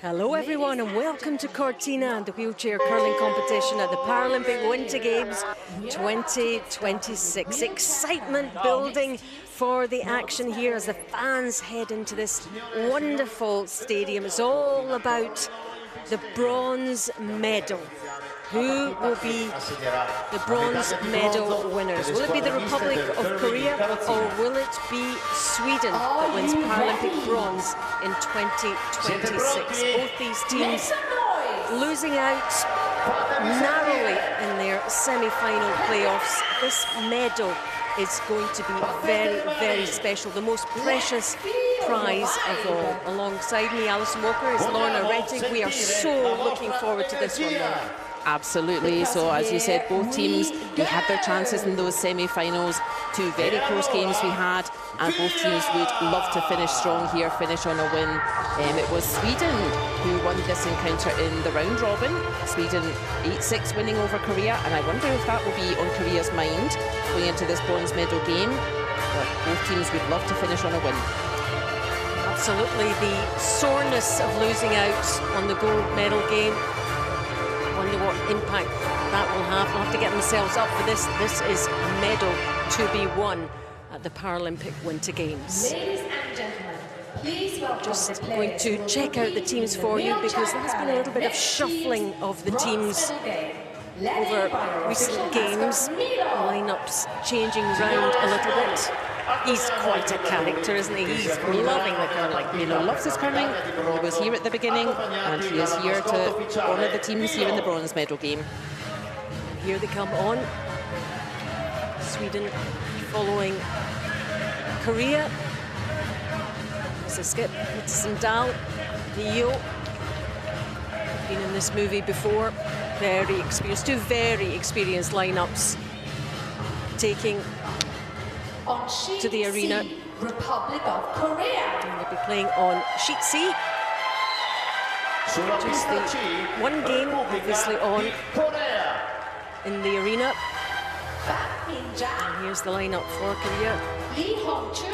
Hello everyone and welcome to Cortina and the wheelchair curling competition at the Paralympic Winter Games 2026. Excitement building for the action here as the fans head into this wonderful stadium. It's all about the bronze medal. Who will be the bronze medal winners? Will it be the Republic of Korea or will it be Sweden that wins Paralympic bronze in 2026? Both these teams losing out narrowly in their semi-final playoffs. This medal is going to be very, very special. The most precious prize of all. Alongside me, Alison Walker, is Lorna Rettig. We are so looking forward to this one now. Absolutely. So as you said, both teams, they had their chances in those semi-finals. Two very close games we had, and both teams would love to finish strong here, finish on a win. It was Sweden who won this encounter in the round robin. Sweden 8-6 winning over Korea, and I wonder if that will be on Korea's mind going into this bronze medal game. But both teams would love to finish on a win. Absolutely. The soreness of losing out on the gold medal game. Wonder what impact that will have. They'll have to get themselves up for this. This is a medal to be won at the Paralympic Winter Games. Ladies and gentlemen, please welcome just going to check out the teams for you because there has been a little bit of shuffling of the teams over recent games. Lineups changing round a little bit. He's quite a character, isn't he? He's loving the curling. You know, loves his curling. He was here at the beginning, and he is here to honour the teams here in the bronze medal game. Here they come on. Sweden following Korea. It's a skip. It's Sandal. Rio. Been in this movie before. Very experienced. Two very experienced lineups taking to the arena. Republic of Korea. And they'll be playing on sheet C. Just the one game, obviously, on in the arena. And here's the lineup for Korea. Lee Hong-chu.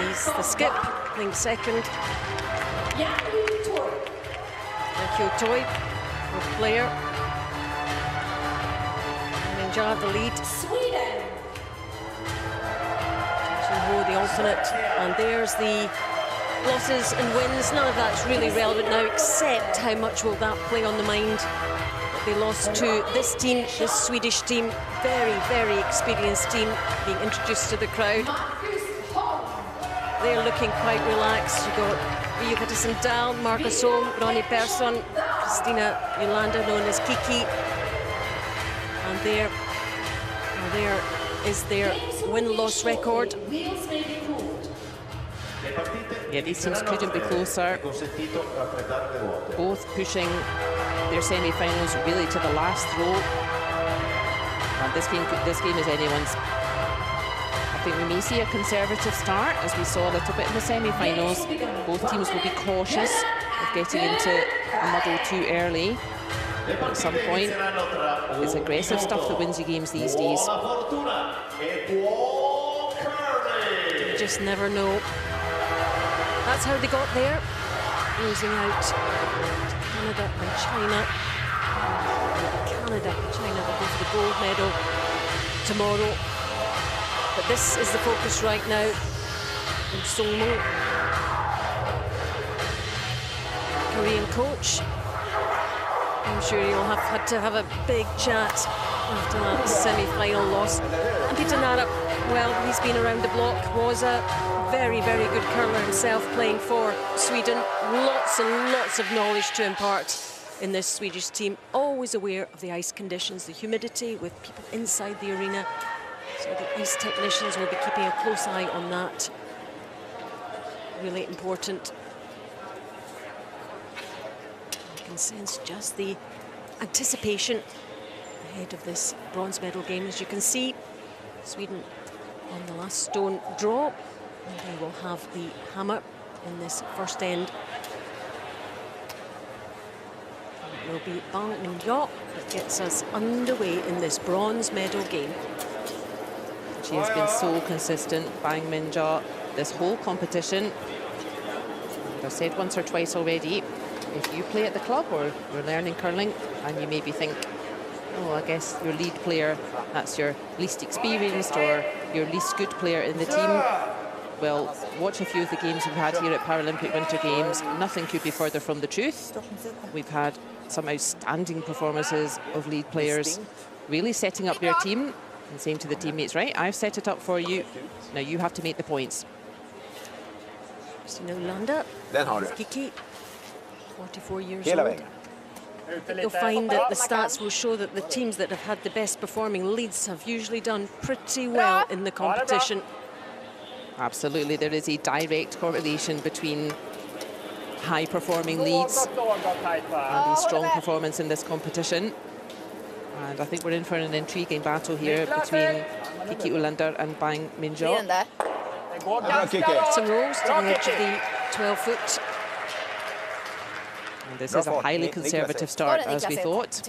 He's the skip, playing second. Kyo Toy, fourth player. Minja, the lead. Sweden. The alternate, and there's the losses and wins. None of that's really relevant now, except how much will that play on the mind. They lost to this team, this Swedish team, very, very experienced team, being introduced to the crowd. They're looking quite relaxed. You've got Rio Sandal, Marcus Holm, Ronnie Persson, Christina Yolanda, known as Kiki, and there is their win-loss record. Yeah, these teams couldn't be closer. Both pushing their semi-finals really to the last throw. And this game is anyone's. I think we may see a conservative start, as we saw a little bit in the semi-finals. Both teams will be cautious of getting into a muddle too early. At some point, it's aggressive stuff that wins you games these days. You just never know. That's how they got there, losing out to Canada and China. Canada and China will go for the gold medal tomorrow. But this is the focus right now in Songmo. Korean coach. I'm sure you'll have had to have a big chat after that semi-final loss. And Peter Narup, well, he's been around the block, was a very, very good curler himself, playing for Sweden. Lots and lots of knowledge to impart in this Swedish team. Always aware of the ice conditions, the humidity with people inside the arena. So the ice technicians will be keeping a close eye on that. Really important. You can sense just the anticipation ahead of this bronze medal game. As you can see, Sweden on the last stone draw, and they will have the hammer in this first end. It will be Bang Min-yeok that gets us underway in this bronze medal game. She has been so consistent, Bang Min-yeok, this whole competition. I've said once or twice already, if you play at the club or you're learning curling and you maybe think, oh, I guess your lead player, that's your least experienced or your least good player in the team. Well, watch a few of the games we've had here at Paralympic Winter Games. Nothing could be further from the truth. We've had some outstanding performances of lead players, really setting up their team and saying to the teammates, right, I've set it up for you. Now you have to make the points. Kristina Olander, Kiki, 44 years Hela old. vägen. I think you'll find that the stats will show that the teams that have had the best performing leads have usually done pretty well in the competition. Absolutely, there is a direct correlation between high-performing leads and a strong performance in this competition. And I think we're in for an intriguing battle here between Kiki Olander and Bang Min-jo. Some rolls to the edge of the 12-foot. And this is a highly conservative start, as we thought.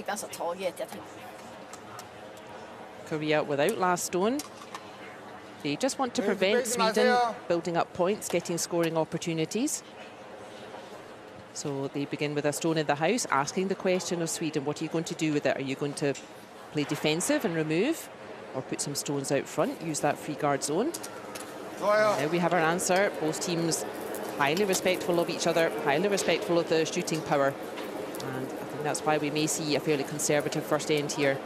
Korea without last stone. They just want to prevent Sweden building up points, getting scoring opportunities. So they begin with a stone in the house, asking the question of Sweden, what are you going to do with it? Are you going to play defensive and remove, or put some stones out front, use that free guard zone? Now we have our answer. Both teams highly respectful of each other, highly respectful of the shooting power. And I think that's why we may see a fairly conservative first end here.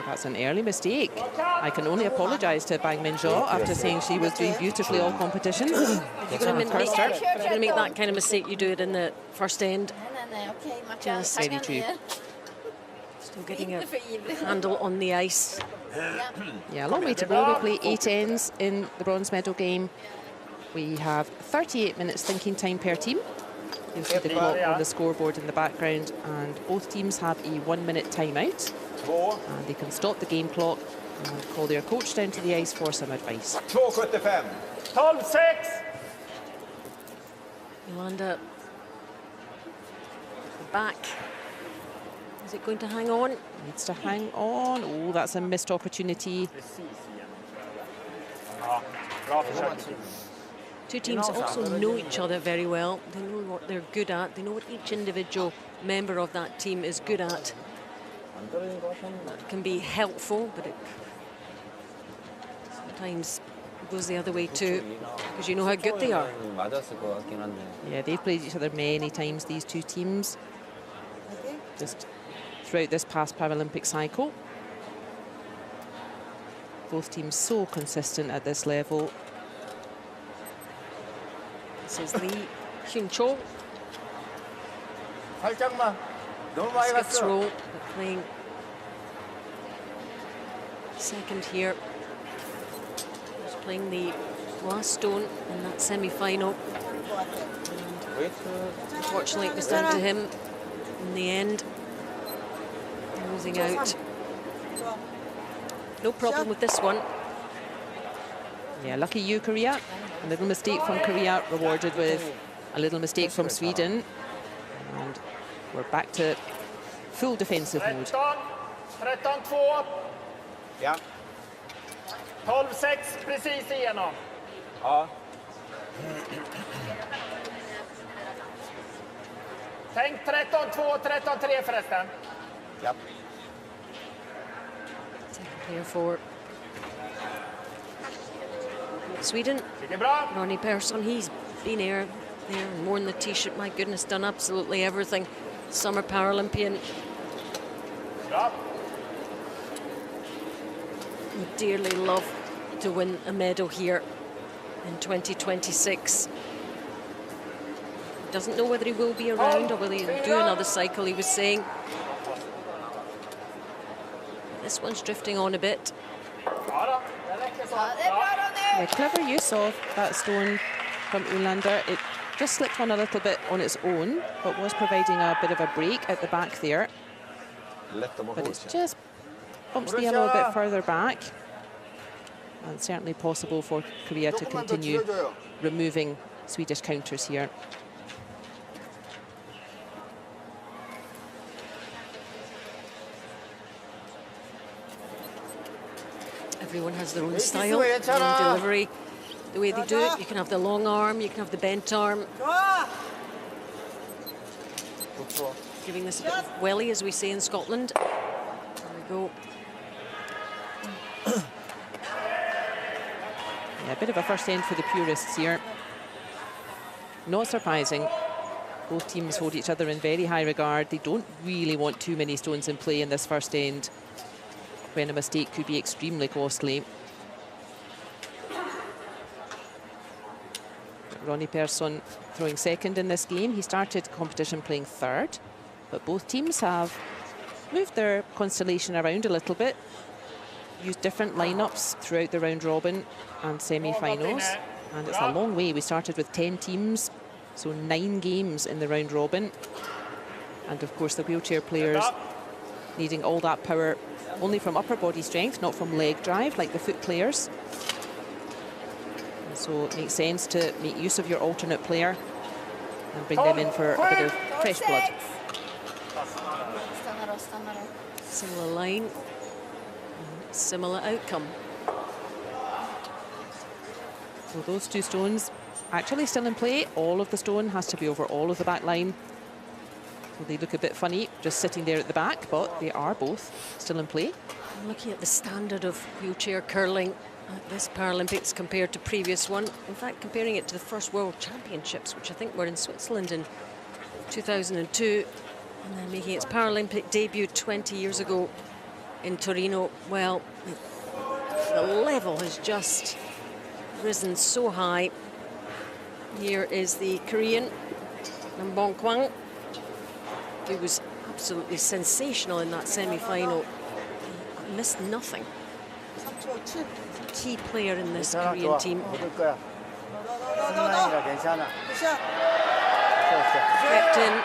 That's an early mistake. I can only apologise to Bang Min-jo after saying she was doing beautifully all competitions. If you're going to make that kind of mistake, you do it in the first end. Just very true. Still getting a handle on the ice. Yeah, a long way to go. We play 8 ends in the bronze medal game. We have 38 minutes thinking time per team. You'll see the clock on the scoreboard in the background, and both teams have a 1-minute timeout. And they can stop the game clock and call their coach down to the ice for some advice. 2.75. 12-6. Yolanda, back. Is it going to hang on? Needs to hang on. Oh, that's a missed opportunity. Two teams also know each other very well. They know what they're good at. They know what each individual member of that team is good at. That can be helpful, but it sometimes goes the other way too, because you know how good they are. Yeah, they've played each other many times, these two teams, just throughout this past Paralympic cycle. Both teams so consistent at this level. This is Lee Hyun-cho. Skips roll, they're playing second here. He's playing the last stone in that semi-final. Unfortunately, it was down to him in the end, losing out. No problem with this one. Yeah, lucky you, Korea. A little mistake from Korea, rewarded with a little mistake from Sweden. And we're back to full defensive mode. 13-2. Ja. 12-6, precis igenom. Ja. Tänk 13-2, 13-3 förresten. Ja. Second player for Sweden, Ligger bra. Ronnie Persson. He's been there and worn the t-shirt. My goodness, done absolutely everything. Summer Paralympian. Bra. Would dearly love to win a medal here in 2026. Doesn't know whether he will be around or whether he'll do another cycle, he was saying. This one's drifting on a bit. Ja då, det räcker så. Bra. Yeah, clever use of that stone from Olander. It just slipped on a little bit on its own, but was providing a bit of a break at the back there. But it's just bumps the yellow a bit further back. And certainly possible for Korea to continue removing Swedish counters here. Everyone has their own style, their own delivery, the way they do it. You can have the long arm, you can have the bent arm. Giving this a bit of welly, as we say in Scotland. There we go. Yeah, a bit of a first end for the purists here. Not surprising. Both teams hold each other in very high regard. They don't really want too many stones in play in this first end, when a mistake could be extremely costly. Ronnie Persson throwing second in this game. He started competition playing third, but both teams have moved their constellation around a little bit, used different lineups throughout the round robin and semi-finals, and it's a long way. We started with 10 teams, so 9 games in the round robin, and of course the wheelchair players needing all that power only from upper body strength, not from leg drive like the foot players. And so it makes sense to make use of your alternate player and bring them in for a bit of fresh blood. Similar line, similar outcome. So those two stones actually still in play. All of the stone has to be over all of the back line. So they look a bit funny just sitting there at the back, but they are both still in play. I'm looking at the standard of wheelchair curling at this Paralympics compared to previous one. In fact, comparing it to the first World Championships, which I think were in Switzerland in 2002, and then making its Paralympic debut 20 years ago in Torino. Well, the level has just risen so high. Here is the Korean, Nam Bong Kwang, who was absolutely sensational in that semi-final. He missed nothing. Key player in this Korean team. Crept in.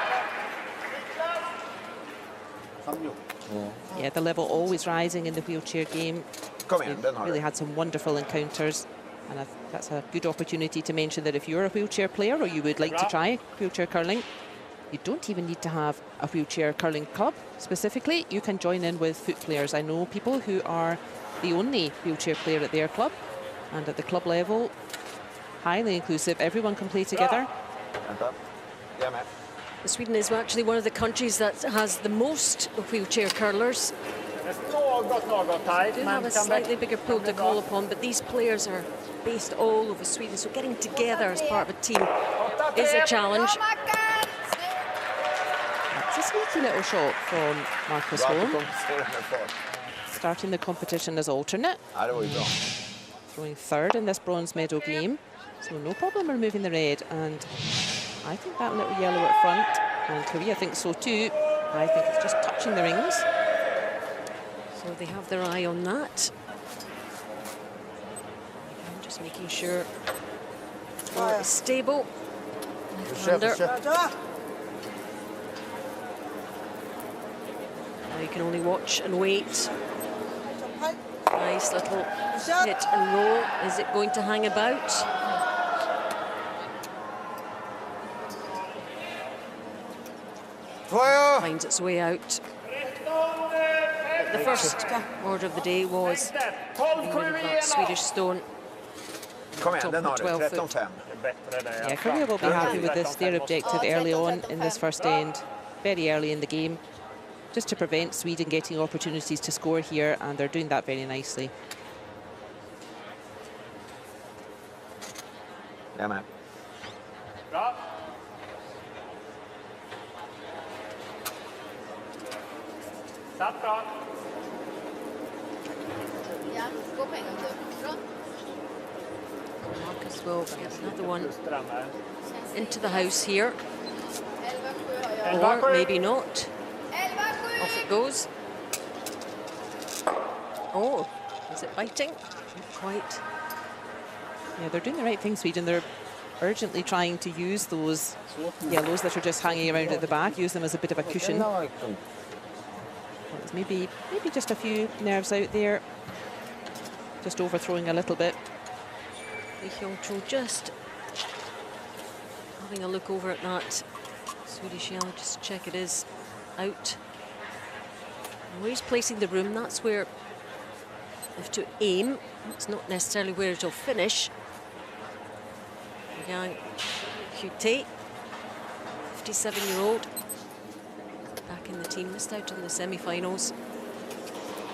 Yeah, the level always rising in the wheelchair game. They've really had some wonderful encounters, and that's a good opportunity to mention that if you're a wheelchair player or you would like to try wheelchair curling, you don't even need to have a wheelchair curling club specifically. You can join in with foot players. I know people who are the only wheelchair player at their club, and at the club level, highly inclusive. Everyone can play together. Yeah, man. Sweden is actually one of the countries that has the most wheelchair curlers. They do have a slightly bigger pool to call upon, but these players are based all over Sweden, so getting together as part of a team is a challenge. It's a sneaky little shot from Marcus Holm. Starting the competition as alternate. Throwing third in this bronze medal game. So no problem removing the red, and I think that little yellow at front, and Korea thinks so too. I think it's just touching the rings. So they have their eye on that. I'm just making sure it's stable. Left-hander. Now you can only watch and wait. Nice little hit and roll. Is it going to hang about? Finds its way out. The first order of the day was that Swedish stone. Top of 12 foot. Yeah, Korea will be happy with this. Their objective early on in this first end, very early in the game, just to prevent Sweden getting opportunities to score here, and they're doing that very nicely. Yeah, man. Marcus will get another one into the house here. Or maybe not. Off it goes. Oh, is it biting? Not quite. Yeah, they're doing the right thing, Sweden. They're urgently trying to use those yellows that are just hanging around at the back, use them as a bit of a cushion. Well, there's maybe just a few nerves out there, just overthrowing a little bit. Lee Hyung-chul just having a look over at that Swedish yellow, just to check it is out. And where he's placing the room, that's where have to aim. It's not necessarily where it'll finish. Yang Hute, 57-year-old, back in the team, missed out in the semi-finals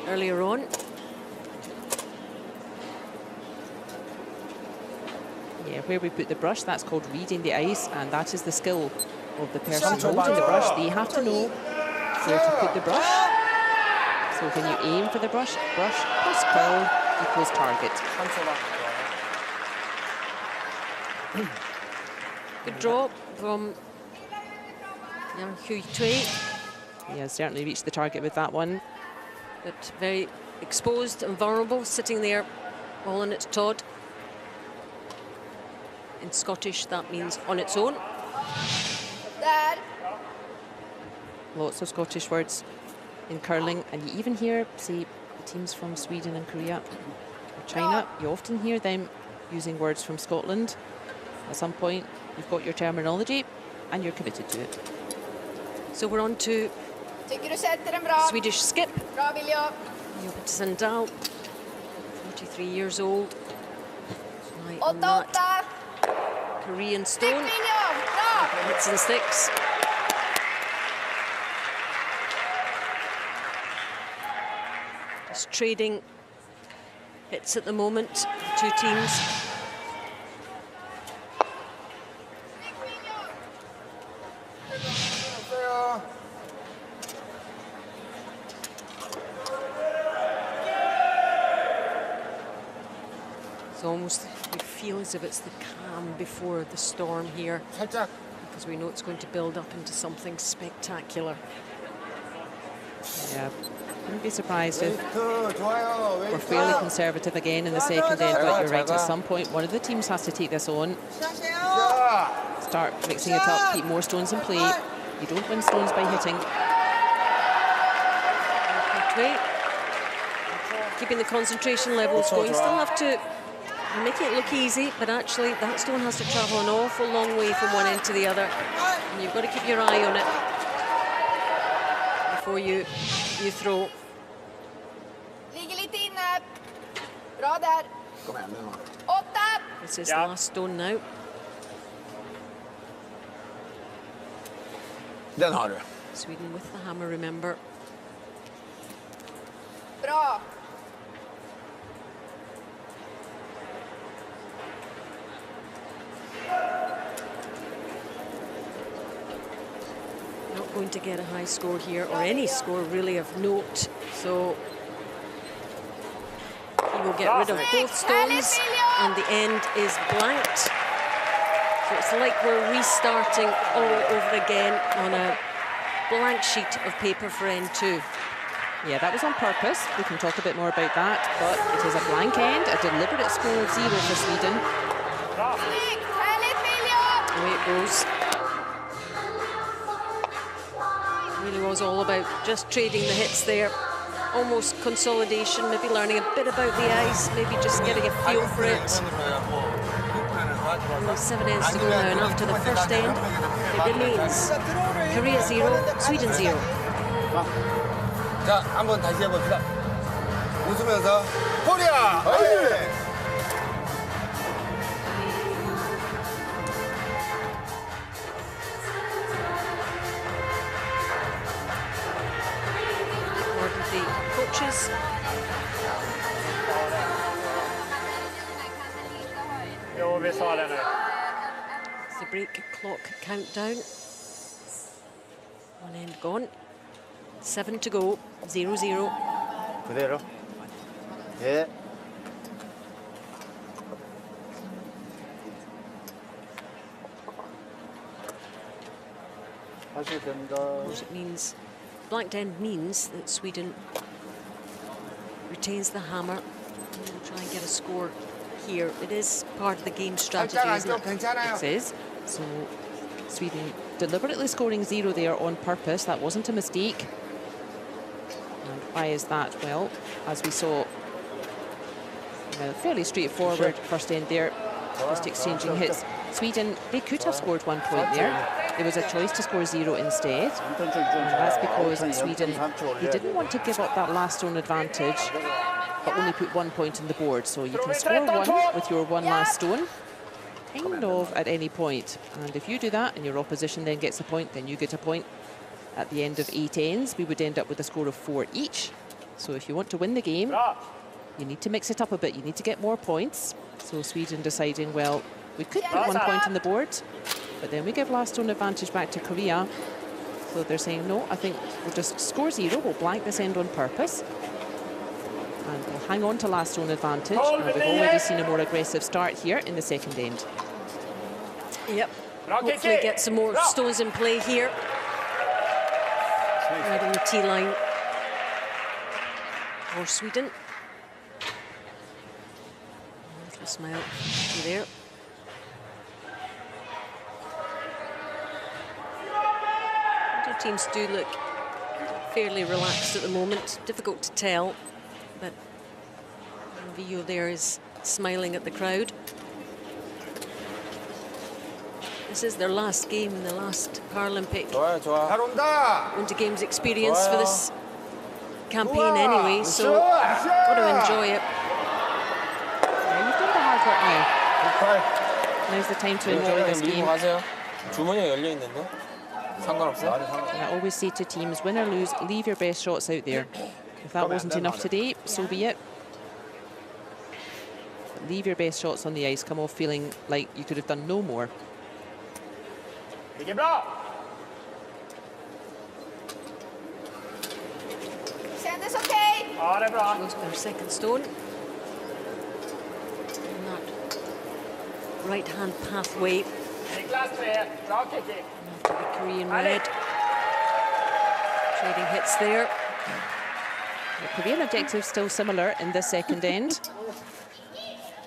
earlier on. Yeah, where we put the brush, that's called reading the ice, and that is the skill of the person holding the brush. They have to know where to put the brush. So when you aim for the brush plus curl equals target. Good draw from Yang Hui-Tui. He has certainly reached the target with that one. But very exposed and vulnerable, sitting there all on its Todd. In Scottish, that means on its own. Dad. Lots of Scottish words in curling, and you even hear, say, the teams from Sweden and Korea or China, you often hear them using words from Scotland. At some point, you've got your terminology and you're committed to it. So we're on to Swedish skip. Sandal, 43 years old. Right on that Korean stone. Hits and sticks. Just trading hits at the moment, two teams. It's almost, you feel as if it's the calm before the storm here, because we know it's going to build up into something spectacular. Yeah, wouldn't be surprised if we're fairly conservative again in the second end, but you're right, at some point one of the teams has to take this on. Start mixing it up, keep more stones in play. You don't win stones by hitting. Keeping the concentration levels going. Still have to make it look easy, but actually that stone has to travel an awful long way from one end to the other. And you've got to keep your eye on it before you throw. This is the last stone now. Den har du. Sweden with the hammer, remember. Bra. Not going to get a high score here, or any score really of note. So he will get rid of both stones, and the end is blanked. So it's like we're restarting all over again on a blank sheet of paper for end two. Yeah, that was on purpose. We can talk a bit more about that, but it is a blank end, a deliberate score of 0 for Sweden. Away it goes. It really was all about just trading the hits there. Almost consolidation, maybe learning a bit about the ice, maybe just getting a feel for it. 7 ends to go now, and after the first end, it remains Korea 0, Sweden 0. 자, 한번 다시 해봅시다. 웃으면서 코리아! One of the coaches. Jo, vi sa det nu. It's the break clock countdown. One end gone. 7 to go. 0-0. 그대로. 예. 하셔도 됩니다. What it means, blanked end means that Sweden retains the hammer and will try and get a score here. It is part of the game strategy, isn't it? It is. So Sweden deliberately scoring 0 there on purpose. That wasn't a mistake. And why is that? Well, as we saw, fairly straightforward first end there, just exchanging hits. Sweden, they could have scored 1 point there. There was a choice to score 0 instead. And that's because Sweden, they didn't want to give up that last stone advantage. but only put 1 point on the board. So you can score 1 with your 1 last stone, kind of at any point. And if you do that and your opposition then gets a point, then you get a point. At the end of 8 ends, we would end up with a score of 4 each. So if you want to win the game, you need to mix it up a bit. You need to get more points. So Sweden deciding, well, we could put 1 point on the board, but then we give last stone advantage back to Korea. So they're saying, no, I think we'll just score 0. We'll blank this end on purpose. And we'll hang on to last stone advantage. And we've already seen a more aggressive start here in the second end. Yep. Hopefully get some more stones in play here. Right on the tee line for Sweden. A little smile there. Both teams do look fairly relaxed at the moment. Difficult to tell, but Vio there is smiling at the crowd. This is their last game in the last Paralympic Winter Games experience for this campaign anyway, so got to enjoy it. Yeah, you've done the hard work now. Now's the time to enjoy this game. And I always say to teams, win or lose, leave your best shots out there. If that wasn't enough today, so be it. But leave your best shots on the ice. Come off feeling like you could have done no more. Kändes okej. Ja, det är bra. Goes their second stone. And that right-hand pathway Niklas 3. Bra Kiki. after the Korean red. Trading hits there. The Korean objective still similar in this second end.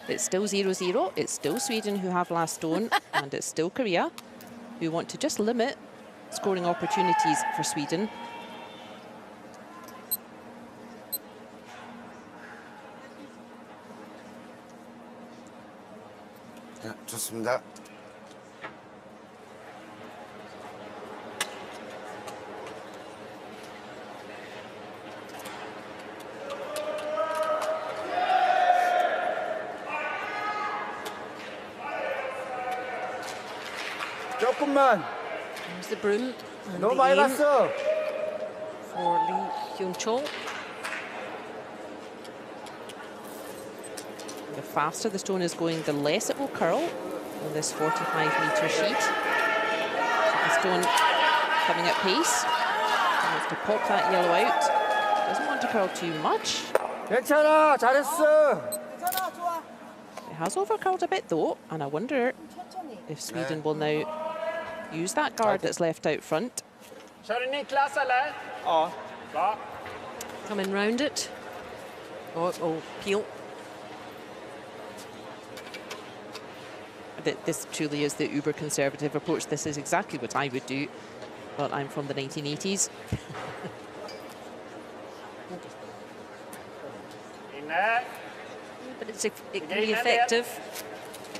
It's still 0-0. It's still Sweden who have last stone, and it's still Korea who want to just limit scoring opportunities for Sweden. 네, 좋습니다. 조금만. There's the broom and 너무 the 많이 aim 갔어. for Lee Hyun-chol. The faster the stone is going, the less it will curl on this 45-metre sheet. So the stone coming at pace. He wants to pop that yellow out. Doesn't want to curl too much. 괜찮아, 잘했어. It has overcurled a bit though, and I wonder if Sweden will now use that guard that's left out front. Kör du Niklas eller? Ja. Bra. Coming round it. Oh, Peel. This truly is the uber conservative approach. This is exactly what I would do, but I'm from the 1980s. Inne. But it can be effective.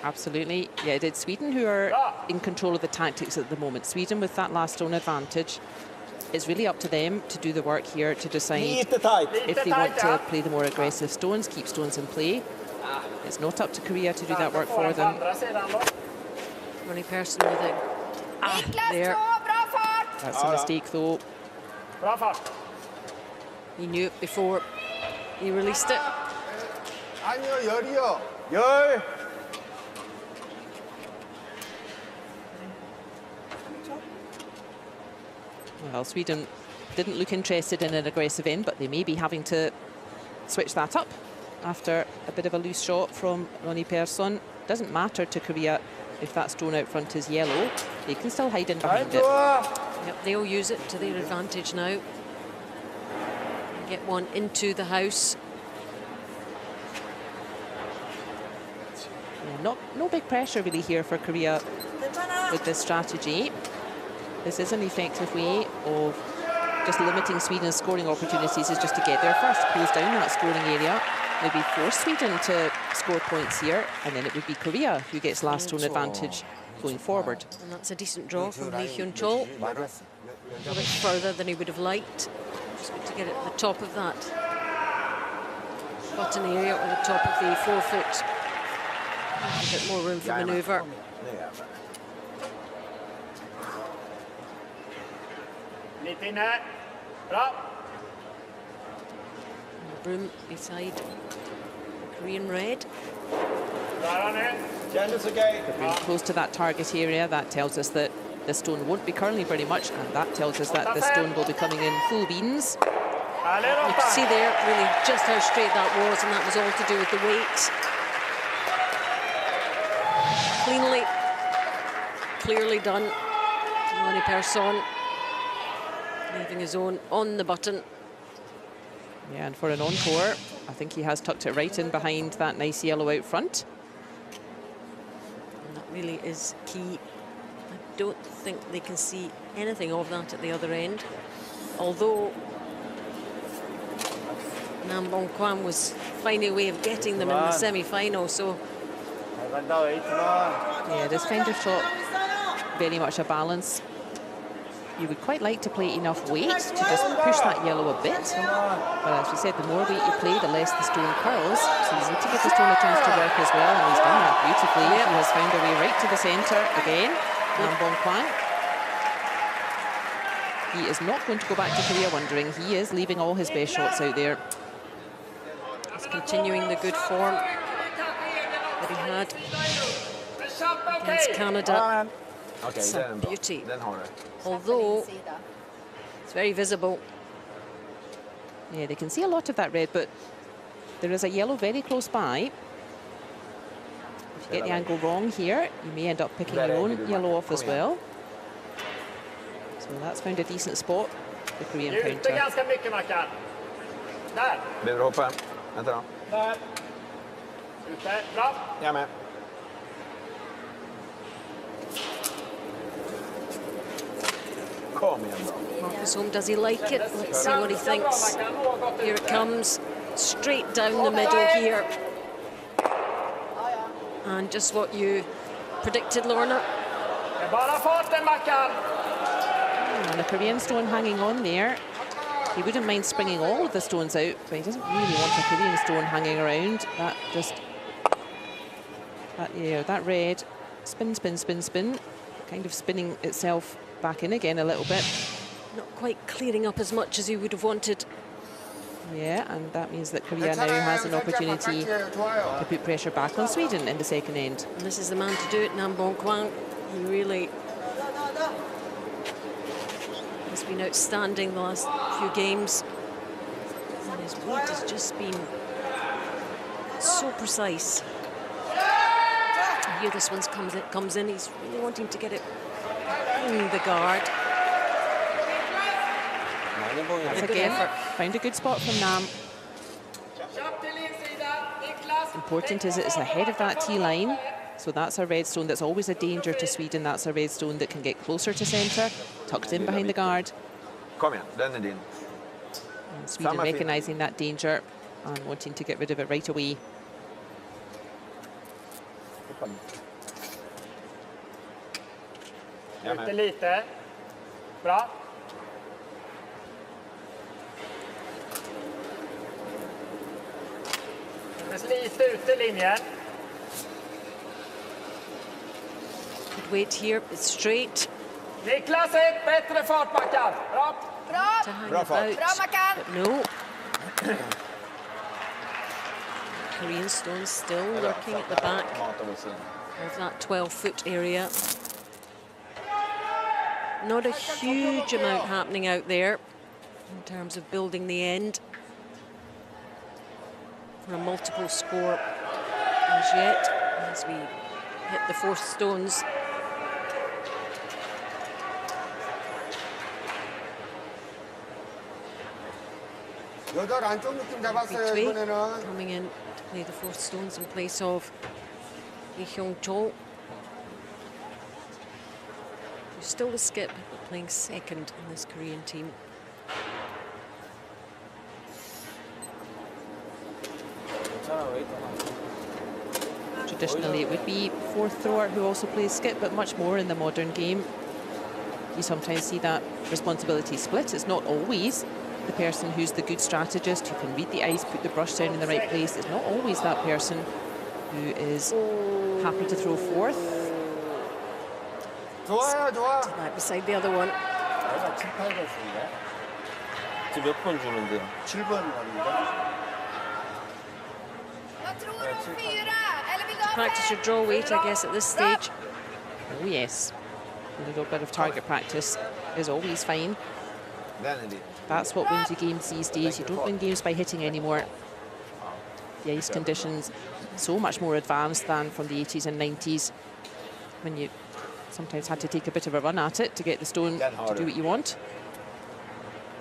Absolutely. Yeah, it's Sweden who are in control of the tactics at the moment. Sweden with that last stone advantage. It's really up to them to do the work here to decide if they want to play the more aggressive stones, keep stones in play. It's not up to Korea to do that work for them. Ronnie Persson with it. Niklas There. 2, bra fart. That's a mistake though. Bra fart. He knew it before he released it. 아니요, 열이요. 열. Well, Sweden didn't look interested in an aggressive end, but they may be having to switch that up after a bit of a loose shot from Ronnie Persson. Doesn't matter to Korea if that stone out front is yellow. They can still hide in behind it. Yep, they'll use it to their advantage now. Get one into the house. Yeah, no big pressure really here for Korea with this strategy. This is an effective way of just limiting Sweden's scoring opportunities, is just to get there first, close down that scoring area, maybe force Sweden to score points here, and then it would be Korea who gets last stone advantage going forward. And that's a decent draw from Lee Hyun-chol. A bit further than he would have liked. Just good to get it at the top of that. button area or the top of the forefoot. A bit more room for manoeuvre. Lite inne. Bra. Broom beside Korean red. Bra nu. Kändes okej. Being close to that target area, that tells us that the stone won't be curling very much, and that tells us that the stone will be coming in full beans. Härlig You Lotta. can see there really just how straight that was, and that was all to do with the weight. Clearly done. Moni Persson leaving his own on the button. Yeah, and for an encore, I think he has tucked it right in behind that nice yellow out front. And that really is key. I don't think they can see anything of that at the other end. Although Nam Bong Kwan was finding a way of getting them in the semi-final, so Yeah, this kind of shot, very much a balance. You would quite like to play enough weight to just push that yellow a bit. But as we said, the more weight you play, the less the stone curls. So you need to give the stone a chance to work as well, and he's done that beautifully. He has found a way right to the centre again. Nam Bong Kwan. He is not going to go back to Korea wondering. He is leaving all his best shots out there. he's continuing the good form that he had against Canada. Okej, It's den a är bra. beauty. Den har du. Although it's very visible. Yeah, they can see a lot of that red, but there is a yellow very close by. If you get the angle wrong here, you may end up picking your own yellow off as well. So that's found a decent spot, the Korean Ute counter. ganska mycket, Mackan. Där. Behöver hoppa. Vänta då. Där. Ute. Bra. Jag med. Kom igen då. Marcus Holm, does he like it? Let's see what he thinks. Here it comes, straight down the middle here. And just what you predicted, Lorna. Det är bara farten, Mackan. And the Korean stone hanging on there. He wouldn't mind springing all of the stones out, but he doesn't really want a Korean stone hanging around. That just, that red, spin, spin, spin, spin, kind of spinning itself back in again a little bit. Not quite clearing up as much as he would have wanted. Yeah, and that means that Korea now has an opportunity to put pressure back on Sweden in the second end. And this is the man to do it, Nam Bong Kwan. He really has been outstanding the last few games. And his weight has just been so precise. And here this one comes in. He's really wanting to get it in the guard. That's a good again, effort. found a good spot from Nam. Kjapp till insida. Niklas. Important is it's ahead of that T-line. So that's a red stone that's always a danger to Sweden. That's a red stone that can get closer to centre, tucked in behind the guard. Kom igen, den är din. And Sweden Samma fint. recognising that danger and wanting to get rid of it right away. Jag Ute med. lite. Bra. Lite ute linjen. Good weight here, it's straight Niklas, ett bättre fart, Mackan. Bra. Bra! to hang Bra fart. about. Bra, Mackan! But no. Korean stone still lurking at the back of that 12-foot area. Not a huge amount happening out there in terms of building the end for a multiple score as yet, as we hit the fourth stones. 여덟 안쪽 느낌 잡았어요 Between 이번에는. coming in to play the fourth stones in place of Lee Hyung-cho, who's still the skip, but playing second in this Korean team. Traditionally, it would be fourth thrower who also plays skip, but much more in the modern game. You sometimes see that responsibility split. It's not always, the person who's the good strategist, who can read the ice, put the brush down in the right place. It's not always that person who is happy to throw fourth. 좋아요, 좋아. Right beside the other one. 내가 7, 8번 쓰는데 지금 몇 번 주는데요? 7번 갑니다. Vad tror du om 4? Eller vill du ha Practice your draw weight, I guess, at this stage. Oh yes, a little bit of target practice is always fine. Den är din. That's what wins you games these days. You don't win games by hitting anymore. The ice conditions so much more advanced than from the 80s and 90s, when you sometimes had to take a bit of a run at it to get the stone to do what you want.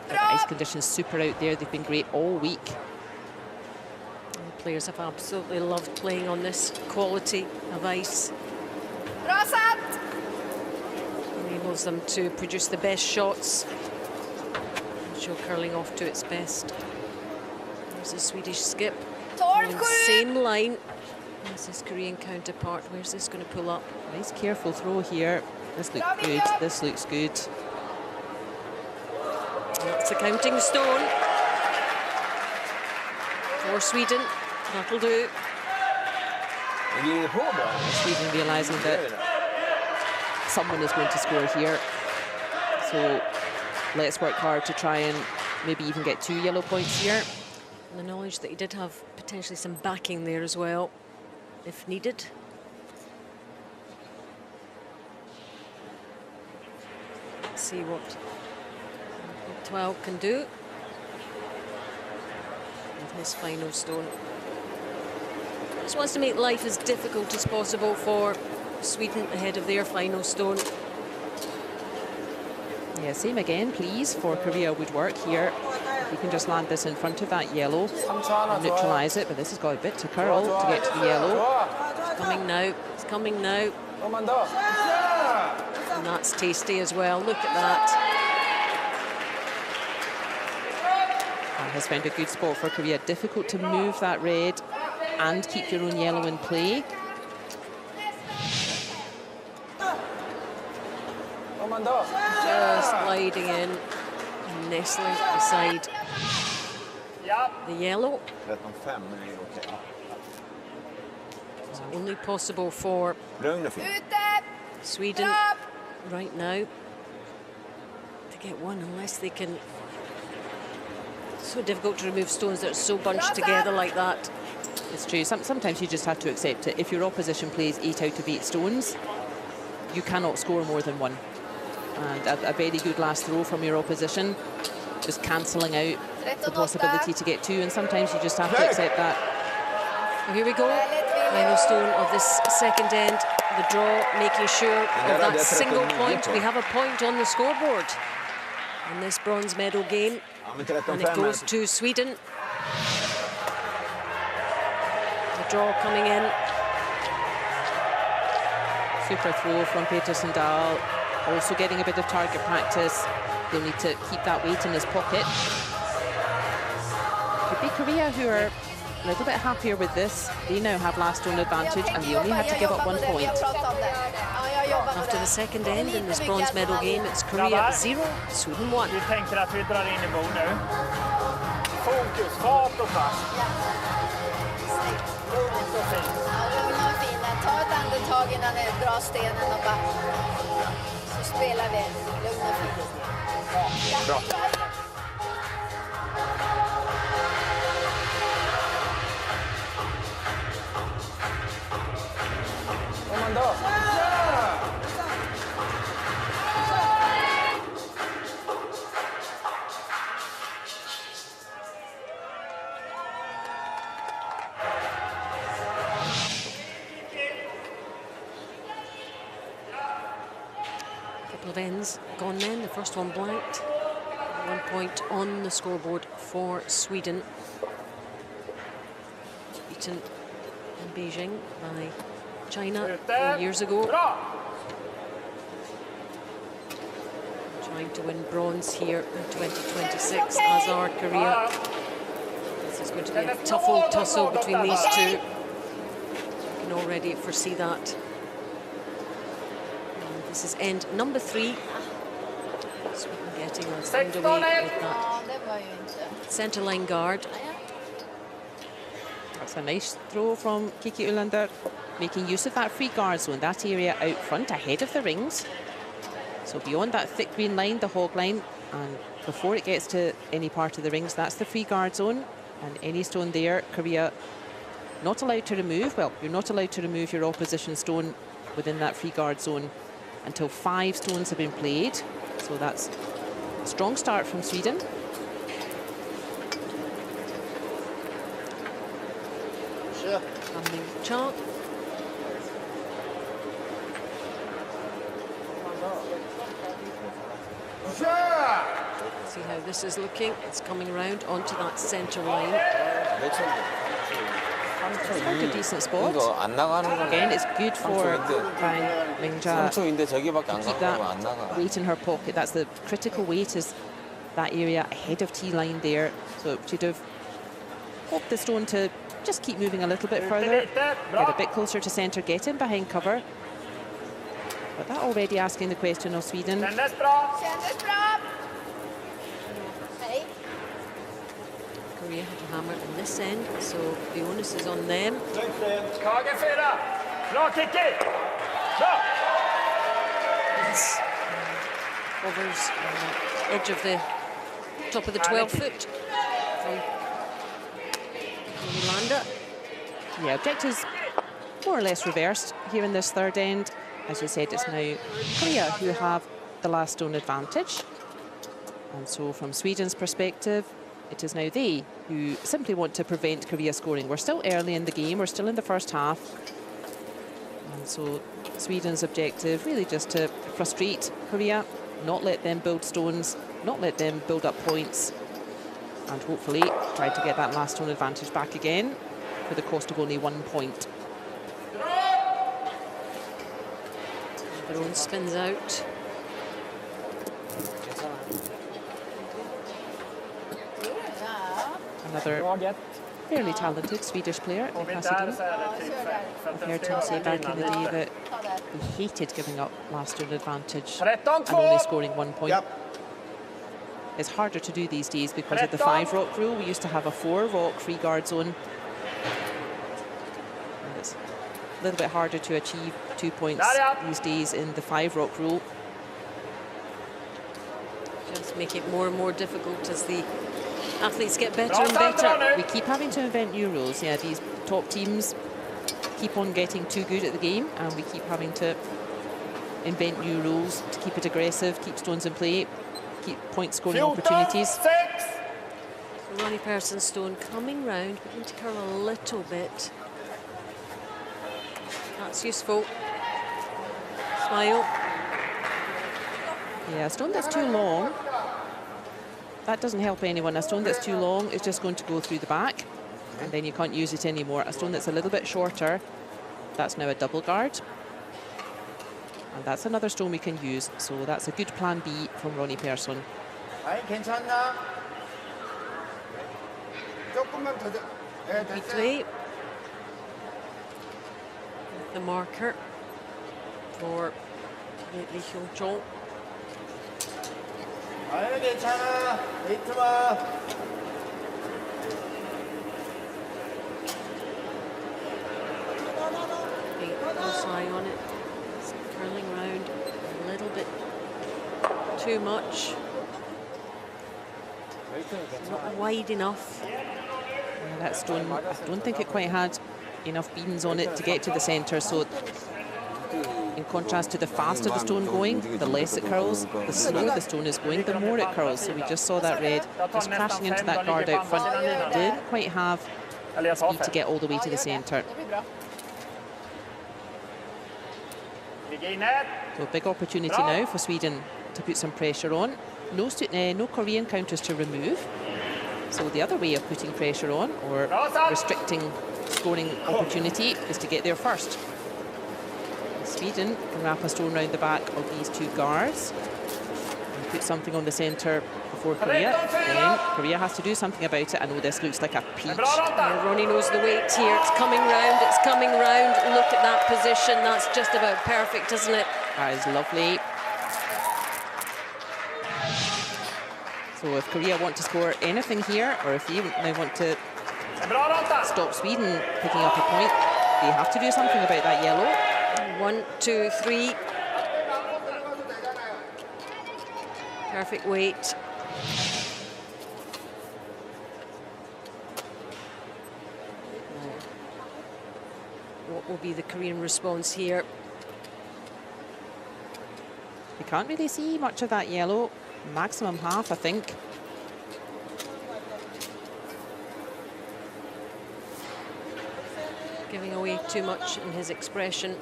The ice conditions super out there. They've been great all week. The players have absolutely loved playing on this quality of ice. Bra satt! Enables them to produce the best shots. Show curling off to its best. There's a Swedish skip. On the same line as his Korean counterpart. Where's this going to pull up? Nice careful throw here. This looks good. This looks good. That's the counting stone for Sweden. That'll do. Ligger på bra. Sweden realising that someone is going to score here. So let's work hard to try and maybe even get 2 yellow points here. And the knowledge that he did have potentially some backing there as well, if needed. Let's see what 12 can do with his final stone. Just wants to make life as difficult as possible for Sweden ahead of their final stone. Yeah, same again, please, for Korea would work here. You can just land this in front of that yellow and neutralise it, but this has got a bit to curl to get to the yellow. It's coming now, it's coming now. And that's tasty as well, look at that. And has found a good spot for Korea. Difficult to move that red and keep your own yellow in play. Just gliding in and nestling beside the yellow. 13-5 är okej. It's only possible for Lugn och fin. Ute! Sweden right now to get one, unless they can. It's so difficult to remove stones that are so bunched together like that. It's true. Sometimes you just have to accept it. If your opposition plays 8 out of 8 stones, you cannot score more than 1. And a very good last throw from your opposition, just cancelling out the possibility to get 2. And sometimes you just have to accept that. Well, here we go. Final stone of this second end. The draw, making sure of that single point. We have a point on the scoreboard in this bronze medal game. And it goes to Sweden. The draw coming in. Super throw from Peterson Dahl. Also getting a bit of target practice. They'll need to keep that weight in his pocket. Could be Korea who are a little bit happier with this. They now have last stone advantage and they only had to give up 1 point. After the second end in this bronze medal game, it's Korea 0, Sweden 1. Vi tänker att vi drar in i bord nu. Fokus, fart och fast. Lugnt och fint. Lugn och fin. Ta ett andetag innan ni drar stenen och bara. Så spelar vi. Lugn och fint. Bra. Couple of ends gone then. The first one blanked. 1 point on the scoreboard for Sweden. Beaten in Beijing by China 4 years ago. Trying to win bronze here in 2026, as are Korea. This is going to be a tough old tussle between these two. You can already foresee that. And this is end number 3. Sweden getting underway with that. Ja, det var ju centre line guard. That's a nice throw from Kiki Ulander, making use of that free guard zone, that area out front ahead of the rings. So beyond that thick green line, the hog line, and before it gets to any part of the rings, that's the free guard zone. And any stone there, Korea not allowed to remove. Well, you're not allowed to remove your opposition stone within that free guard zone until 5 stones have been played. So that's a strong start from Sweden. Coming chart. See how this is looking. It's coming around onto that centre line. It's quite a decent spot. 이거 안 나가는 건 Again, it's good for Bang Mingja 3초인데 저기밖에 안 keep 가면 안 that 나가. weight in her pocket. That's the critical weight, is that area ahead of T-line there. So it should have hoped the stone to just keep moving a little bit further, get a bit closer to centre, get in behind cover. But that already asking the question of Sweden. Kändes bra! Hej. Korea had a hammer in this end, so the onus is on them. Kagen 4. Bra Kiki! Bra! It's hovers on the edge of the top of the 12-foot from Yolanda. Yeah, objectives more or less reversed here in this third end. As you said, it's now Korea who have the last stone advantage. And so from Sweden's perspective, it is now they who simply want to prevent Korea scoring. We're still early in the game, we're still in the first half. And so Sweden's objective really just to frustrate Korea, not let them build stones, not let them build up points, and hopefully try to get that last stone advantage back again for the cost of only 1 point. Drone spins out. Another fairly talented Swedish player, Cassidy. I've heard him say back in the day that he hated giving up last stone advantage and only scoring 1 point. It's harder to do these days because of the 5 rock rule. We used to have a 4 rock free guard zone. And it's a little bit harder to achieve 2 points these days in the 5 rock rule. Just make it more and more difficult as the athletes get better and better. We keep having to invent new rules. Yeah, these top teams keep on getting too good at the game, and we keep having to invent new rules to keep it aggressive, keep stones in play, keep point scoring opportunities. So Ronnie Persson stone coming round, but need to curl a little bit. That's useful. Smile. Yeah, a stone that's too long, that doesn't help anyone. A stone that's too long is just going to go through the back, and then you can't use it anymore. A stone that's a little bit shorter, that's now a double guard. And that's another stone we can use. So that's a good plan B from Ronnie Persson. 괜찮나? 조금만 더. Quickly. The marker for Lee Hyung-chol. 아유 괜찮아. 웨이트 마. Keep a close eye on it. It's curling round a little bit too much. It's not wide enough. Yeah, that stone, I don't think it quite had enough beans on it to get to the centre. So in contrast to the faster the stone going, the less it curls. The slower the stone is going, the more it curls. So we just saw that red just crashing into that guard out front. Didn't quite have speed to get all the way to the centre. So a big opportunity now for Sweden to put some pressure on. No Korean counters to remove. So the other way of putting pressure on or restricting scoring opportunity is to get there first. Sweden can wrap a stone round the back of these 2 guards and put something on the centre before Korea. Then Korea has to do something about it. I know this looks like a peach. Yeah, Ronnie knows the weight here. It's coming round, it's coming round. Look at that position. That's just about perfect, isn't it? That is lovely. So if Korea want to score anything here, or if you now want to stop Sweden picking up a point, they have to do something about that yellow. 1, 2, 3. Perfect weight. What will be the Korean response here? You can't really see much of that yellow. Maximum half, I think. Giving away too much in his expression.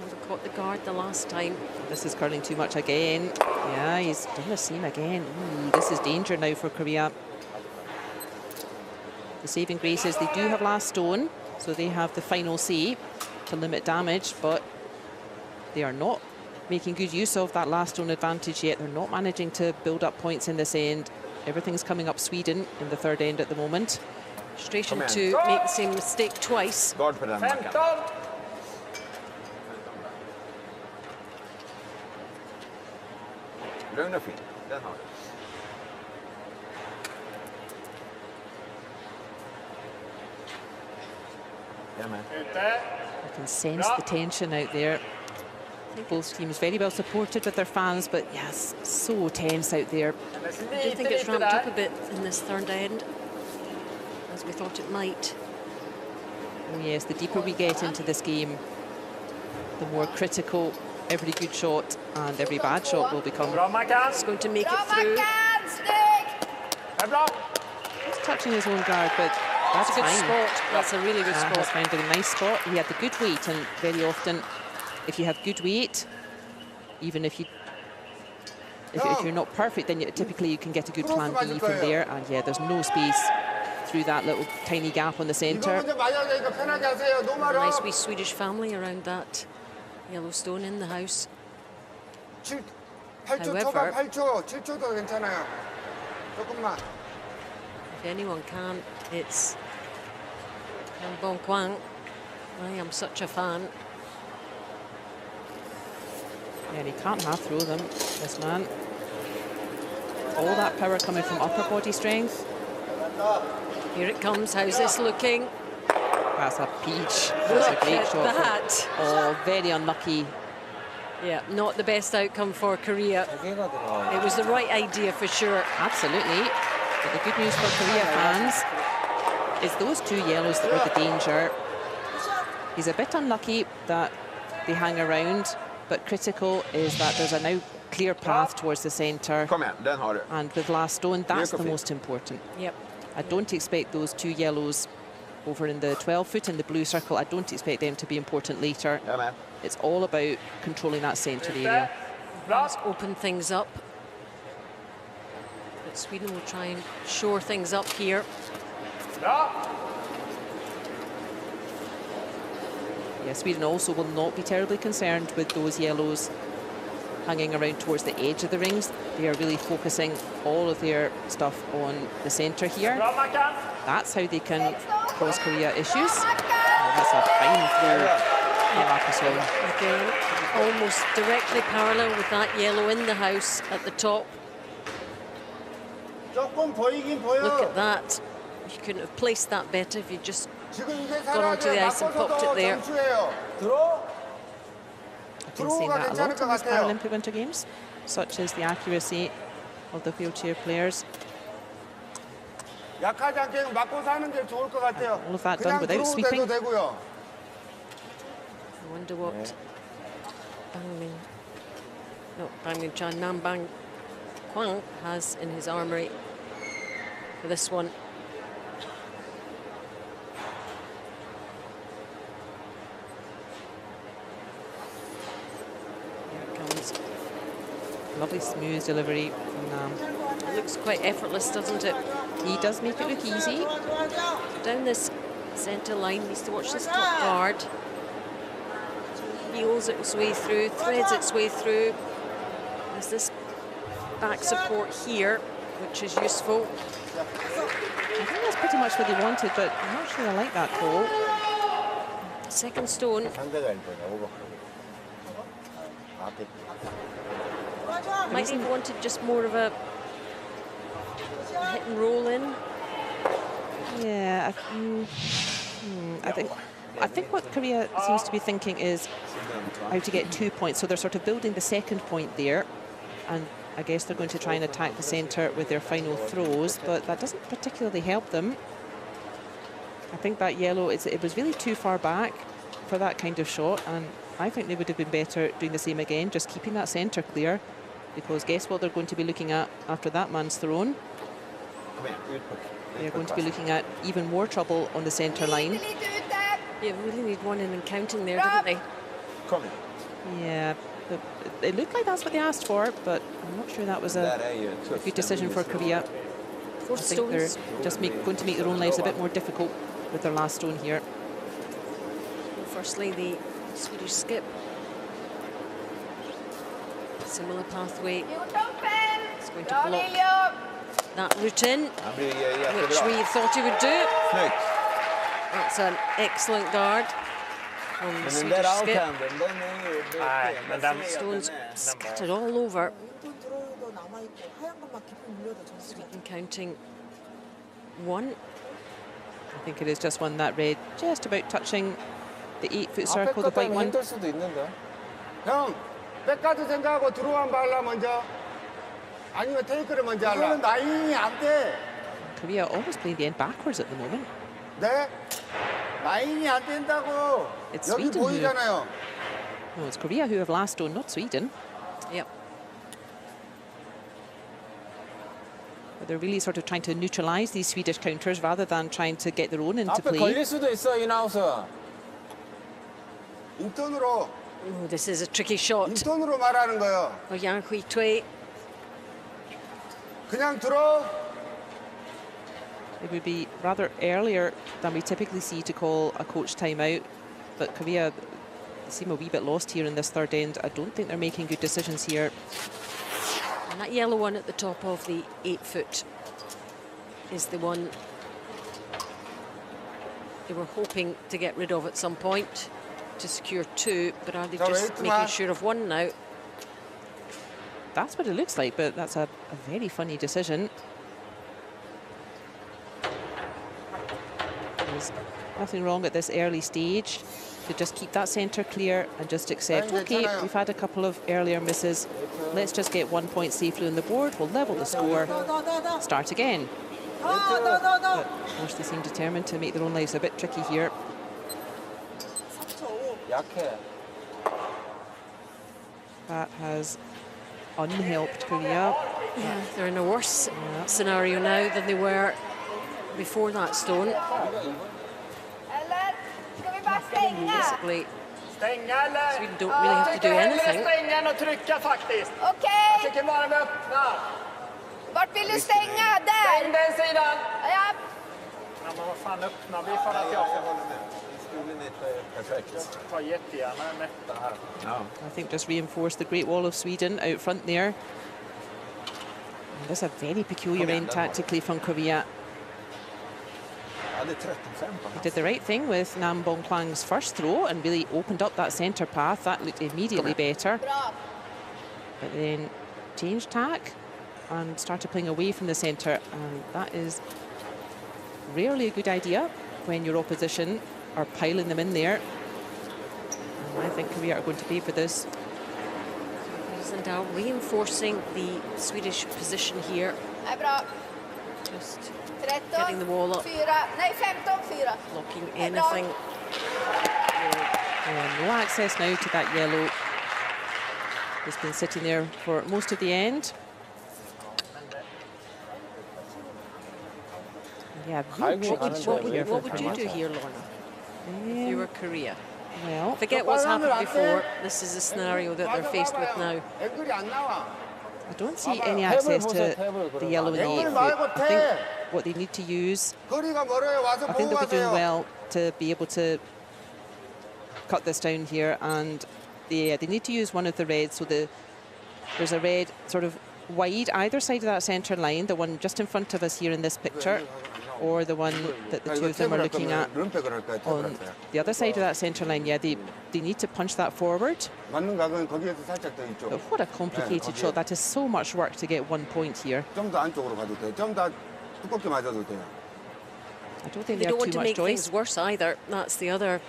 Never caught the guard the last time. This is curling too much again. Yeah, he's done the same again. Ooh, this is danger now for Korea. The saving grace is they do have last stone, so they have the final say to limit damage, but they are not making good use of that last stone advantage yet. They're not managing to build up points in this end. Everything's coming up Sweden in the third end at the moment. Frustration to make the same mistake twice. Guard på den, Mackan. Lugn och fin. Den har du. Jajamän. I can sense the tension out there. Both teams very well supported with their fans, but yes, so tense out there. I do think it's ramped up a bit in this third end, as we thought it might. Oh yes, the deeper we get into this game, the more critical every good shot and every bad shot will become. It's going to make it through. He's touching his own guard, but that's a good fine. spot. That's a really good spot. He's found a nice spot. He had the good weight, and very often, if you have good weight, even if you're not perfect, then typically you can get a good plan B from there. And yeah, there's no space through that little tiny gap on the centre. Nice wee Swedish family around that yellow stone in the house. However, 8초, 7초도 괜찮아요. 조금만. if anyone can, it's Yang Bong Kwang. I am such a fan. Yeah, he can't half-throw them, this man. All that power coming from upper body strength. Here it comes. How's this looking? That's a peach. That's a great shot. That. Oh, very unlucky. Yeah, not the best outcome for Korea. It was the right idea for sure. Absolutely. But the good news for Korea fans is those two yellows that were the danger. He's a bit unlucky that they hang around, but critical is that there's a now clear path towards the centre. Kom igen, den har du. And with last stone, that's the most important. Yep. I don't expect those two yellows over in the 12-foot in the blue circle. I don't expect them to be important later. Jajamän. It's all about controlling that centre area. Let's open things up. But Sweden will try and shore things up here. Yeah, Sweden also will not be terribly concerned with those yellows hanging around towards the edge of the rings. They are really focusing all of their stuff on the centre here. That's how they can cause Korea issues. Oh, that's a fine throw. Again, almost directly parallel with that yellow in the house at the top. 조금 보이긴 보여. Look at that. You couldn't have placed that better if you just got onto the ice and popped it there. I've been seeing that a lot in these Paralympic Winter Games, such as the accuracy of the wheelchair players. 약하지 않게 맞고 사는 게 좋을 것 같아요. All of that done 그냥 without 들어오도 sweeping. 되고요. I wonder what Bang Chan Nam Bang Kwang has in his armoury for this one. Here it comes. Lovely smooth delivery from Nam. It looks quite effortless, doesn't it? He does make it look easy. Down this centre line, needs to watch this top guard. Heels its way through, threads its way through. There's this back support here, which is useful. I think that's pretty much what they wanted, but I'm not sure I like that call. Second stone. 상대가 일본이야, 오버. 앞에. Might have wanted just more of a hit and roll in. Yeah, I think what Korea seems to be thinking is how to get 2 points. So they're sort of building the second point there, and I guess they're going to try and attack the centre with their final throws, but that doesn't particularly help them. I think that yellow, it was really too far back for that kind of shot, and I think they would have been better doing the same again, just keeping that centre clear, because guess what they're going to be looking at after that man's thrown? They're going to be looking at even more trouble on the centre line. Yeah, really need one in and counting there, didn't they? Yeah, it looked like that's what they asked for, but I'm not sure that was a good decision for Korea. I think they're just going to make their own lives a bit more difficult with their last stone here. Well, firstly, the Swedish skip. Similar pathway. It's going to block that route in, which we thought he would do. That's an excellent guard from the Swedish skip. Stones scattered all over. Sweden counting one. I think it is just one, that red, just about touching the 8-foot circle, the white one. 형, 백가드 생각하고 들어만 발라 먼저. 아니면 테이크를 먼저 할라. 이거는 라인이 안 돼. Korea almost playing the end backwards at the moment. 네? 라인이 안 된다고. It's 여기 Sweden 보이잖아요. No, it's Korea who have last stone, not Sweden. Yep. But they're really sort of trying to neutralise these Swedish counters rather than trying to get their own into play. 걸릴 수도 있어, 이나우스. 인턴으로. Oh, this is a tricky shot 인턴으로 말하는 거예요. for Yang Hui-Tui. 그냥 들어. It would be rather earlier than we typically see to call a coach timeout, but Korea seem a wee bit lost here in this third end. I don't think they're making good decisions here. And that yellow one at the top of the 8-foot is the one they were hoping to get rid of at some point to secure two, but are they just making sure of one now? That's what it looks like, but that's a very funny decision. There's nothing wrong at this early stage to just keep that centre clear and just accept, okay, we've had a couple of earlier misses, let's just get 1 point safely on the board, we'll level the score, start again. But of course they seem determined to make their own lives a bit tricky here. That has unhelped Korea. Yeah, they're in a worse scenario now than they were before that stone. Basically, Sweden don't really have to do anything. Okej. Vart vill du stänga? Där? Stäng den sidan! Ja. Ja, men vad fan öppnar vi för att jag ska hålla med? Perfekt. Jag tar jättegärna en etta här. I think just reinforce the Great Wall of Sweden out front there. And that's a very peculiar end tactically from Korea. He did the right thing with Nam Bong Kwang's first throw and really opened up that centre path. That looked immediately better. But then changed tack and started playing away from the centre. And that is rarely a good idea when your opposition are piling them in there. And I think Korea are going to pay for this. And now reinforcing the Swedish position here. Just getting the wall up, blocking anything. Yeah, no access now to that yellow. It's been sitting there for most of the end. Yeah, What would you do here, Lorna, if you were Korea? Well, Forget what's happened before. This is a scenario that they're faced with now. I don't see any access to the yellow in the 8 foot. I think what they need to use, I think they'll be doing well to be able to cut this down here, and they need to use one of the reds. So there's a red sort of wide either side of that centre line, the one just in front of us here in this picture. or the one that the two of them are looking at 런백을 할 거야. 탭을 on 할 거야. the other side of that centre line. Yeah, they need to punch that forward. 맞는 각은 거기에서 살짝 더 이쪽. But what a complicated shot. That is so much work to get 1 point here. 좀 더 안쪽으로 가도 돼. 좀 더 두껍게 맞아도 돼요. I don't think They they don't have want too to much make things choice. worse either. That's the other.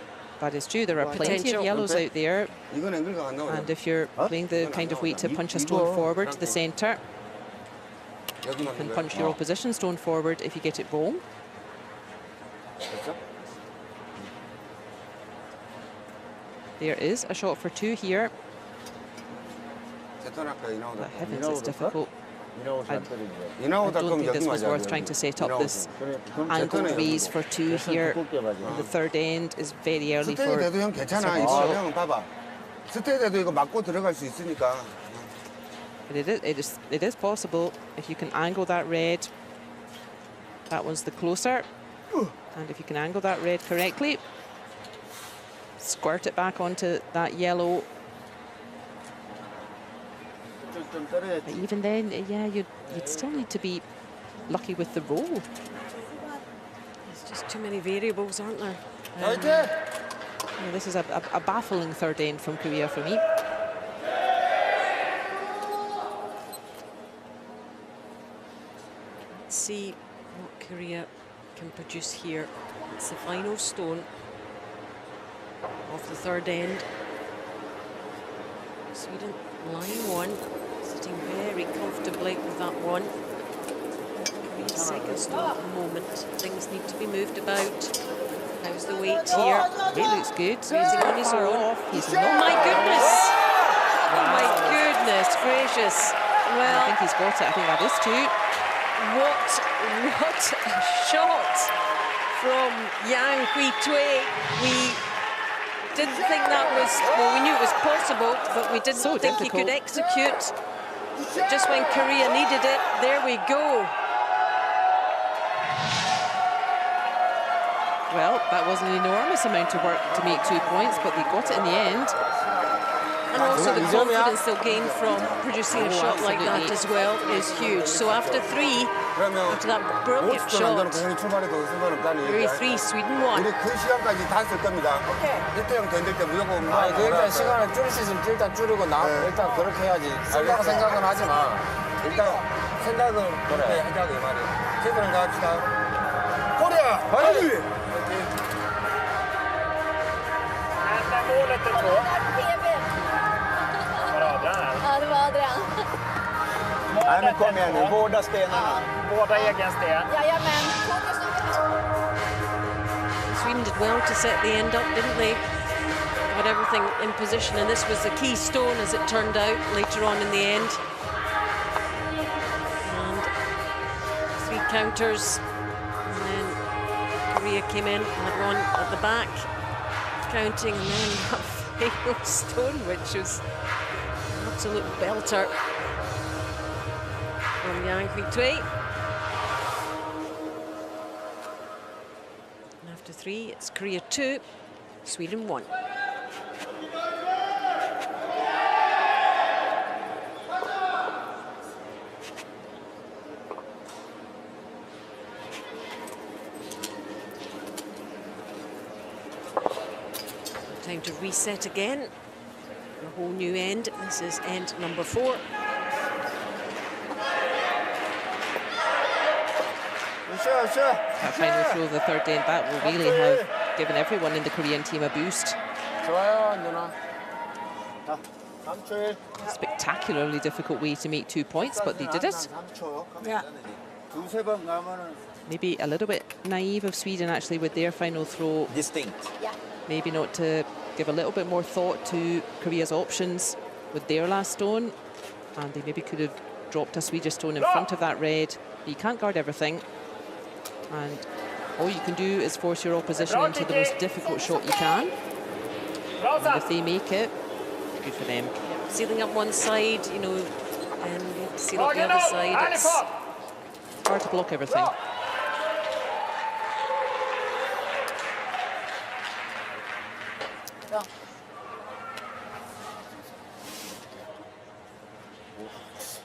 That is true. There are plenty Potential. of yellows out there. 이건 앵글각 안 나오죠. And if you're playing the kind of weight to punch a stone forward to the centre, 여기 you 맞는 can 거야. punch your opposition stone forward if you get it wrong. 됐어? There is a shot for 2 here. 세턴 할까 이나오다. But heavens, it's difficult. I 이나오다 don't 그럼 think 여기 this was 맞아야 worth 돼. trying to set up this 그럼 angled 세턴에 raise for 2 here. And the third end is very early 스테이 for 돼도 형 괜찮아. second 이거 shot. 형 봐봐. 스테이 돼도 이거 맞고 들어갈 수 있으니까. But it is possible if you can angle that red. That one's the closer. And if you can angle that red correctly, squirt it back onto that yellow. 좀 떨어져. But even then, yeah, you'd still need to be lucky with the roll. There's just too many variables, aren't there? 화이팅! Yeah, this is a baffling third end from Korea for me. Let's see what Korea can produce here. It's the final stone of the third end. Sweden, line 1, sitting very comfortably with that one. Korea's second stone at the moment. Things need to be moved about. How's the weight here? He looks good. Raising on his own. He's Oh my goodness! Oh my goodness gracious. I Well, think he's got it. I think that is 2. what a shot from Yang Hui-Tui. We didn't think that was, well, we knew it was possible, but we didn't So think he could difficult. execute. Just when Korea needed it, there we go. Well, that was an enormous amount of work to make 2 points, but they got it in the end. And also the confidence they'll gain from producing a shot like that as well is huge. So after 3, 그러면 after that brilliant 50분 안 되는 shot, 형이 출발해도 상관없다는 Korea 얘기야. 3, Sweden 1. 우리 그 시간까지 다 쓸 겁니다. 이때 형 던질 때 무조건 아니 그 일단 시간을 줄일 수 있으면 일단 줄이고 일단 그렇게 해야지. 생각은 하지 마. 일단 생각을 그렇게 하자고 이 말이야. 최선을 다합시다. 코리아 화이팅! Men målet är 2. Var Adrian? Ja, det var Adrian. Nej men kom igen nu, båda stenarna. Båda egen sten. Jajamän. Fokus nu. Sweden did well to set the end up, didn't they? Got everything in position, and this was the key stone as it turned out later on in the end. And 3 counters, and then Korea came in, had one at the back, counting, and then that final stone, which was an absolute belter from Yang Hui-Tui. And after 3, it's Korea 2, Sweden 1. Time to reset again. A whole new end. This is end number 4. That final throw of the third end, that will really have given everyone in the Korean team a boost. 좋아요 누나. 자 3초에. Spectacularly difficult way to make 2 points, but they did it. 3초. 두세 번 가면은 Maybe a little bit naive of Sweden actually with their final throw. distinct. Maybe not to give a little bit more thought to Korea's options with their last stone. And they maybe could have dropped a Swedish stone in front of that red. You can't guard everything. And all you can do is force your opposition into the most difficult shot you can. And if they make it, good for them. Sealing up one side, you know, and seal up the other side. It's Hard to block everything.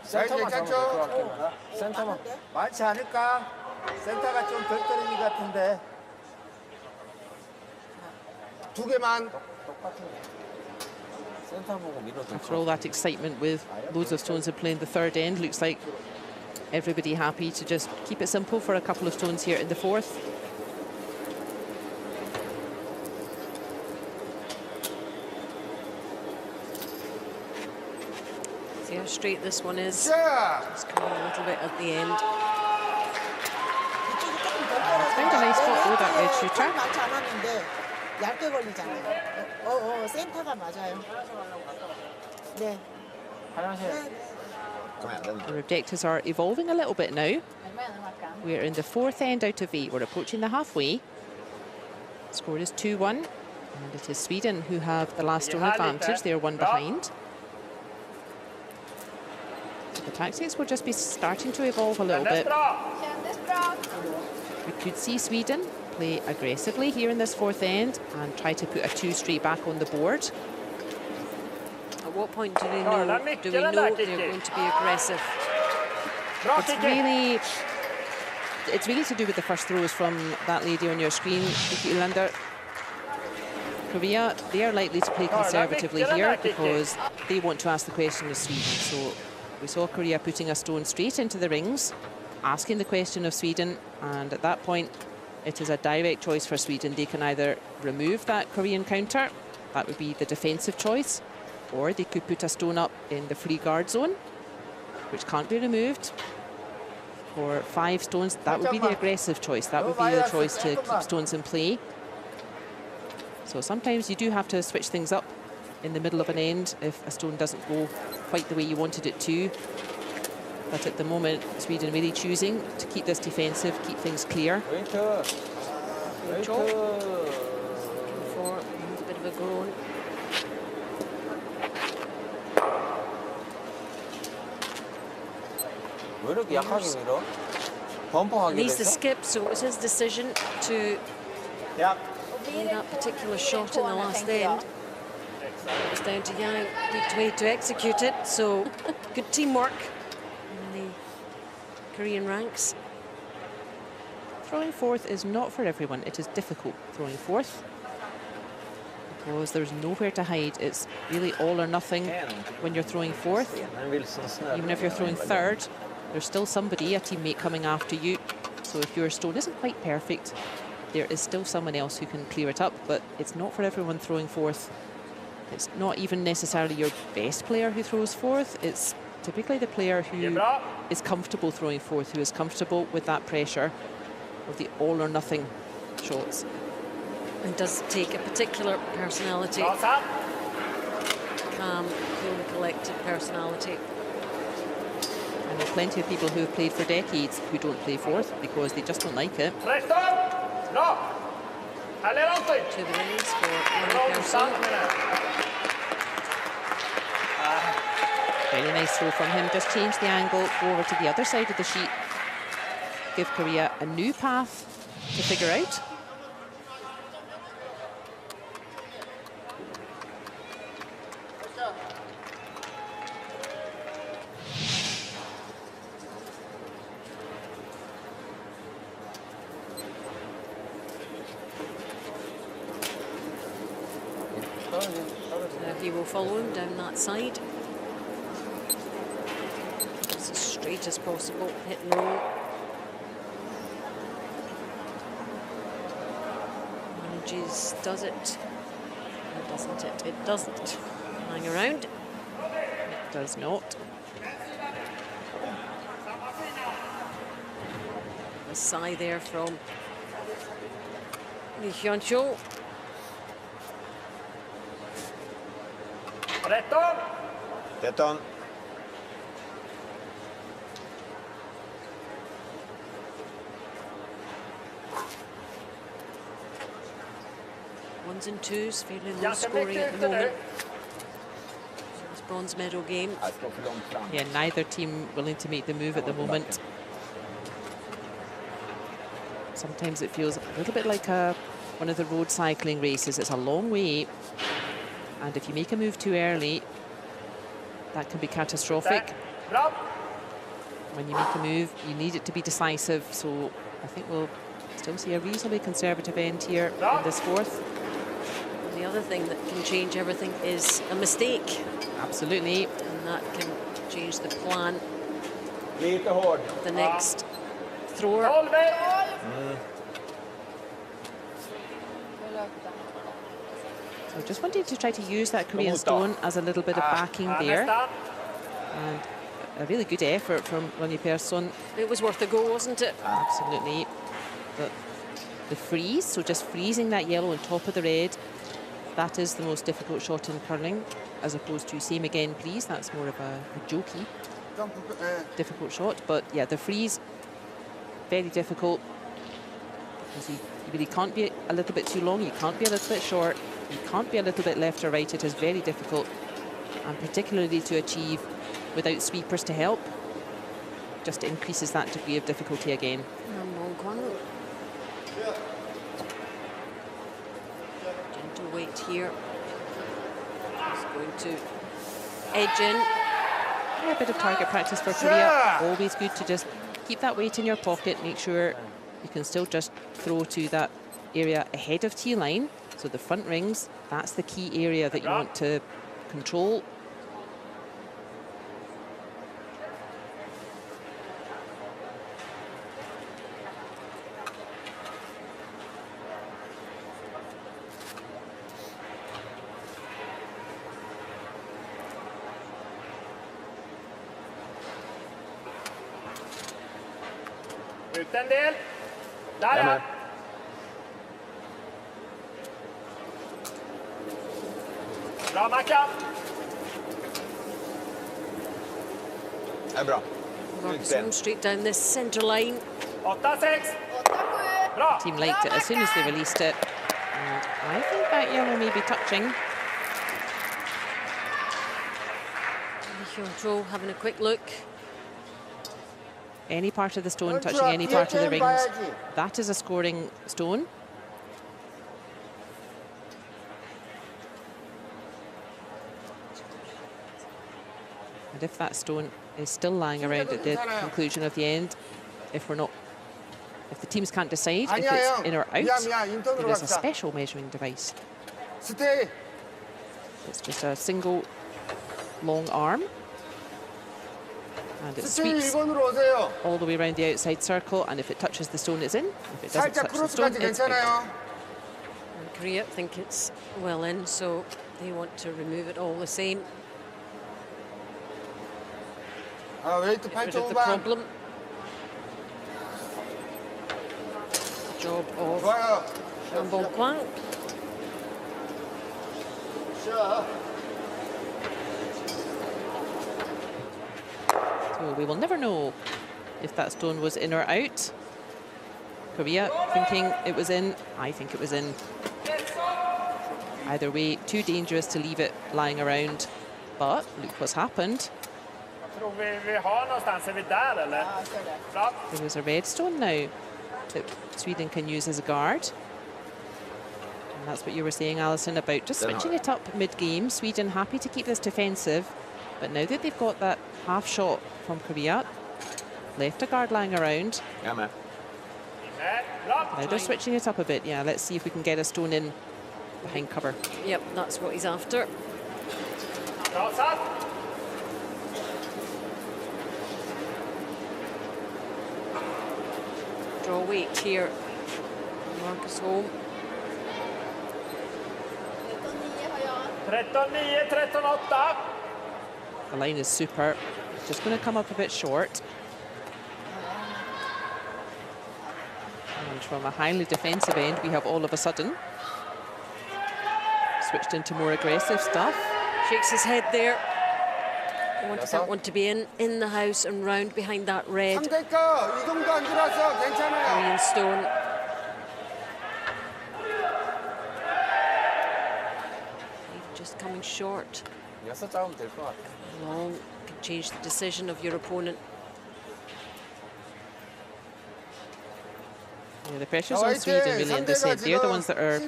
센터만 잡으면 될것 같긴 하다. 센터만. 많지 않을까? 센터가 좀 덜 떨어진 것 같은데. 두 개만. 센터 보고 밀어도 After all that excitement with loads of stones in play in the third end, looks like everybody happy to just keep it simple for a couple of stones here in the fourth. See how straight this one is. 자. It's coming a little bit at the end. 이쪽이 조금 덜 It's found a nice spot with that red shooter. 맞지 않았는데 얇게 걸리잖아요. 센터가 맞아요. 네. The objectives are evolving a little bit now. We're in the fourth end out of 8. We're approaching the halfway. Score is 2-1. And it is Sweden who have the last stone advantage. They're one behind. So the tactics will just be starting to evolve a little bit. Kändes bra. We could see Sweden play aggressively here in this fourth end and try to put a 2 straight back on the board. At what point do we know they're going to be aggressive? It's really to do with the first throws from that lady on your screen, Lander. Korea, they are likely to play conservatively here because they want to ask the question of Sweden. So we saw Korea putting a stone straight into the rings, asking the question of Sweden, and at that point it is a direct choice for Sweden. They can either remove that Korean counter, that would be the defensive choice, or they could put a stone up in the free guard zone, which can't be removed. For 5 stones, that would be the aggressive choice. That would be the choice to keep stones in play. So sometimes you do have to switch things up in the middle of an end if a stone doesn't go quite the way you wanted it to. But at the moment, Sweden really choosing to keep this defensive, keep things clear. Good job. For a bit of a groan. 왜 이렇게 약하게 밀어? 범퍼하게 Needs the 됐어? skip, so it was his decision to 야. play that particular shot in the last end. It's down to Yang, good way to execute it, so good teamwork in the Korean ranks. Throwing fourth is not for everyone. It is difficult throwing fourth because there's nowhere to hide. It's really all or nothing when you're throwing fourth. Even if you're throwing third, there's still somebody, a teammate coming after you. So if your stone isn't quite perfect, there is still someone else who can clear it up, but it's not for everyone throwing fourth. It's not even necessarily your best player who throws fourth. It's typically the player who is comfortable throwing fourth, who is comfortable with that pressure of the all or nothing shots. And does take a particular personality, calm, cool, and collected personality. And there are plenty of people who have played for decades who don't play fourth because they just don't like it. 2 the rings for one person. Very nice throw from him. Just change the angle, go over to the other side of the sheet. Give Korea a new path to figure out. He will follow him down that side. It's as straight as possible, hit and roll. Manages, does it? Or doesn't it? It doesn't. Hang around. It does not. A sigh there from Lee Hyun-cho. 됐던. Ones and twos, fairly low scoring at the moment. This bronze medal game. Yeah, neither team willing to make the move at the moment. Sometimes it feels a little bit like one of the road cycling races. It's a long way, and if you make a move too early, that can be catastrophic. When you make a move, you need it to be decisive, so I think we'll still see a reasonably conservative end here in this fourth. The other thing that can change everything is a mistake. Absolutely. And that can change the plan. Lite hård. The next thrower. 12. So just wanted to try to use that Korean stone as a little bit of backing there. And a really good effort from Ronnie Persson. It was worth a go, wasn't it? Absolutely. But the freeze, so just freezing that yellow on top of the red, that is the most difficult shot in curling, as opposed to same again, please. That's more of a jokey, difficult shot. But yeah, the freeze, very difficult. Because you really can't be a little bit too long, you can't be a little bit short, you can't be a little bit left or right. It is very difficult, and particularly to achieve without sweepers to help, just increases that degree of difficulty again. Gentle weight here. He's going to edge in. Yeah, a bit of target practice for Korea. Always good to just keep that weight in your pocket, make sure you can still just throw to that area ahead of T-line. So the front rings, that's the key area that you want to control. Ut en del. Där ja. Bra Mackan. Det är bra. Marcus straight down this centre line. 8-6. Bra. Team liked it as soon as they released it. And I think that yellow may be touching. Hyun-cho having a quick look. Any part of the stone touching any part of the rings, that is a scoring stone. And if that stone is still lying around at the conclusion of the end, if the teams can't decide if it's in or out, there is a special measuring device. It's just a single long arm, and it sweeps all the way around the outside circle, and if it touches the stone, it's in. If it doesn't touch the stone, it's out. And Korea think it's well in, so they want to remove it all the same. Get rid of the problem. Job of Jean Bonquin. So we will never know if that stone was in or out. Korea thinking it was in. I think it was in. Either way, too dangerous to leave it lying around. But look what's happened. There was a red stone now that Sweden can use as a guard. And that's what you were saying, Alison, about just switching it up mid-game. Sweden happy to keep this defensive, but now that they've got that half shot from Korea, left a guard lying around. Now they're switching it up a bit. Yeah, let's see if we can get a stone in behind cover. Yep, that's what he's after. Draw weight here. Marcus home. 13-9, 13-8. The line is super. Just going to come up a bit short. And from a highly defensive end, we have all of a sudden switched into more aggressive stuff. Shakes his head there. Don't want to be in the house and round behind that red Korean stone. Just coming short. Long can change the decision of your opponent. Yeah, the pressure's on Sweden really in this end. They're the ones that are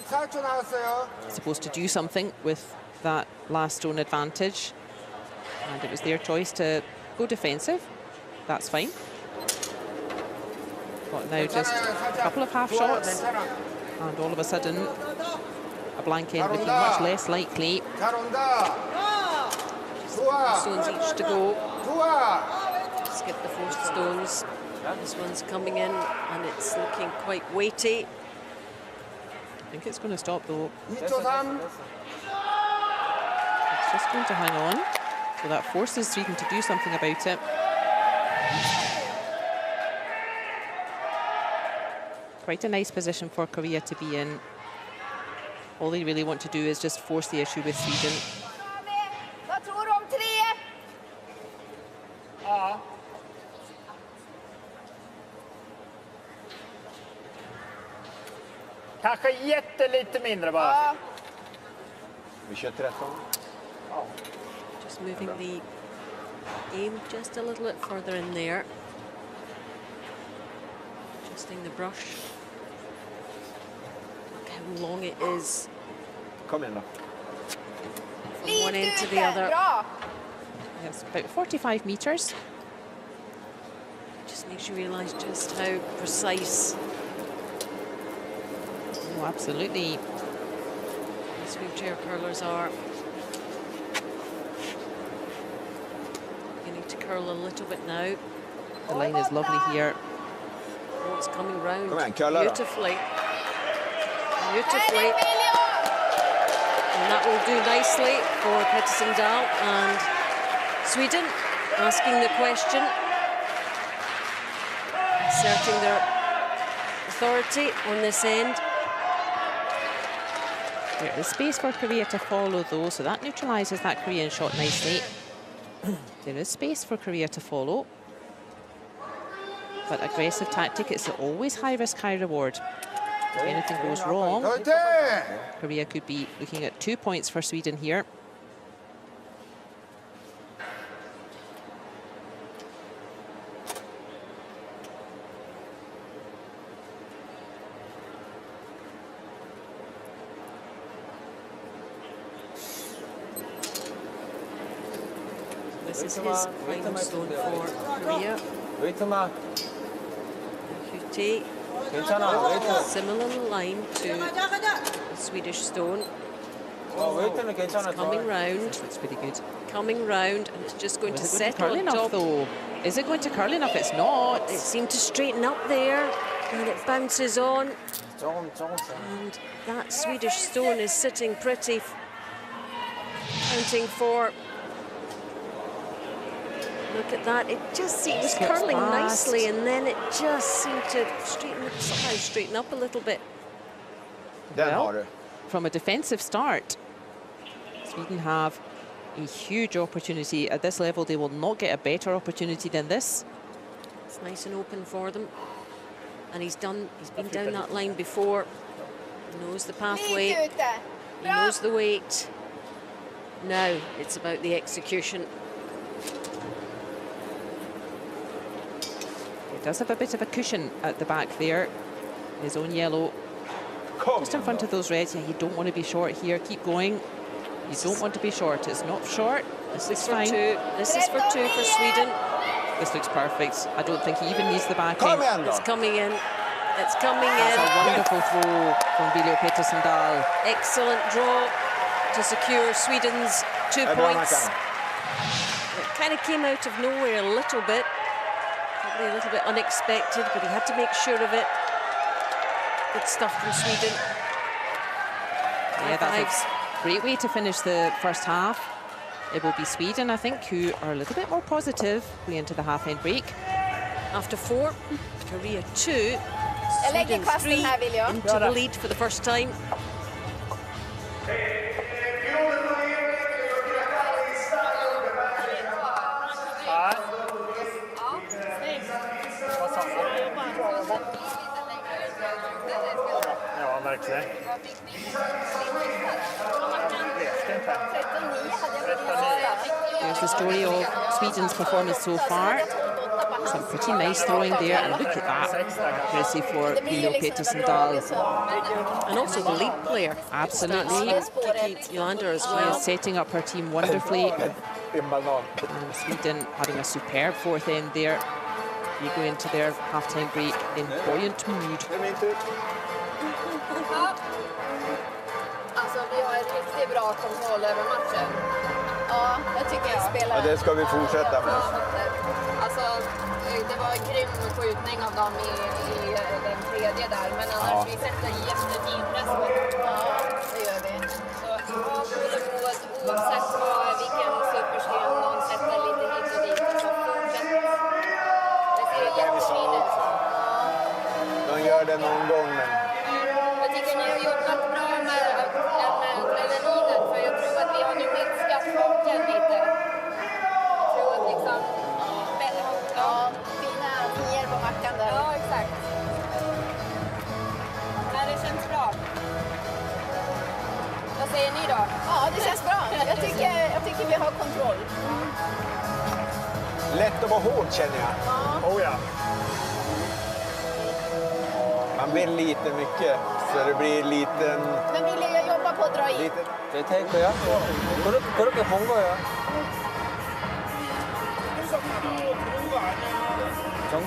supposed to do something with that last stone advantage. And it was their choice to go defensive. That's fine. But now just a couple of half shots, and all of a sudden, a blank end looking much less likely. 잘 온다. 좋아. Stones each to go. 좋아. Skip the forced stones. This one's coming in, and it's looking quite weighty. I think it's going to stop though. 2초 3. It's just going to hang on. So that forces Sweden to do something about it. Quite a nice position for Korea to be in. All they really want to do is just force the issue with Sweden. Vad tror du om 3? Ja. Kanske jättelite mindre bara. Ja. Vi kör 13. Just moving the aim just a little bit further in there. Adjusting the brush. Look how long it is Kom igen då. from one end to the Lite other. ute. Bra. It's about 45 meters. Just makes you realise just how precise Oh, absolutely. these wheelchair curlers are. You need to curl a little bit now. The line is lovely here. Oh, it's coming round Come on, curler. beautifully. Här Beautifully. är Emilio. And that will do nicely for Pettersson Dahl and Sweden asking the question, asserting their authority on this end. There is space for Korea to follow though, so that neutralises that Korean shot nicely. There is space for Korea to follow. But aggressive tactic, it's always high risk, high reward. If anything goes wrong, 화이팅! Korea could be looking at 2 points for Sweden here. This is his final stone for Korea. 웨이트만. Hute, 괜찮아. 웨이트. similar line to the Swedish stone. 웨이트는 괜찮아. Coming round, Looks pretty good. coming round, and it's just going to Is it going to settle curl on enough top. though? Is it going to curl enough? It's not. It seemed to straighten up there, and it bounces on. 조금. And that Swedish stone is sitting pretty, counting for. Look at that, it just it was Skips curling fast. nicely, and then it just seemed to somehow straighten up a little bit. Den Well. har du. From a defensive start, Sweden have a huge opportunity. At this level, they will not get a better opportunity than this. It's nice and open for them. And he's been down that line before. He knows the pathway, Lite ute. he Bra. knows the weight. Now it's about the execution. He does have a bit of a cushion at the back there. His own yellow. Just in front of those reds. Yeah, you don't want to be short here. Keep going. You don't want to be short. It's not short. This is For fine. two. This is for two for Sweden. This looks perfect. I don't think he even needs the back Kom end. igen då. It's coming in. It's coming That's a in. wonderful throw from Viljo Pettersson Dahl. Excellent draw to secure Sweden's 2 Ja, bra, points. Mackan. It kind of came out of nowhere a little bit. Probably a little bit unexpected, but he had to make sure of it. Good stuff from Sweden. Yeah, High that's fives. a great way to finish the first half. It will be Sweden, I think, who are a little bit more positive going into the half-end break. After 4, Korea 2, Jag lägger Sweden kvasten 3 här, Viljo. into the lead for the first time. Ja. Vad sa du? Ja, verkligen. Vet inte. 39 hade jag blivit. Here's the story of Sweden's performance so far. Some pretty nice throwing there, and look at that accuracy for Viljo Pettersson Dahl. And also the lead player. Absolutely. Kiki Yolander as She well. is setting up her team wonderfully. En banan. And Sweden having a superb fourth end there. We go into their halftime break in buoyant mood. Alltså, vi har en riktigt bra kontroll över matchen. Ja, jag tycker jag spelar. Ja, det ska vi fortsätta med. Alltså, det var en grym skjutning av dem i den tredje där, men annars vi sätter jättefin press på. Ja, det gör vi. Så bra mål oavsett vilken supersten någon sätter lite hit och dit. Så fortsätt. Det ser jättefint ut. De gör det någon gång, men... Jag tycker ni har jobbat bra med adrenalinen, för jag tror att vi har nu minskat farten lite. Jag tror att liksom... Ja, fina nior på mackan där. Ja, exakt. Nej, det känns bra. Vad säger ni då? Ja, det känns bra. Jag tycker vi har kontroll. Lätt att vara hård, känner jag. Ja. Oh ja. Man vill lite mycket, så det blir liten... Men vill jag jobba på att dra in? Det tänker jag. 그렇게 본 거야.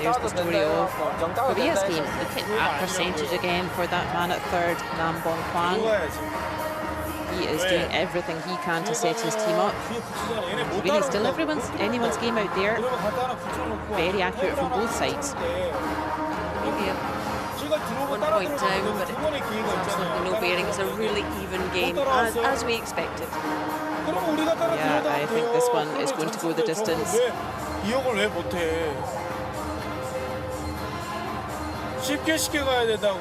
Here's the story of Korea's team. Look at that percentage again for that man at third, Nam Bong Kwang. He is doing everything he can to set his team up. Really still anyone's game out there. Very accurate from both sides. Maybe 1 point down, but it's absolutely no bearing. It's a really even game, as we expected. Yeah, I think this one is going to go the distance. 이용을 왜 못해? 쉽게 가야 된다고.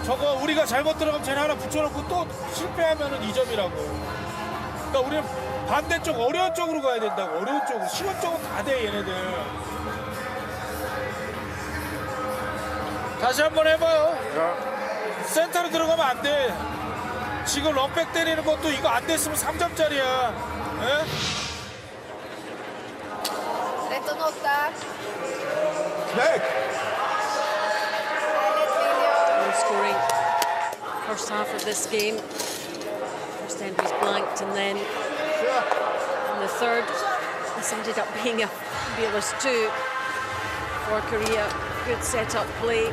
저거 우리가 잘못 들어가면 쟤네 하나 붙여놓고 또 실패하면은 2점이라고. 그러니까 우리는 반대쪽 어려운 쪽으로 가야 된다고. 어려운 쪽으로. 쉬운 쪽은 다 돼 얘네들. 다시 한번 해봐요. 센터로 들어가면 안 돼. 지금 런백 때리는 것도 이거 안 됐으면 3점짜리야. Rätt och notta. Snyggt! No scoring first half of this game. First end was blanked, and then in the third, this ended up being a fabulous 2 for Korea. Good set-up play.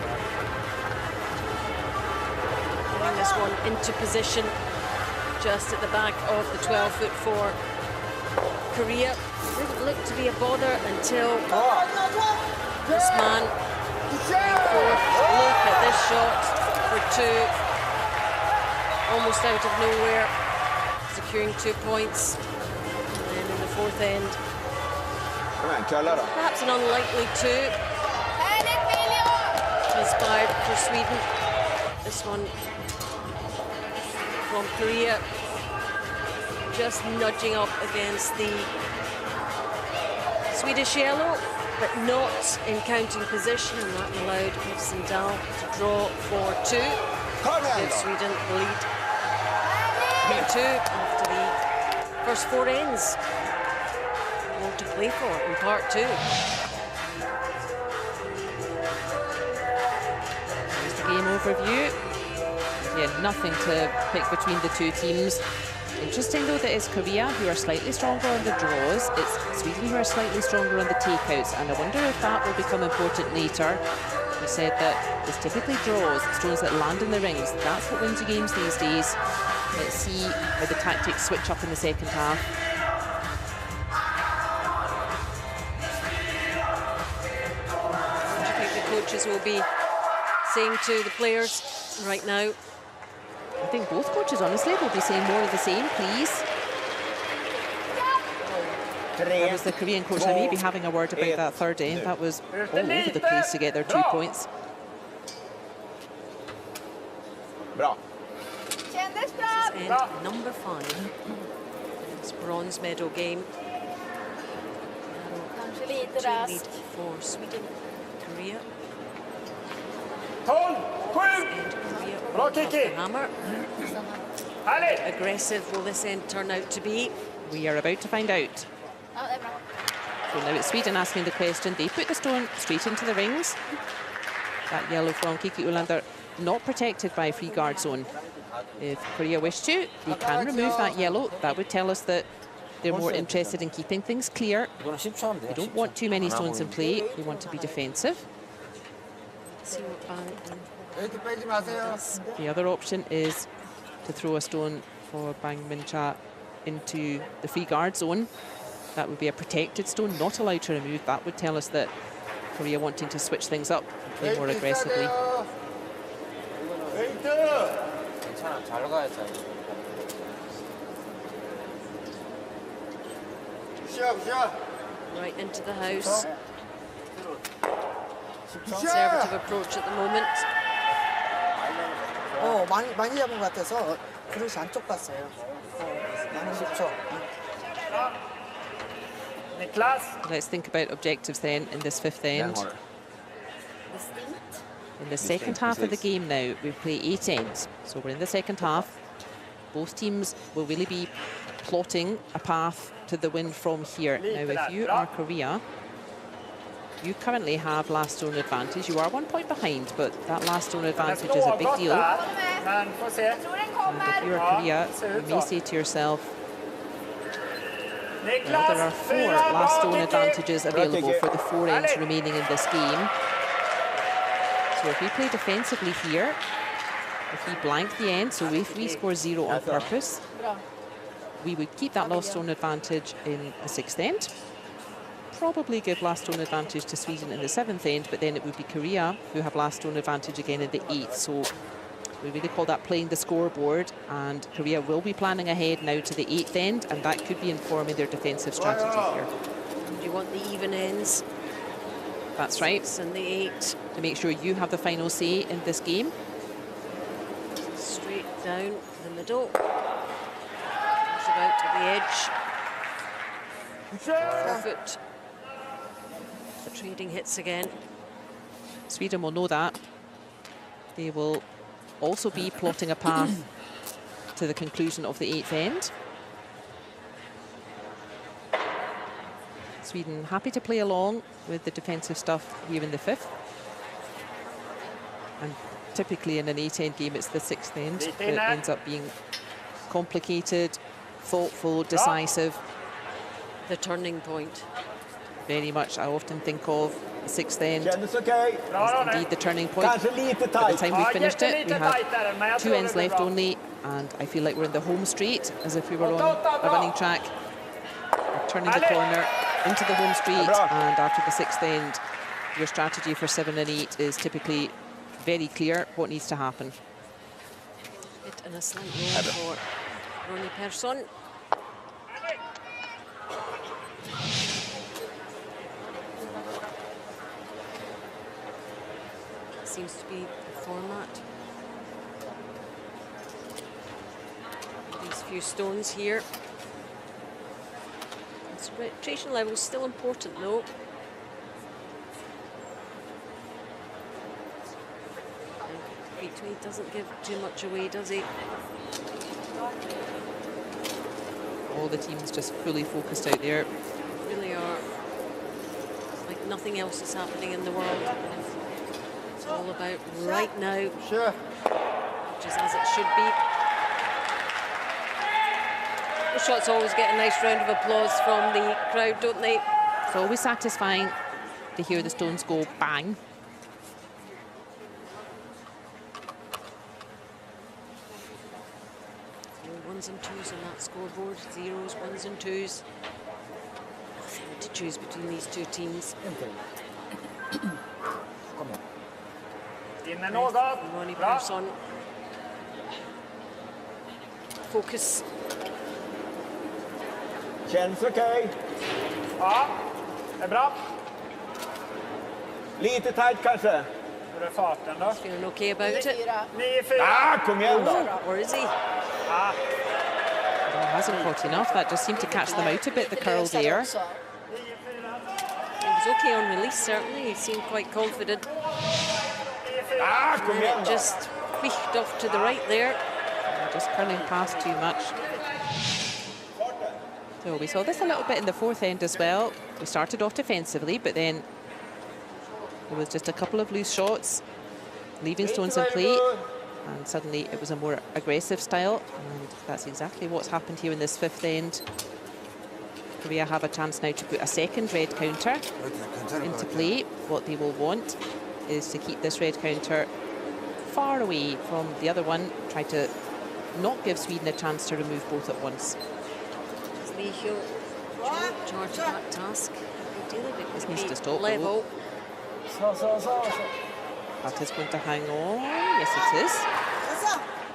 Getting this one into position just at the back of the 12-foot for Korea. Didn't look to be a bother until this man going forward. Look at this shot for 2. Almost out of nowhere, securing 2 points. And then in the fourth end, perhaps an unlikely 2. Transpired for Sweden. This one from Korea, just nudging up against the Swedish yellow, but not in counting position, and that allowed Dahl to draw for 2. Give Sweden the lead 3-2 after the first 4 ends. More to play for in part 2. Here's the game overview. Yeah, nothing to pick between the two teams. Interesting though that it's Korea who are slightly stronger on the draws. It's Sweden who are slightly stronger on the takeouts, and I wonder if that will become important later. We said that it's typically draws, stones that land in the rings. That's what wins you games these days. Let's see how the tactics switch up in the second half. What do you think the coaches will be saying to the players right now? I think both coaches, honestly, will be saying more of the same, please. That was the Korean coach. I may be having a word about that third end. That was all over the place to get their 2 points. Bra. Kändes bra. End number 5. This bronze medal game. Kanske lite Lead rask. for Sweden, Korea. 12, 7. And Korea Bra, off the Kiki. hammer. Härligt! Aggressive will this end turn out to be? We are about to find out. Ja, det är bra. So now it's Sweden asking the question. They put the stone straight into the rings. That yellow from Kiki Ulander, not protected by a free guard zone. If Korea wish to, they can remove that yellow. That would tell us that They're more interested in keeping things clear. 이거는 10초 하면 돼요. They don't want too many stones in play. They want to be defensive. See what Bang 웨이트 빼지 마세요. The other option is to throw a stone for Bang Mincha into the free guard zone. That would be a protected stone, not allowed to remove. That would tell us that Korea wanting to switch things up, play more aggressively. 웨이트. 괜찮아, 잘 가야 잘. 굿샷. right into the house. Conservative approach at the moment. 많이 잡은 것 같아서 그릇이 안쪽 갔어요. 많이 쉽죠. Let's think about objectives then in this fifth end. In the second half of the game now, we play 8 ends. So we're in the second half. Both teams will really be plotting a path to the win from here. Now, if you are Korea, you currently have last stone advantage. You are 1 point behind, but that last stone advantage is a big deal. And if you're Korea, you may say to yourself, well, there are 4 last stone advantages available for the 4 ends remaining in this game. So if we play defensively here, if we blank the end, so if we score 0 on purpose, we would keep that last stone advantage in the 6th end. Probably give last stone advantage to Sweden in the 7th end, but then it would be Korea who have last stone advantage again in the 8th. So we really call that playing the scoreboard, and Korea will be planning ahead now to the 8th end, and that could be informing their defensive strategy here. Do you want the even ends? That's right. And the 8. To make sure you have the final say in this game. Straight down the middle. Goes about to the edge. Foot. The trading hits again. Sweden will know that. They will also be plotting a path to the conclusion of the 8th end. Sweden happy to play along with the defensive stuff here in the 5th. And typically in an 8-end game, it's the 6th end that ends up being complicated, thoughtful, decisive. The turning point. Very much, I often think of the 6th end Kändes okej. as indeed the turning point. Kanske lite By the tajt. time we finished it, we had 2 ends left only, and I feel like we're in the home straight, as if we were on a running track. We're turning the corner into the home street, and after the 6th end, your strategy for 7 and 8 is typically very clear what needs to happen. Hit and a slight roll for Ronnie Persson. Seems to be the format. These few stones here. Concentration level is still important though. He doesn't give too much away, does he? All the teams just fully focused out there. Really are. Like nothing else is happening in the world. It's all about right now. Sure. Which is as it should be. The shots always get a nice round of applause from the crowd, don't they? It's always satisfying to hear the stones go bang. Ones and twos on that scoreboard. 0s, 1s and 2s. Nothing to choose between these two teams. Ronnie Persson. Focus. Känns okej. Ja, det är bra. Lite tajt kanske. Hur är farten då? Feeling okay about it? 9-4. Kom igen då. Or is he? Well, hasn't caught enough. That just seemed to catch them out a bit, the curl there. He was okay on release, certainly. He seemed quite confident. Kom igen då. Just whisked off to the right there. Just curling past too much. So we saw this a little bit in the 4th end as well. We started off defensively, but then there was just a couple of loose shots, leaving stones in play, and suddenly it was a more aggressive style, and that's exactly what's happened here in this 5th end. Korea have a chance now to put a second red counter into play. What they will want is to keep this red counter far away from the other one, try to not give Sweden a chance to remove both at once. Lee Hyun charge of that task. Ideally, This needs to stop. level. That is going to hang on. Yes, it is.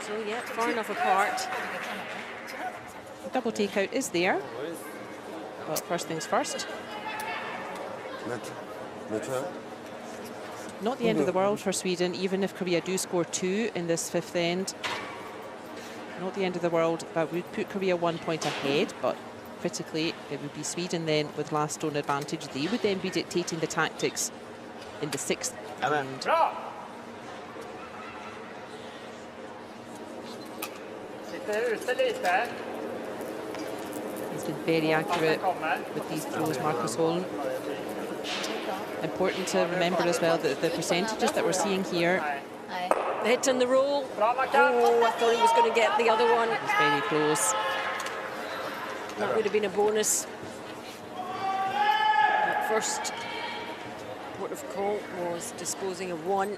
So yeah, far enough apart. The double takeout is there. But first things first. Not the end of the world for Sweden, even if Korea do score 2 in this fifth end. Not the end of the world. That would put Korea 1 point ahead, but critically, it would be Sweden then with last stone advantage. They would then be dictating the tactics in the sixth end. Bra! Sitter ute lite. He's been very accurate with these throws, Marcus Holm. Important to remember as well that the percentages that we're seeing here, The hit and the roll. Bra Mackan! Oh, I thought he was going to get the other one. is very close. That would have been a bonus. That first port of call was disposing of one.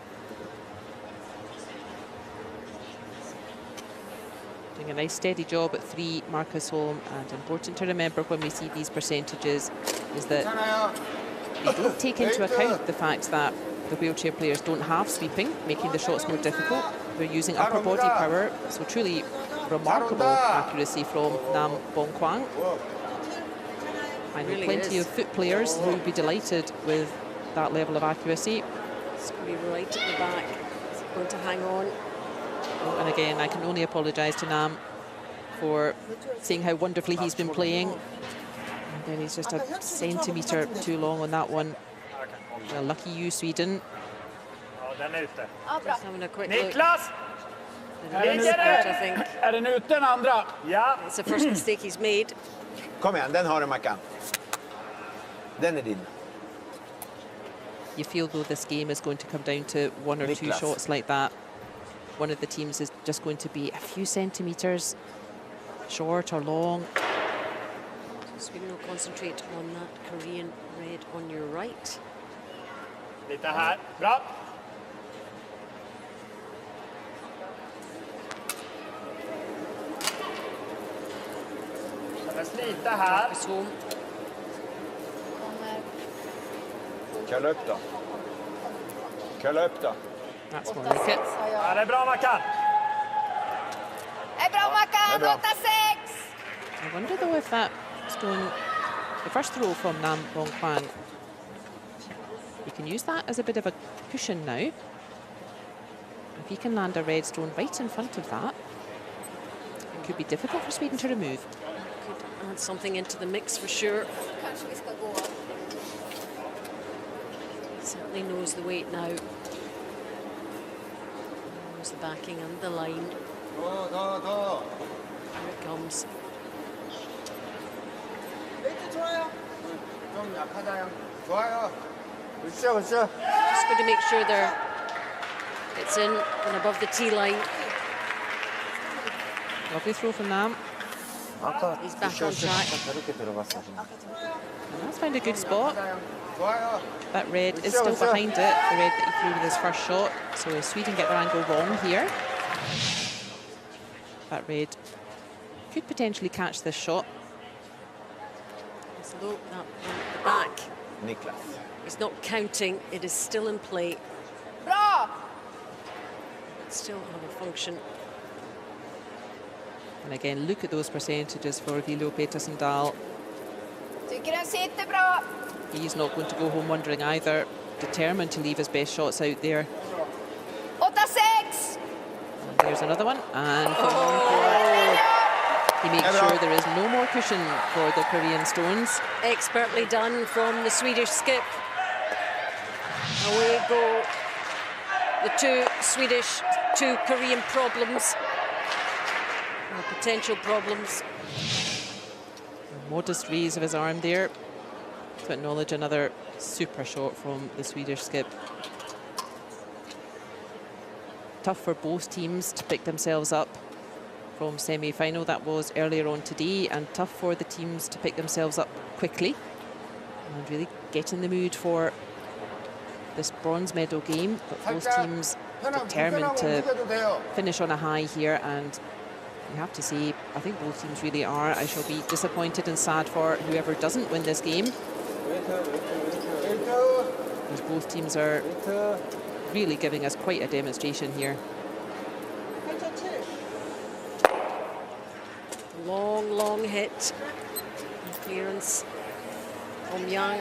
Doing a nice steady job at 3, Marcus Holm. And important to remember when we see these percentages is that they don't take into account the fact that the wheelchair players don't have sweeping, making the shots more difficult. We're using upper body power, so truly remarkable accuracy from Nam Bong Kwang. I know Really plenty is. of foot players who would be delighted with that level of accuracy. It's going to be right at the back. It's going to hang on. Oh, and again, I can only apologise to Nam for seeing how wonderfully he's been playing. And then he's just a centimetre too long on that one. Well, lucky you, Sweden. Ja, den är ute. Just having a quick look. Niklas! It is out, I think. Är den ute den andra? Ja. It's the first mistake he's made. Kom igen, den har du Mackan. Den är din. You feel though this game is going to come down to 1 or 2 Niklas. shots like that. One of the teams is just going to be a few centimetres short or long. Sweden will concentrate on that Korean red on your right. Lite här. Bra. Känns lite här. Marcus Holm. Kölla upp då. Kölla upp då. That's more like it. Ja, det är bra Mackan. Det är bra Mackan, Det är bra. 8-6! I wonder though if that stone, the first throw from Nam Bong Kwang, you can use that as a bit of a cushion now. If he can land a red stone right in front of that, it could be difficult for Sweden to remove. Could add something into the mix for sure. Kanske vi ska gå. Certainly knows the weight now. Knows the backing and the line. Here it comes. 좀 약하다 형. 좋아요. 그렇죠, 그렇죠. Just going to make sure it's in and above the tee line. Lovely throw from Nam. He's back on track. 저렇게 들어갔어. And that's found a good spot. 좋아요. That red is still behind it, the red that he threw with his first shot. So if Sweden get their angle wrong here, that red could potentially catch this shot. It's low, that one at the back. Niklas. It's not counting, it is still in play. Bra! It still have a function. And again, look at those percentages for Vilo Petersen Dahl. Tycker den sitter bra. He's not going to go home wondering either. Determined to leave his best shots out there. 8-6! And there's another one. And he makes sure there is no more cushion for the Korean stones. Expertly done from the Swedish skip. Away go the two Swedish, two Korean problems, or potential problems. A modest raise of his arm there to acknowledge another super shot from the Swedish skip. Tough for both teams to pick themselves up from semi-final. That was earlier on today, and tough for the teams to pick themselves up quickly and really get in the mood for this bronze medal game. But both teams determined to finish on a high here, and you have to say, I think both teams really are. I shall be disappointed and sad for whoever doesn't win this game, because both teams are really giving us quite a demonstration here. Long, long hit. Clearance from Yang.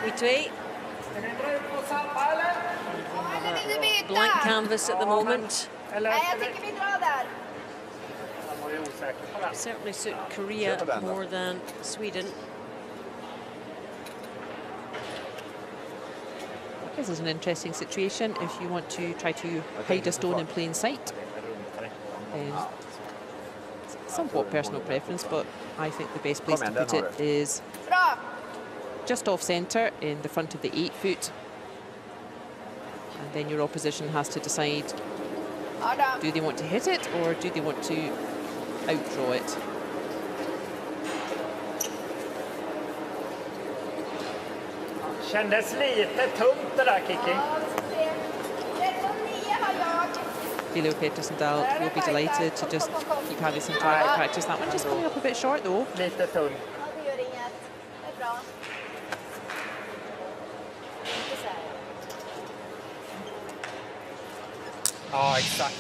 Witwe. Blank canvas at the moment. Certainly suit Korea more than Sweden. This is an interesting situation if you want to try to hide a stone in plain sight. Somewhat personal preference, but I think the best place to put it is just off centre in the front of the 8 foot. And then your opposition has to decide, do they want to hit it or do they want to outdraw it? Kändes lite tunt det där, Kiki. Filip Pettersson will be delighted to just keep having some target practice. That one just coming up a bit short though. Lite tunt. Ja, exakt.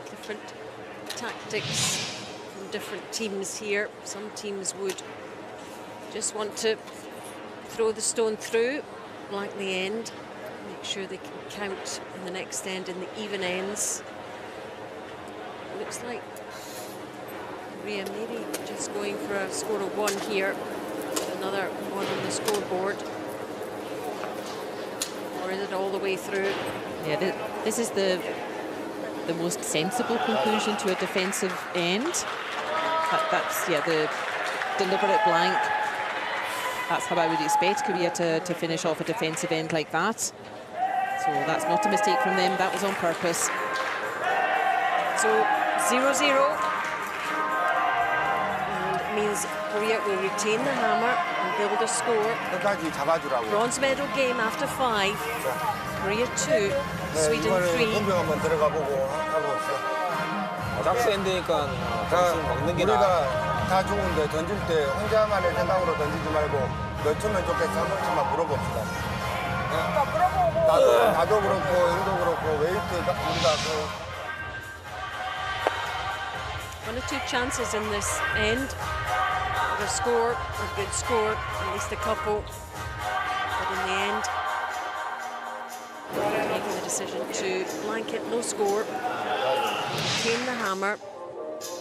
Different tactics from different teams here. Some teams would just want to throw the stone through, blank the end, make sure they can count in the next end in the even ends. Looks like Korea maybe just going for a score of 1 here, another 1 on the scoreboard. Or is it all the way through? Yeah, this is the most sensible conclusion to a defensive end. That's the deliberate blank. That's how I would expect Korea to finish off a defensive end like that. So that's not a mistake from them. That was on purpose. So 0-0. And it means Korea will retain the hammer and build a score. Bronze medal game after 5. Korea 2, Sweden 3. 짝스 엔드니까 점수 먹는 게 나아. 다 좋은데 던질 때 혼자만의 생각으로 던지지 말고 몇 초면 좋겠어 한 번씩만 물어봅시다. 나도 그렇고 형도 그렇고 웨이트 우리가 One or two chances in this end. A score, a good score, at least a couple. But in the end, making the decision to blanket, no score, retain the hammer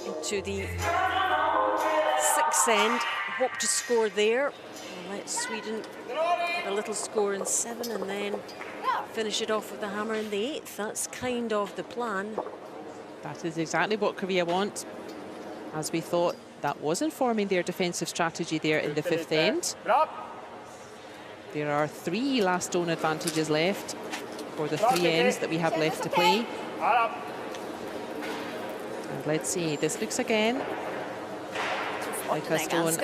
into the 6th end, hope to score there. We'll let Sweden get a little score in 7 and then finish it off with the hammer in the 8th. That's kind of the plan. That is exactly what Korea want. As we thought, that was informing their defensive strategy there in the 5th end. There are 3 last stone advantages left for the 3 ends that we have left to play. And let's see, this looks again like a stone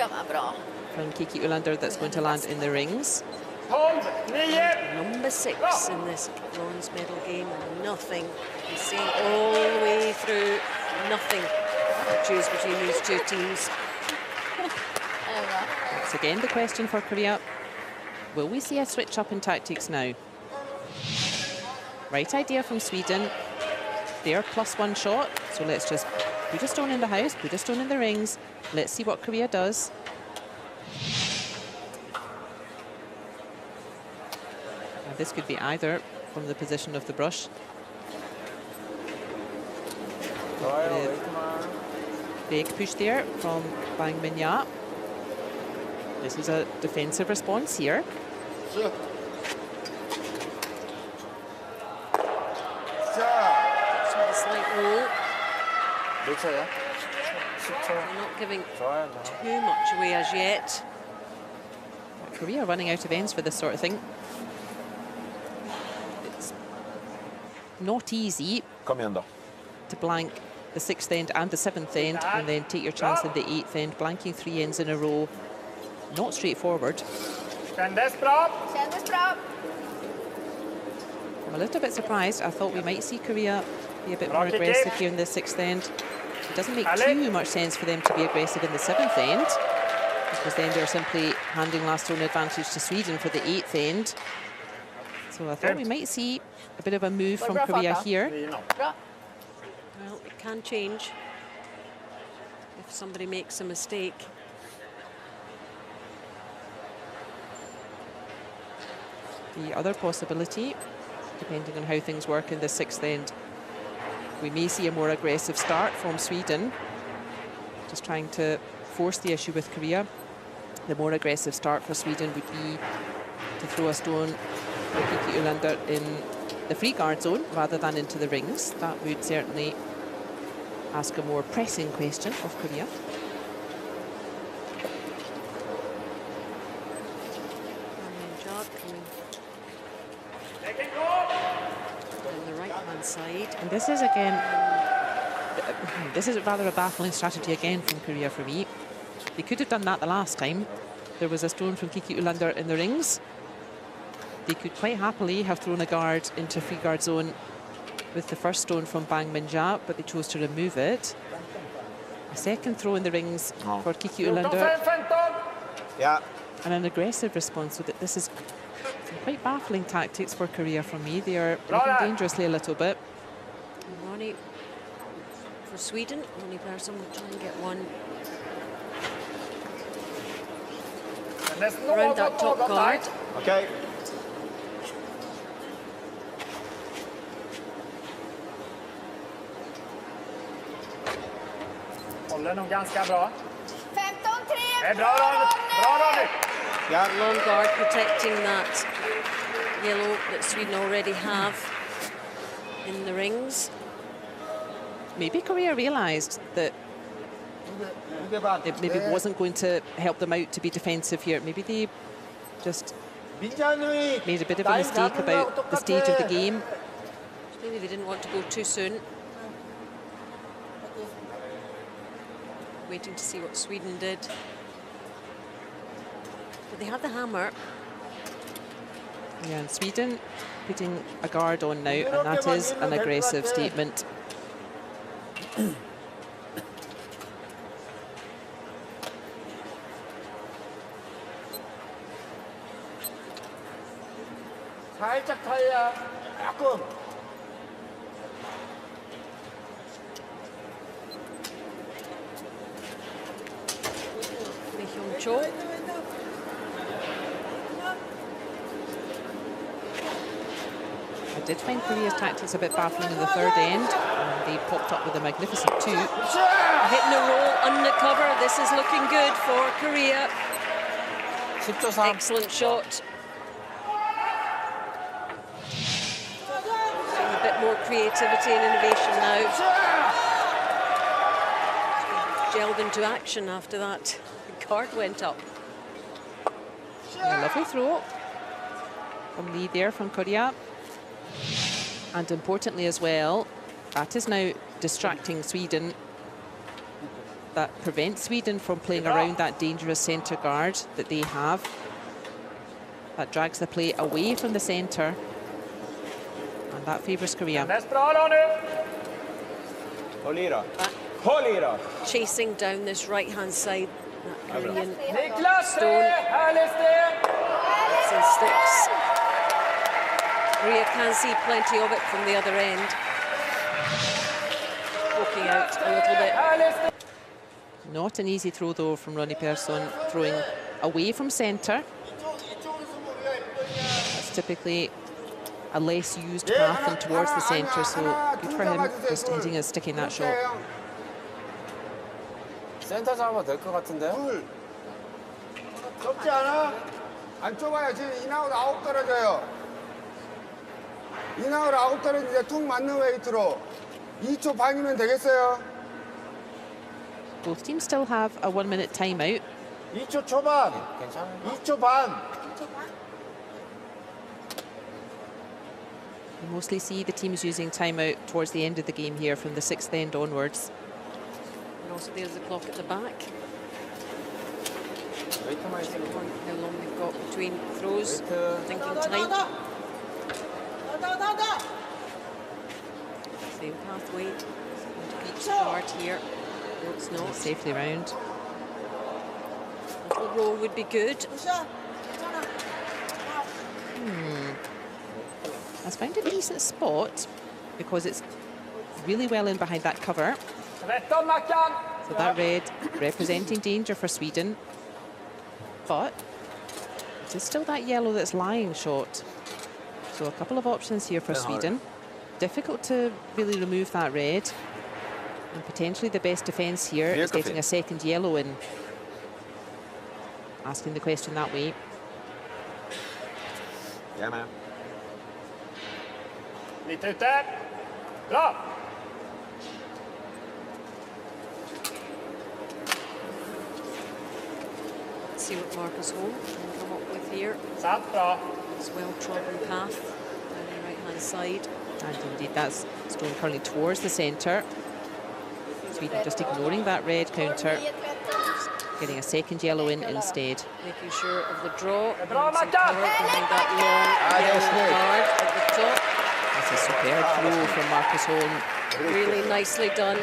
from Kiki Ulander that's going to land in the rings. Number 6 in this bronze medal game, nothing. You see all the way through, nothing to choose between these 2 teams. That's again the question for Korea. Will we see a switch up in tactics now? Right idea from Sweden. Their +1 shot, so let's just put a stone in the house, put a stone in the rings. Let's see what Korea does. Now this could be either from the position of the brush. Big push there from Bang Min-ya. This is a defensive response here. So a slight roll. They're not giving too much away as yet. Korea running out of ends for this sort of thing. not easy Comiendo. to blank the 6th end and the 7th end and then take your chance in the 8th end. Blanking 3 ends in a row, not straightforward. Kändes bra. Kändes bra. I'm a little bit surprised. I thought we might see Korea be a bit more aggressive here in the 6th end. It doesn't make too much sense for them to be aggressive in the 7th end, because then they're simply handing last thrown advantage to Sweden for the 8th end. So I thought we might see a bit of a move from Korea here. Well, it can change if somebody makes a mistake. The other possibility, depending on how things work in the 6th end, we may see a more aggressive start from Sweden, just trying to force the issue with Korea. The more aggressive start for Sweden would be to throw a stone for Kiki Ulander in the free guard zone rather than into the rings. That would certainly ask a more pressing question of Korea. On the right-hand side. And this is again, this is rather a baffling strategy again from Korea for me. They could have done that the last time. There was a stone from Kiki Ulander in the rings. They could quite happily have thrown a guard into free guard zone with the first stone from Bang Min-ja, but they chose to remove it. A second throw in the rings for Kiki Ulander. Yeah. And an aggressive response. So that this is some quite baffling tactics for Korea from me. They are moving dangerously a little bit. And Ronnie, for Sweden, Ronnie Persson will try and get one around that top guard. Okay. Håller nog ganska bra. 15-3. Det är bra, Ronny. Yeah. Long guard protecting that yellow that Sweden already have in the rings. Maybe Korea realised that it maybe wasn't going to help them out to be defensive here. Maybe they just made a bit of a mistake about the stage of the game. Maybe they didn't want to go too soon. Waiting to see what Sweden did. But they have the hammer. Yeah, and Sweden putting a guard on now, and that is an aggressive statement. 살짝 타야 조금. Hyun-cho. I did find Korea's tactics a bit baffling in the 3rd end, and they popped up with a magnificent 2. Hitting a roll undercover. This is looking good for Korea. 10초 3. Excellent shot. Showing a bit more creativity and innovation now. Gelled into action after that. The guard went up. A lovely throw from Lee there from Korea. And importantly as well, that is now distracting Sweden. That prevents Sweden from playing around that dangerous centre guard that they have. That drags the play away from the centre. And that favours Korea. Chasing down this right-hand side. That Korean stone. And sticks. Korea can see plenty of it from the other end. Poking out a little bit. Not an easy throw though from Ronnie Persson, throwing away from centre. That's typically a less used path than towards the centre, so good for him just hitting and sticking that shot. 센터 잡아도 될 것 같은데요? 좁지 않아? 안 좁아요. 지금 인아웃 9 떨어져요. 인아웃 9 떨어지는데 툭 맞는 웨이트로 2초 반이면 되겠어요? Both teams still have a 1-minute timeout. 2초 초반. 괜찮아요. 2초 반. You mostly see the teams using timeout towards the end of the game here from the 6th end onwards. And also there's the clock at the back. How long we've got between throws. Thinking time. Same pathway. Going to beat the guard here. No, it's not. Safely round. A little roll would be good. Has found a decent spot because it's really well in behind that cover. So that red representing danger for Sweden. But it is still that yellow that's lying short. So a couple of options here for Sweden. Difficult to really remove that red. And potentially the best defence here is getting a second yellow in. Asking the question that way. Yeah, man. Lite ute. Bra! Let's see what Marcus Holm can come up with here. Sant, bra. This well-trodden path down the right-hand side. And indeed that's stone curling towards the centre. Sweden just ignoring that red counter. Getting a second yellow in instead. Making sure of the draw. And some cover behind that long yellow guard at the top. That's a superb throw from Marcus Holm. Really nicely done.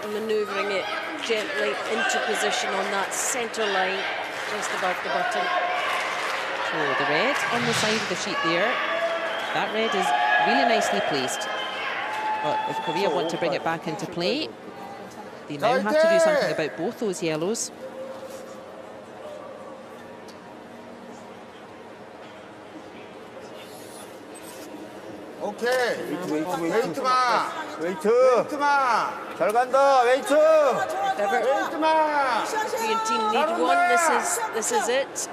And manoeuvring it gently into position on that centre line, just above the button. So the red on the side of the sheet there. That red is really nicely placed. But if Korea want to bring it back into play, they now have to do something about both those yellows. 오케이. 웨이트마. 웨이트마. 잘 간다. 웨이트. 웨이트마. Korean team need one. This is it. This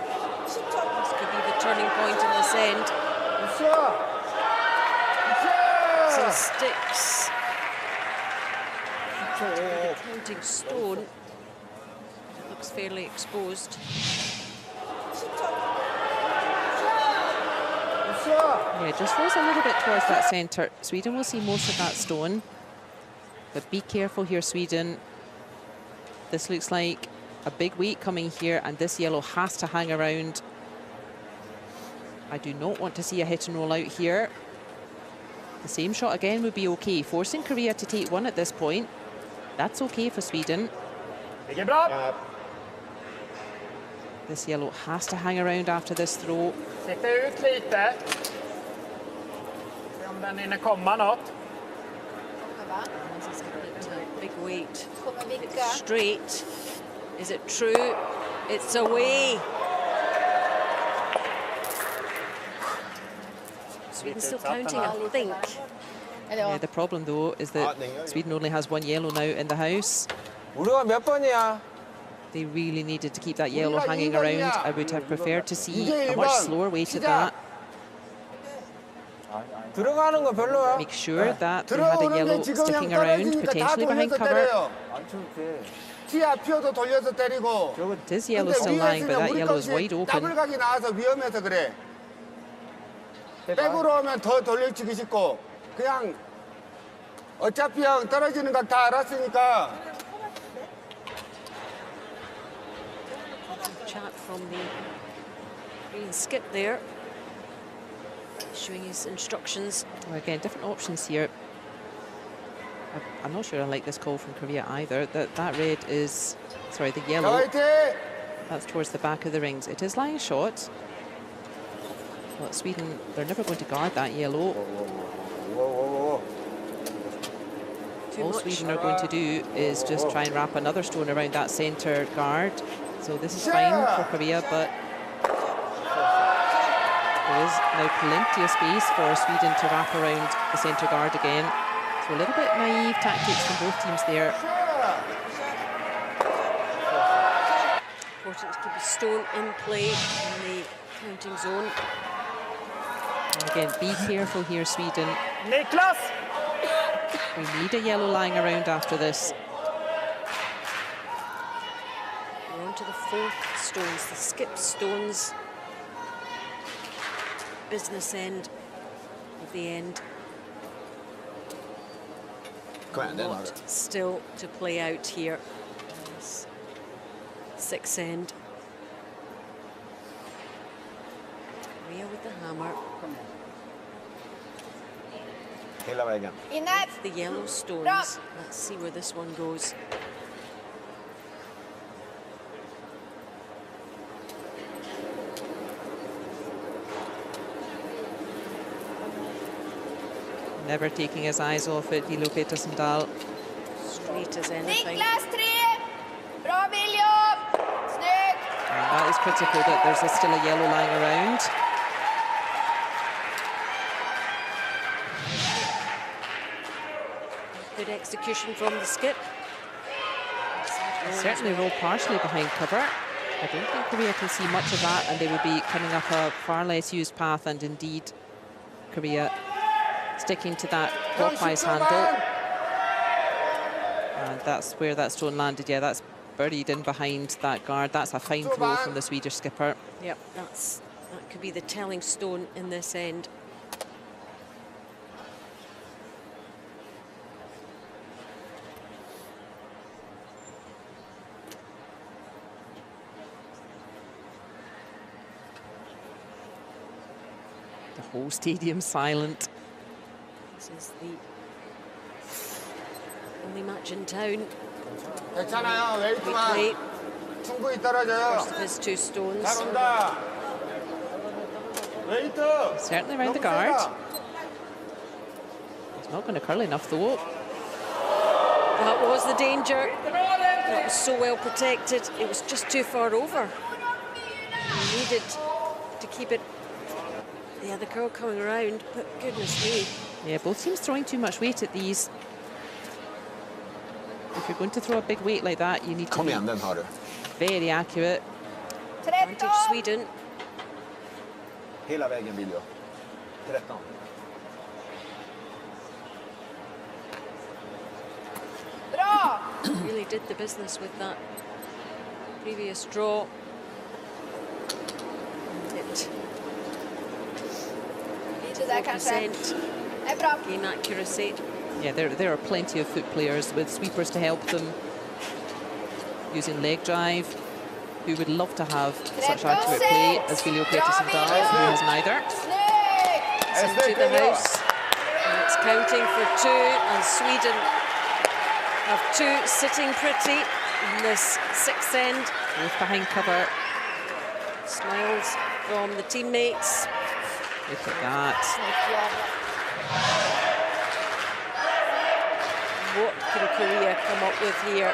could be the turning point in this end. Some sticks. The counting stone. It looks fairly exposed. Yeah, it just falls a little bit towards that centre. Sweden will see most of that stone. But be careful here, Sweden. This looks like a big weight coming here, and this yellow has to hang around. I do not want to see a hit and roll out here. The same shot again would be okay. Forcing Korea to take one at this point. That's okay for Sweden. This yellow has to hang around after this throw. Sikta ut lite. Se om den hinner komma något. Big weight. It's straight. Is it true? It's away. Sweden still counting, I think. Yeah, the problem though is that Sweden only has one yellow now in the house. 우리가 몇 번이야? They really needed to keep that yellow hanging around. I would have preferred to see a much slower weight at that. 들어가는 거 별로야? Make sure that they had a yellow sticking around, potentially behind cover. 티아 피어도 돌려서 때리고. It is yellow still lying, but that yellow is wide open. 더블각이 나와서 위험해서 그래. 백으로 오면 더 돌려치기 쉽고 그냥 어차피 형 떨어지는 각 다 알았으니까. Chat from the green skip there, showing his instructions. Well, again, different options here. I'm not sure I like this call from Korea either. That red is, sorry, the yellow. That's towards the back of the rings. It is lying short. Well, Sweden, they're never going to guard that yellow. All Sweden are going to do is just try and wrap another stone around that centre guard. So this is fine for Korea, but there is now plenty of space for Sweden to wrap around the centre guard again. So a little bit naive tactics from both teams there. Important to keep a stone in play in the counting zone. And again, be careful here, Sweden. Niklas! We need a yellow lying around after this. We're on to the fourth stones, the skip stones. Business end of the end. Kom igen, den har du. Lot still to play out here. This sixth end. Korea with the hammer. Hela vägen. Inne! The yellow stones. Bra. Let's see where this one goes. Never taking his eyes off it, Dilo Petersendal. Straight as anything. Niklas 3! Bra William! Snyggt! And that is critical that there's still a yellow lying around. Good execution from the skip. Certainly roll partially behind cover. I don't think Korea can see much of that, and they would be coming up a far less used path, and indeed Korea sticking to that clockwise handle. And that's where that stone landed. Yeah, that's buried in behind that guard. That's a fine throw from the Swedish skipper. Yep, that could be the telling stone in this end. The whole stadium silent. This is the only match in town. 괜찮아요. Weekly, 웨이트만 충분히 떨어져요. first of his two stones. 잘 온다. 웨이트. Certainly around the 너무 guard. 세다. It's not going to curl enough though. That was the danger. That was so well protected. It was just too far over. He needed to keep it. Yeah, the curl coming around, but goodness me. Yeah, both teams throwing too much weight at these. If you're going to throw a big weight like that, you need to Kom be igen, den har du. very accurate. Advantage Sweden. Hela vägen vill jag. 13. Bra! Really did the business with that previous draw. It Lite där kanske. 4% Är bra. game accuracy. Yeah, there are plenty of foot players with sweepers to help them using leg drive who would love to have such accurate play as Filio Petersendal, who has neither. Snyggt! It's into the house. And it's counting for two, and Sweden have two sitting pretty in this sixth end. Both behind cover. Smiles from the teammates. Look at that. What can Korea come up with here?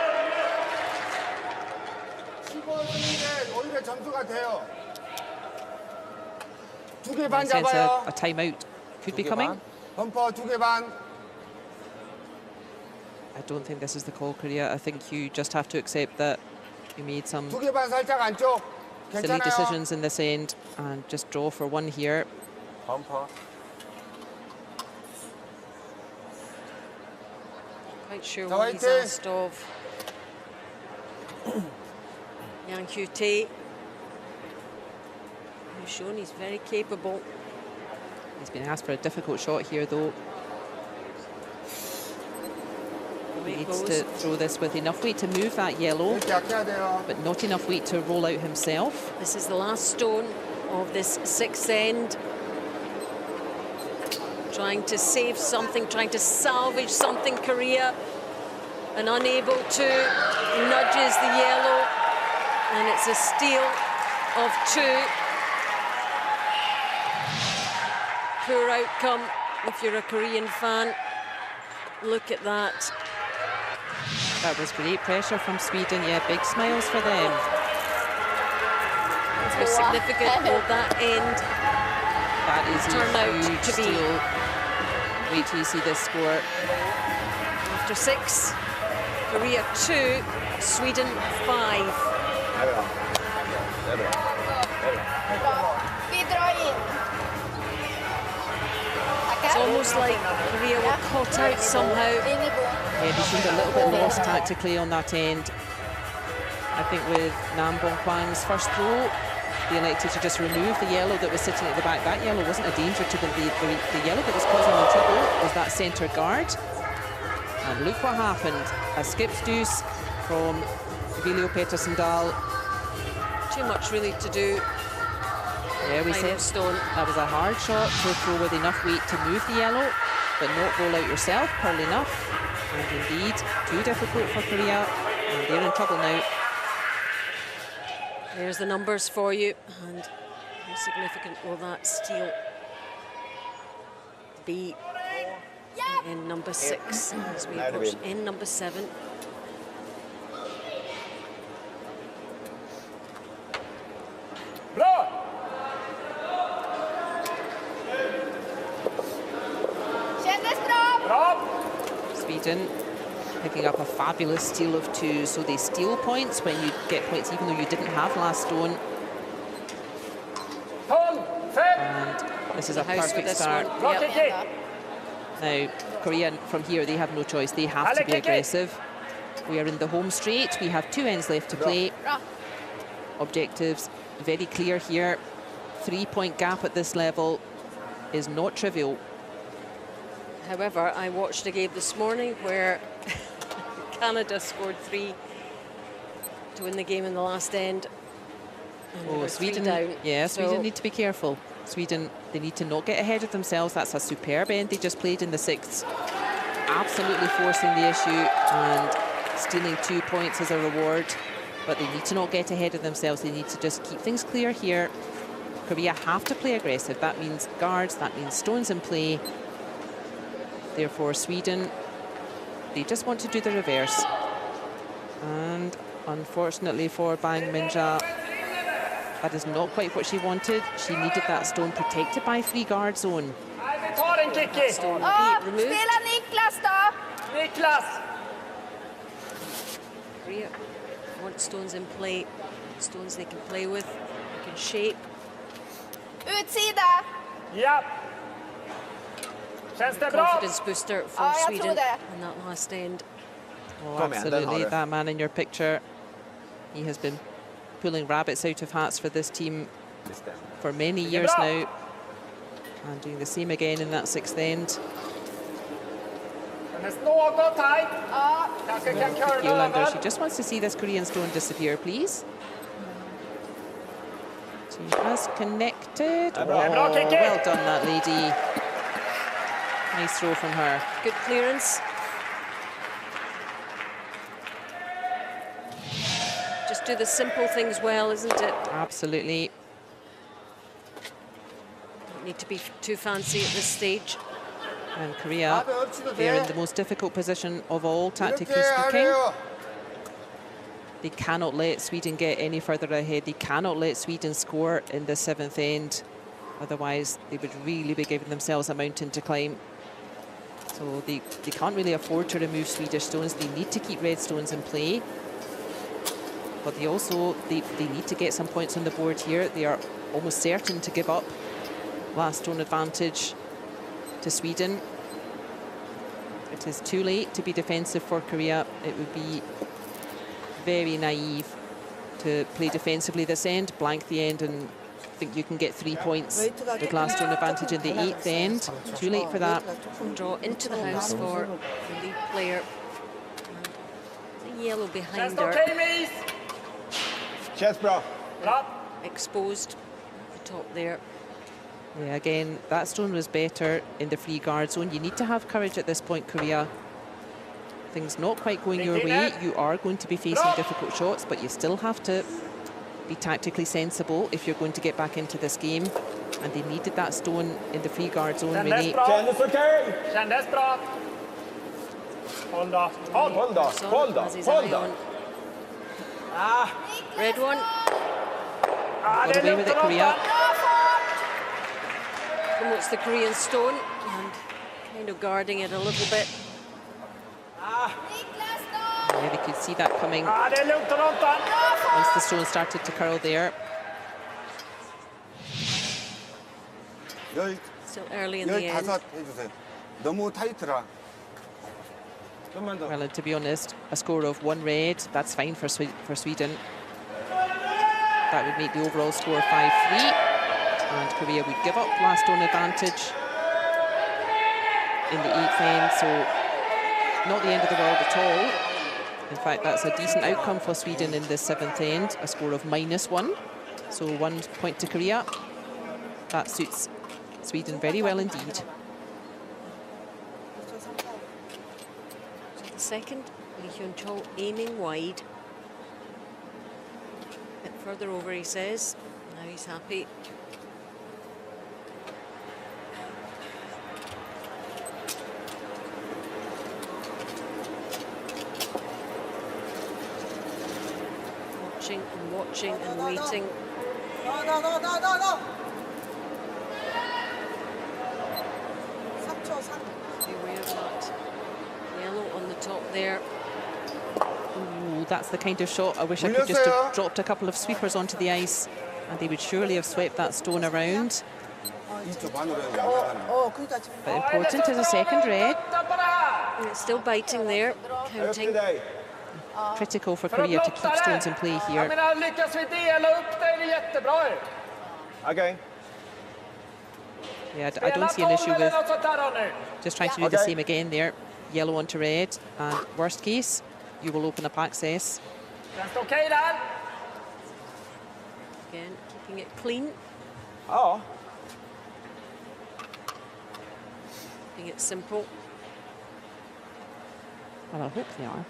15분이면 오히려 점수가 돼요. 2개 반 I sense 잡아요. a timeout could be coming. 범퍼 2개 반. I don't think this is the call, Korea. I think you just have to accept that you made some 2개 반 살짝 안쪽. silly 괜찮아요. decisions in this end and just draw for one here. 범퍼. Quite sure 자, what he's 화이팅! asked of Yang Hyu Tae. He's shown he's very capable. He's been asked for a difficult shot here, though. He needs to throw this with enough weight to move that yellow, 이렇게 약해야 돼요. but not enough weight to roll out himself. This is the last stone of this sixth end. Trying to save something, trying to salvage something, Korea. And unable to, nudges the yellow. And it's a steal of two. Poor outcome if you're a Korean fan. Look at that. That was great pressure from Sweden. Yeah, big smiles for them. How significant will that end That is turn a out huge to be? steal. Wait till you see this score. After six, Korea 2, Sweden 5. Det är bra. Det är bra. Det är bra. Bra. Vi drar in. It's Tackar. almost like Korea were caught out somehow. In i bon. Yeah, they seemed a little bit lost tactically on that end. I think with Nam Bong Kwang's first throw, they elected to just remove the yellow that was sitting at the back. That yellow wasn't a danger to them. The yellow that was causing them trouble was that centre guard. And look what happened. A skip's deuce from Viljo Pettersson-Dahl. Too much really to do. Yeah, we said Stone. That was a hard shot to throw with enough weight to move the yellow, but not roll out yourself, Pearl enough. And indeed, too difficult for Korea. And they're in trouble now. There's the numbers for you. And how significant will that steal be in number 6 as we approach in number 7. Bra! Kändes bra! Bra! Sweden picking up a fabulous steal of 2, so they steal points when you get points even though you didn't have last stone. 12, 5. And this is a House for perfect this start. one. Bra Yep. kick. Now, Korea from here, they have no choice. They have to be aggressive. We are in the home straight. We have 2 ends left to play. Bra. Objectives very clear here. 3-point gap at this level is not trivial. However, I watched a game this morning where Canada scored 3 to win the game in the last end. And they Oh, were 3 Sweden, down. yeah, So Sweden need to be careful. Sweden, they need to not get ahead of themselves. That's a superb end they just played in the 6th. Absolutely forcing the issue and stealing 2 points as a reward. But they need to not get ahead of themselves. They need to just keep things clear here. Korea have to play aggressive. That means guards, that means stones in play. Therefore, Sweden, they just want to do the reverse. And unfortunately for Bang Minja, that is not quite what she wanted. She needed that stone protected by free guard zone. Nej, vi tar den, Kiki. stone Ja, removed. spela Niklas då! Niklas. Korea want stones in play, stones they can play with, they can shape. Utsida! Ja. Känns det bra? Confidence booster for Ja, jag tror Sweden det. in that last end. Oh, Kom igen, den har absolutely. du. That man in your picture, he has been pulling rabbits out of hats for this team for many years now. And doing the same again in that 6th end. Den är något tajt. Ja, Kanske kan curla Yolander, she över. just wants to see this Korean stone disappear, please. She has connected. Oh, Bra, Kiki. well done, that lady. Nice throw from her. Good clearance. Just do the simple things well, isn't it? Absolutely. Don't need to be too fancy at this stage. And Korea, they're in the most difficult position of all, tactically 이렇게 speaking. 하래요. They cannot let Sweden get any further ahead. They cannot let Sweden score in the 7th end. Otherwise, they would really be giving themselves a mountain to climb. So they can't really afford to remove Swedish stones. They need to keep red stones in play. But they also, they need to get some points on the board here. They are almost certain to give up last stone advantage to Sweden. It is too late to be defensive for Korea. It would be very naive to play defensively this end, blank the end and think you can get 3 points with last stone advantage in the 8th end. Too late for that. Draw into the house for the lead player. And the yellow Känns behind det her, okej med is? Känns bra. Bra. exposed at the top there. Yeah, again, that stone was better in the free guard zone. You need to have courage at this point, Korea. Things not quite going your way. You are going to be facing difficult shots, but you still have to be tactically sensible if you're going to get back into this game. And they needed that stone in the free guard zone, really. Kändes okej. Kändes bra. Håll då. Håll. Håll då, håll då, Has his håll eye då. on. Red one. Got away with it, Korea. Promotes the Korean stone and kind of guarding it a little bit. Yeah, they could see that coming Ja, det är lugnt och vänta. once the stone started to curl there. 여기 Still early in the end. 15 해주세요. 너무 타이트라. 좀만 더. Well, and to be honest, a score of 1 red, that's fine for Sweden. That would make the overall score 5-3. And Korea would give up last stone advantage in the 8th end, so not the end of the world at all. In fact, that's a decent outcome for Sweden in the 7th end, a score of -1. So 1 point to Korea. That suits Sweden very well indeed. So the second, Lee Hyun-chul aiming wide. A bit further over, he says. Now he's happy. Watching and waiting. No. Be aware of that yellow on the top there. Ooh, that's the kind of shot I wish I could just have dropped a couple of sweepers onto the ice, and they would surely have swept that stone around. But important is a second red. And it's still biting there, counting. Critical for Korea to keep stones in play here. Okay. Yeah, I don't see an issue with just trying to do the same again there. Yellow onto red, and worst case, you will open up access. Again, keeping it clean. Oh. Keeping it simple. Well, I hope they are.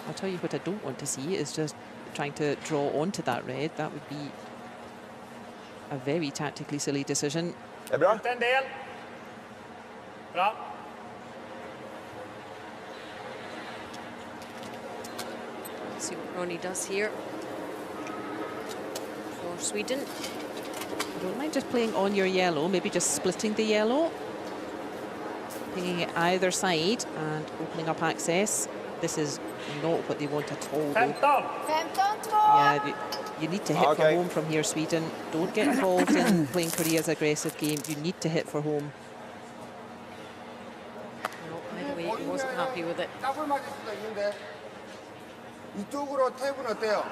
I'll tell you what I don't want to see is just trying to draw onto that red. That would be a very tactically silly decision. Bra. See what Ronnie does here for Sweden. I don't mind just playing on your yellow, maybe just splitting the yellow, pinging it either side and opening up access. This is not what they want at all, though. 15-2. Yeah, you need to hit for home from here, Sweden. Don't get involved in playing Korea's aggressive game. You need to hit for home. No, by the way, he wasn't happy with it. 땀을 맞을 수도 있는데 이쪽으로 탭은 어때요?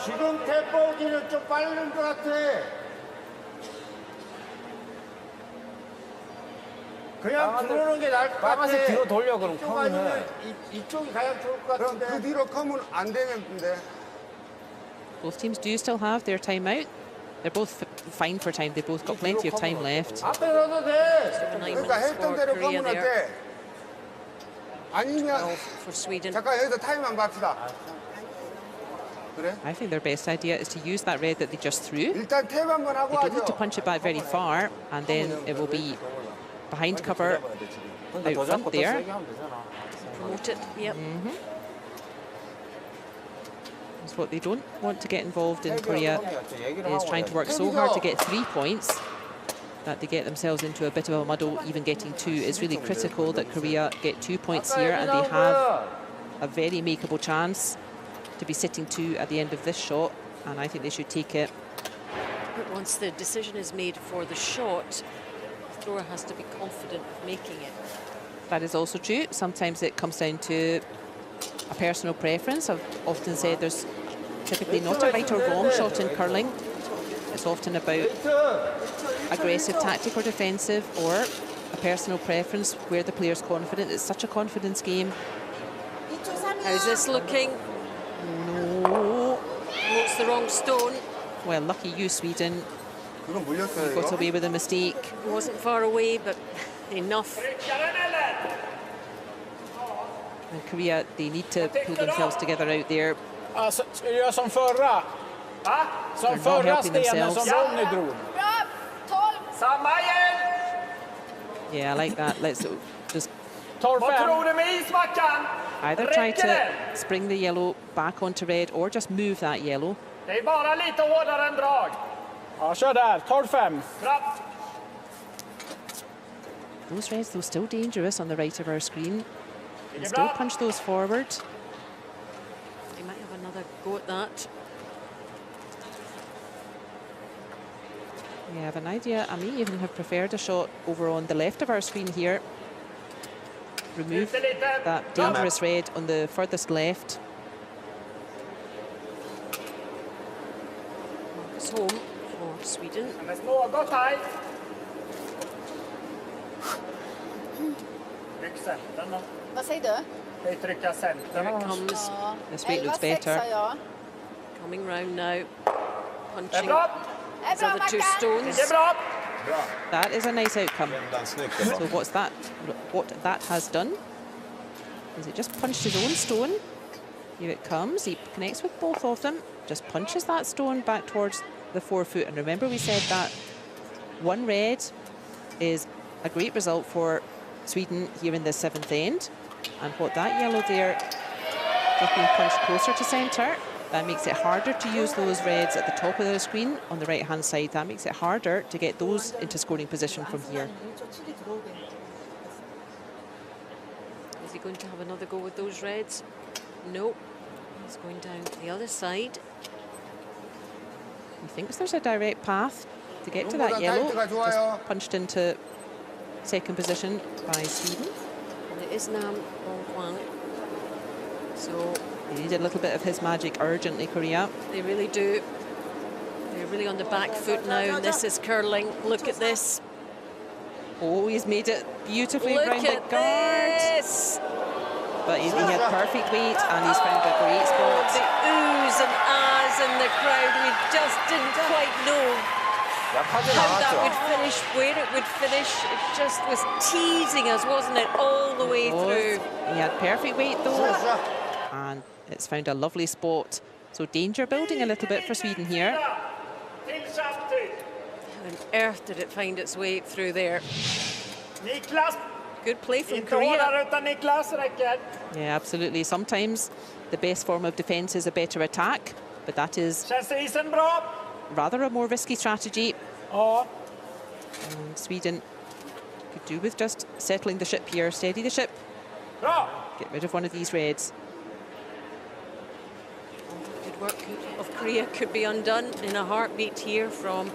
지금 탭 보기는 좀 빠른 것 같아. 그냥 들어오는 게 나을 것 같아. 뒤로 돌려 그럼 이쪽 아니면 이쪽이 가장 좋을 것 같은데. 그럼 그 뒤로 커면 안 되는데. Both teams do still have their timeout. They're both fine for time. They've both got plenty of time left. 앞에 서도 돼. 9 그러니까 minutes 했던 for 대로 Korea 커면 어때? there. 아니면 12 for Sweden. 잠깐 여기서 타임만 봅시다. 그래? I think their best idea is to use that red that they just threw. 일단 탭 한번 하고 They don't need to 하죠. punch it back very far, and then it will be behind cover out front there. Promote it. Yep. That's what they don't want to get involved in. Korea is trying to work so hard to get 3 points that they get themselves into a bit of a muddle. Even getting 2 is really critical that Korea get 2 points here, and they have a very makeable chance to be sitting 2 at the end of this shot, and I think they should take it. But once the decision is made for the shot, the thrower has to be confident of making it. That is also true. Sometimes it comes down to a personal preference. I've often said there's typically not a right or wrong shot in curling. It's often about aggressive tactic or defensive, or a personal preference where the player's confident. It's such a confidence game. How's this looking? No. Promotes the wrong stone. Well, lucky you, Sweden. 그건 물렸어요. Got away with a mistake. Wasn't far away, but enough. And Korea, they need to pull themselves together out there. Alltså, gör som förra. Som They're not förra helping stenen som themselves. Ronny drog. Bra! 12. Samma igen! Yeah, I like that. Let's just 12-5. Vad tror du med ismackan? either try to spring the yellow back onto red, or just move that yellow. Det är bara lite hårdare än drag. Ja, kör där. 12-5. Bra. Those reds, though, still dangerous on the right of our screen. And still punch those forward. They might have another go at that. Yeah, I have an idea. I may even have preferred a shot over on the left of our screen here. Remove that dangerous red on the furthest left. home for Sweden. Hennes något high. Tryck centern då. Vad säger du? Hej, trycka centern. Here it comes. Ja. This weight looks 11,6 better. sa jag. Coming round now. Det är Punching bra. his other two Det stones. är bra. That is a nice outcome. Den snyggt. So what that has done is it just punched his own stone. Here it comes. He connects with both of them. Just punches that stone back towards the forefoot. And remember, we said that 1 red is a great result for Sweden here in the 7th end. And what that yellow there, just being punched closer to centre, that makes it harder to use those reds at the top of the screen on the right-hand side. That makes it harder to get those into scoring position from here. Is he going to have another go with those reds? No. He's going down to the other side. He thinks there's a direct path to get to that yellow. Just punched into second position by Sweden. And it is Nam Bong Kwang. So They need a little bit of his magic urgently, Korea. they really do. They're really on the back foot now, and this is curling. Look at this. Oh, he's made it beautifully Look round the at guard. this. But he had perfect weight and he's found a great The spot. oohs and ahs in the crowd. We just didn't quite know how that would finish, where it would finish. It just was teasing us, wasn't it, all the way through. He had perfect weight though. And it's found a lovely spot. So danger building a little bit for Sweden here. How on earth did it find its way through there? Niklas. Good play from Inte hårdare Korea. utan Niklas räcker. Yeah, absolutely. Sometimes the best form of defence is a better attack, but that is Känns isen bra? rather a more risky strategy. Ja. And Sweden could do with just settling the ship here, steady the ship, Bra. get rid of one of these reds. Good work of Korea could be undone in a heartbeat here from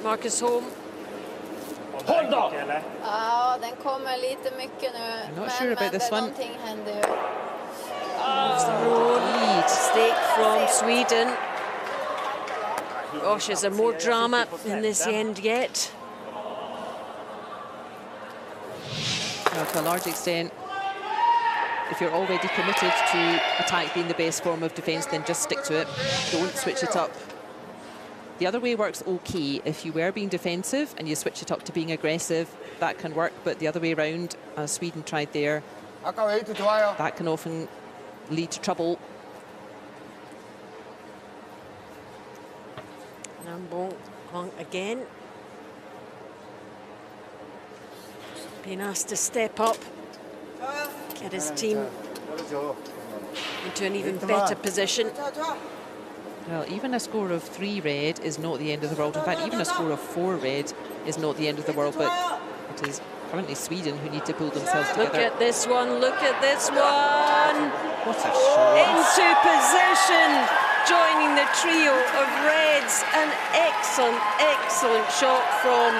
Marcus Holm. Håll då! Ja, den kommer lite mycket nu. I'm not sure about this one. Någonting händer ju. Mistake from Sweden. Gosh, is there more drama in this end yet? Well, to a large extent, if you're already committed to attack being the best form of defence, then just stick to it. Don't switch it up. The other way works okay. If you were being defensive and you switch it up to being aggressive, that can work. But the other way around, as Sweden tried there, 아까 웨이트 좋아요. that can often lead to trouble. Nam Bong Kwang again. Being asked to step up, get his team into an even better position. Well, even a score of 3 red is not the end of the world. In fact, even a score of 4 red is not the end of the world. But it is currently Sweden who need to pull themselves together. Look at this one, look at this one. What a shot. Into position, joining the trio of reds. An excellent, excellent shot from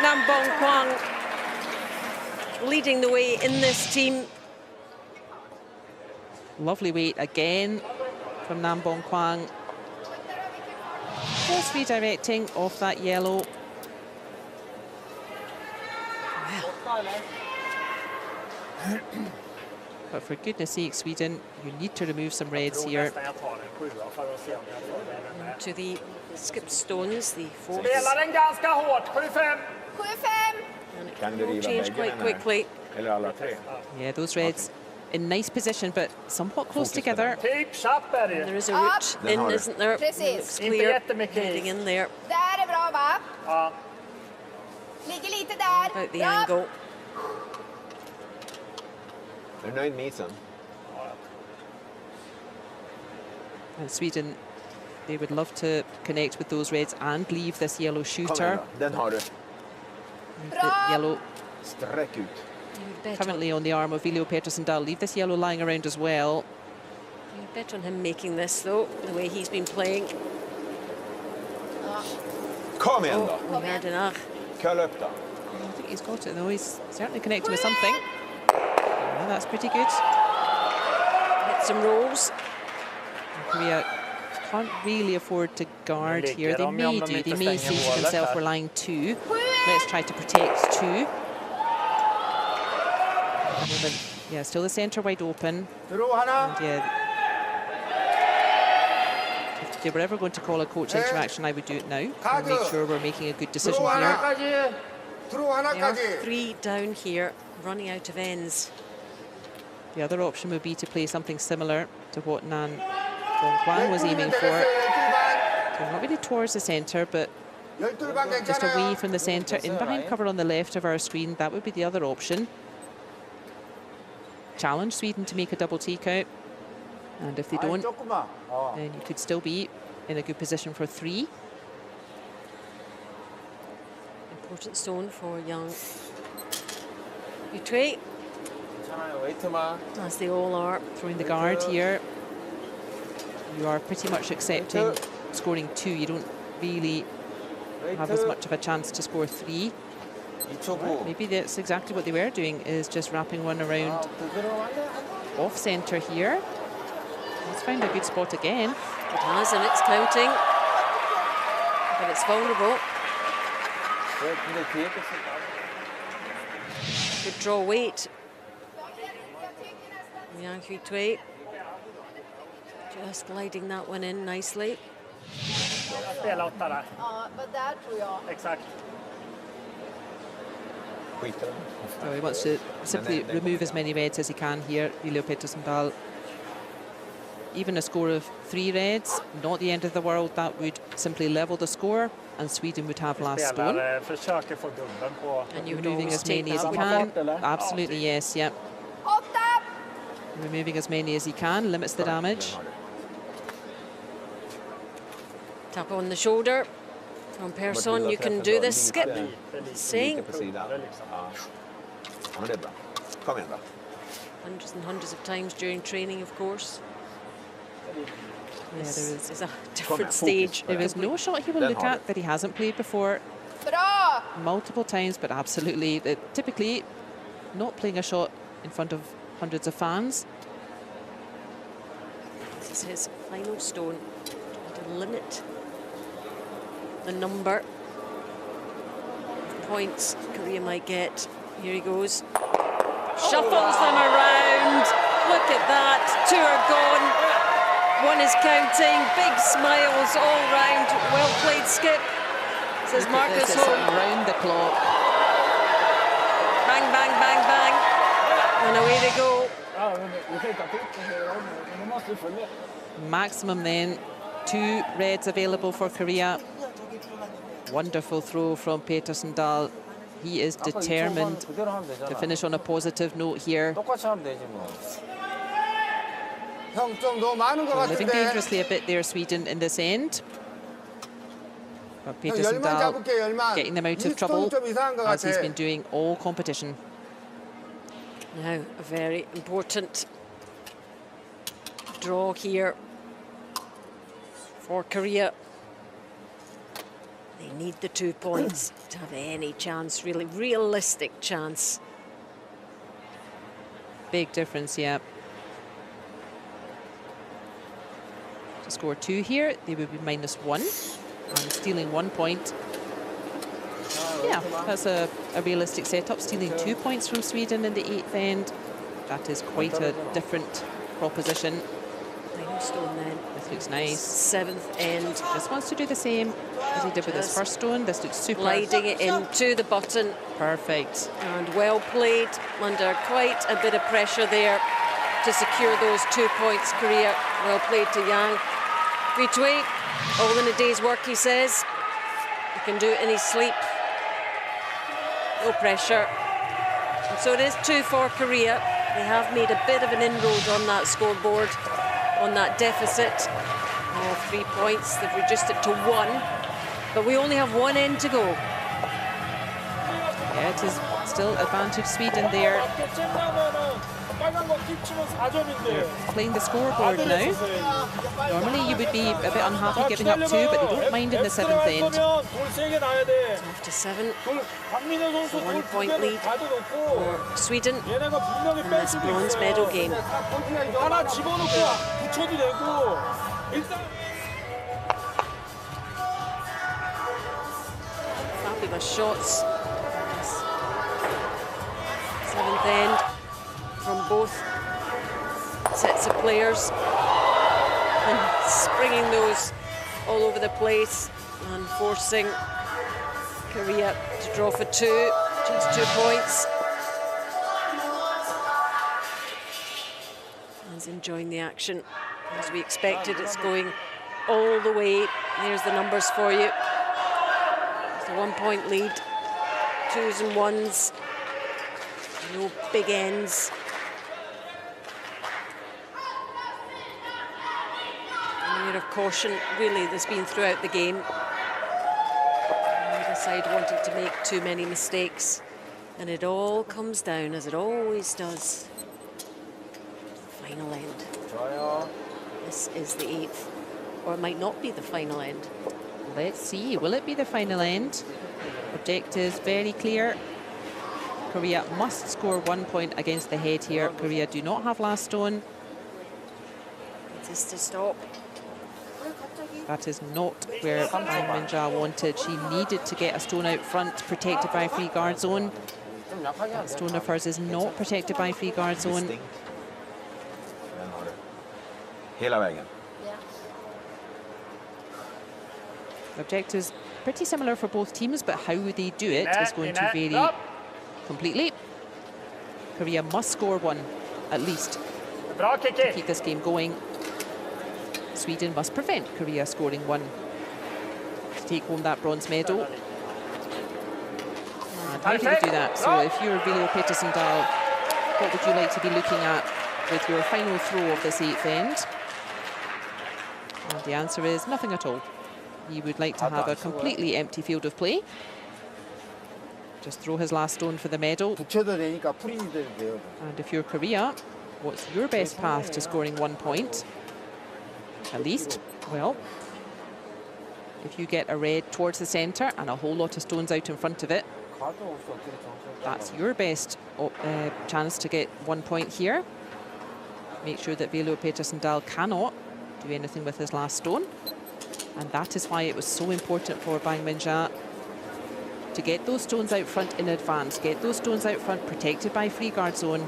Nam Bong Kwang, leading the way in this team. Lovely weight again from Nam Bong Kwang. Just redirecting off that yellow. But for goodness sake, Sweden, you need to remove some reds here. To the skip stones, the fourth. Spelar den ganska hårt. 7-5. 7-5. And it Kan du can all riva change bägge quite den här? quickly. Eller alla tre? Yeah, those reds in nice position, but somewhat close together. Typ chapp är det ju. There is a route Den in, har du. isn't there? Precis. It looks Inte clear jättemycket heading is. in there. Där är bra, va? Ja. Ligger lite där. About the Bra. angle. Är du nöjd med isen? And Sweden, they would love to connect with those reds and leave this yellow Kom igen shooter. då. Den har du. Leave the yellow Sträck ut. You'd bet, currently on the arm of Viljo Peterson Dahl. Leave this yellow lying around as well. you'd bet on him making this, though, the way he's been playing. Kom igen Oh, då. we heard enough. Köll upp då. I think he's got it though. He's certainly connecting with something. Yeah, that's pretty good. Hit some rolls. Korea can't really afford to guard here. They may do. They may say to themselves, we're lying 2. Let's try to protect 2. Yeah, still the centre wide open. And yeah, if they were ever going to call a coach interaction, I would do it now and make sure we're making a good decision here. There are 3 down here, running out of ends. The other option would be to play something similar to what Nan Dongguan was aiming for. So not really towards the centre, but just away from the centre, in behind cover on the left of our screen. That would be the other option. Challenge Sweden to make a double take-out. And if they don't, then you could still be in a good position for 3. Important zone for Yang Yutui, as they all are. Throwing the guard here. You are pretty much accepting scoring 2. You don't really have as much of a chance to score 3. Maybe that's exactly what they were doing, is just wrapping one around off centre here. Let's find a good spot again. It has, and it's counting, but it's vulnerable. Good draw weight. Yang Yutui just gliding that one in nicely. Ja, men där tror jag. Exakt. So he wants to simply remove as many reds as he can here, Leo Pettersson-Dahl. Even a score of 3 reds, not the end of the world. That would simply level the score, and Sweden would have last stone. And you would removing always as many take as he that can. Absolutely, yes, yeah. Removing as many as he can limits the damage. Tap on the shoulder from Persson. You can do this skip. Sing. Hundreds and hundreds of times during training, of course. Yeah, This is a different stage. There is no shot he will look at that he hasn't played before. Bra! Multiple times, but absolutely, typically not playing a shot in front of hundreds of fans. This is his final stone. Trying to limit the number of points Korea might get. Here he goes. Shuffles them around. Look at that. 2 are gone. 1 is counting. Big smiles all round. Well played skip, says Marcus Holm. Round the clock. Bang, bang, bang, bang. And away they go. Maximum then. 2 reds available for Korea. Wonderful throw from Pettersson-Dahl. He is determined to finish on a positive note here. Living dangerously a bit there, Sweden, in this end. But Pettersson-Dahl getting them out of trouble, as he's been doing all competition. Now, a very important draw here for Korea. They need the 2 points to have any chance, really realistic chance. Big difference, yeah. To score 2 here, they would be -1. And stealing 1 point. Yeah, that's a realistic setup. Stealing 2 points from Sweden in the 8th end. That is quite a different proposition. Final stone then. This looks nice. 7th end. Just wants to do the same as he did with his first stone. This looks super. Gliding it into the button. Perfect. And well played, under quite a bit of pressure there to secure those 2 points, Korea. Well played to Yang Yutui. All in a day's work, he says. He can do it in his sleep. No pressure. And so it is 2 for Korea. They have made a bit of an inroad on that scoreboard, on that deficit of 3 points. They've reduced it to 1, but we only have 1 end to go. Yeah, it is still advantage Sweden there. Playing the scoreboard now. Normally you would be a bit unhappy giving up 2, but they don't mind in the 7th end. Off to 7. It's a 1 point lead for Sweden in this bronze medal game. the shots. Seventh end from both sets of players. And springing those all over the place and forcing Korea to draw for two, just 2 points. He's enjoying the action. As we expected, it's going all the way. Here's the numbers for you. It's a 1 point lead, 2s and 1s, no big ends. Of caution really there's been throughout the game. Neither side wanted to make too many mistakes, and it all comes down, as it always does, final end. This is the 8th, or it might not be the final end. Let's see, will it be the final end? Objectives very clear. Korea must score 1 point against the head here. Korea do not have last stone. It is to stop. That is not where Bang Min-ja wanted. She needed to get a stone out front, protected by free guard zone. That stone of hers is not protected by free guard zone. Hela vägen. The objectives pretty similar for both teams, but how they do it is going to vary completely. Korea must score 1, at least, to keep this game going. Sweden must prevent Korea scoring 1 to take home that bronze medal. And how do they do that? So if you're Velo Petersendal, what would you like to be looking at with your final throw of this 8th end? And the answer is nothing at all. He would like to have a completely empty field of play. Just throw his last stone for the medal. And if you're Korea, what's your best path to scoring 1 point? At least, well, if you get a red towards the centre and a whole lot of stones out in front of it, that's your best chance to get 1 point here. Make sure that Velo Petersendal cannot do anything with his last stone. And that is why it was so important for Bang Min-ja to get those stones out front in advance, get those stones out front protected by free guard zone.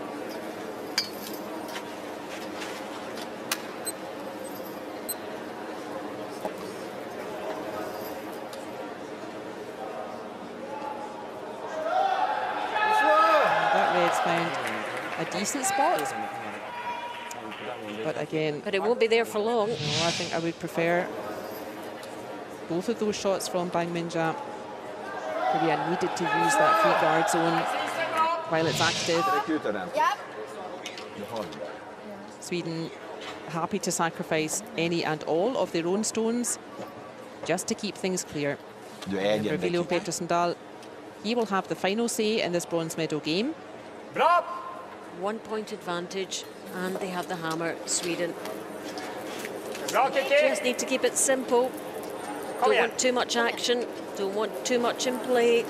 Found a decent spot, but again, But it won't be there for long. no, I think I would prefer both of those shots from Bang Min-ja. Korea needed to use that free guard zone while it's active. Sweden happy to sacrifice any and all of their own stones just to keep things clear. For Velo Petersendal, he will have the final say in this bronze medal game. 1 point advantage, and they have the hammer, Sweden. Just need to keep it simple. Don't want too much action, don't want too much in play.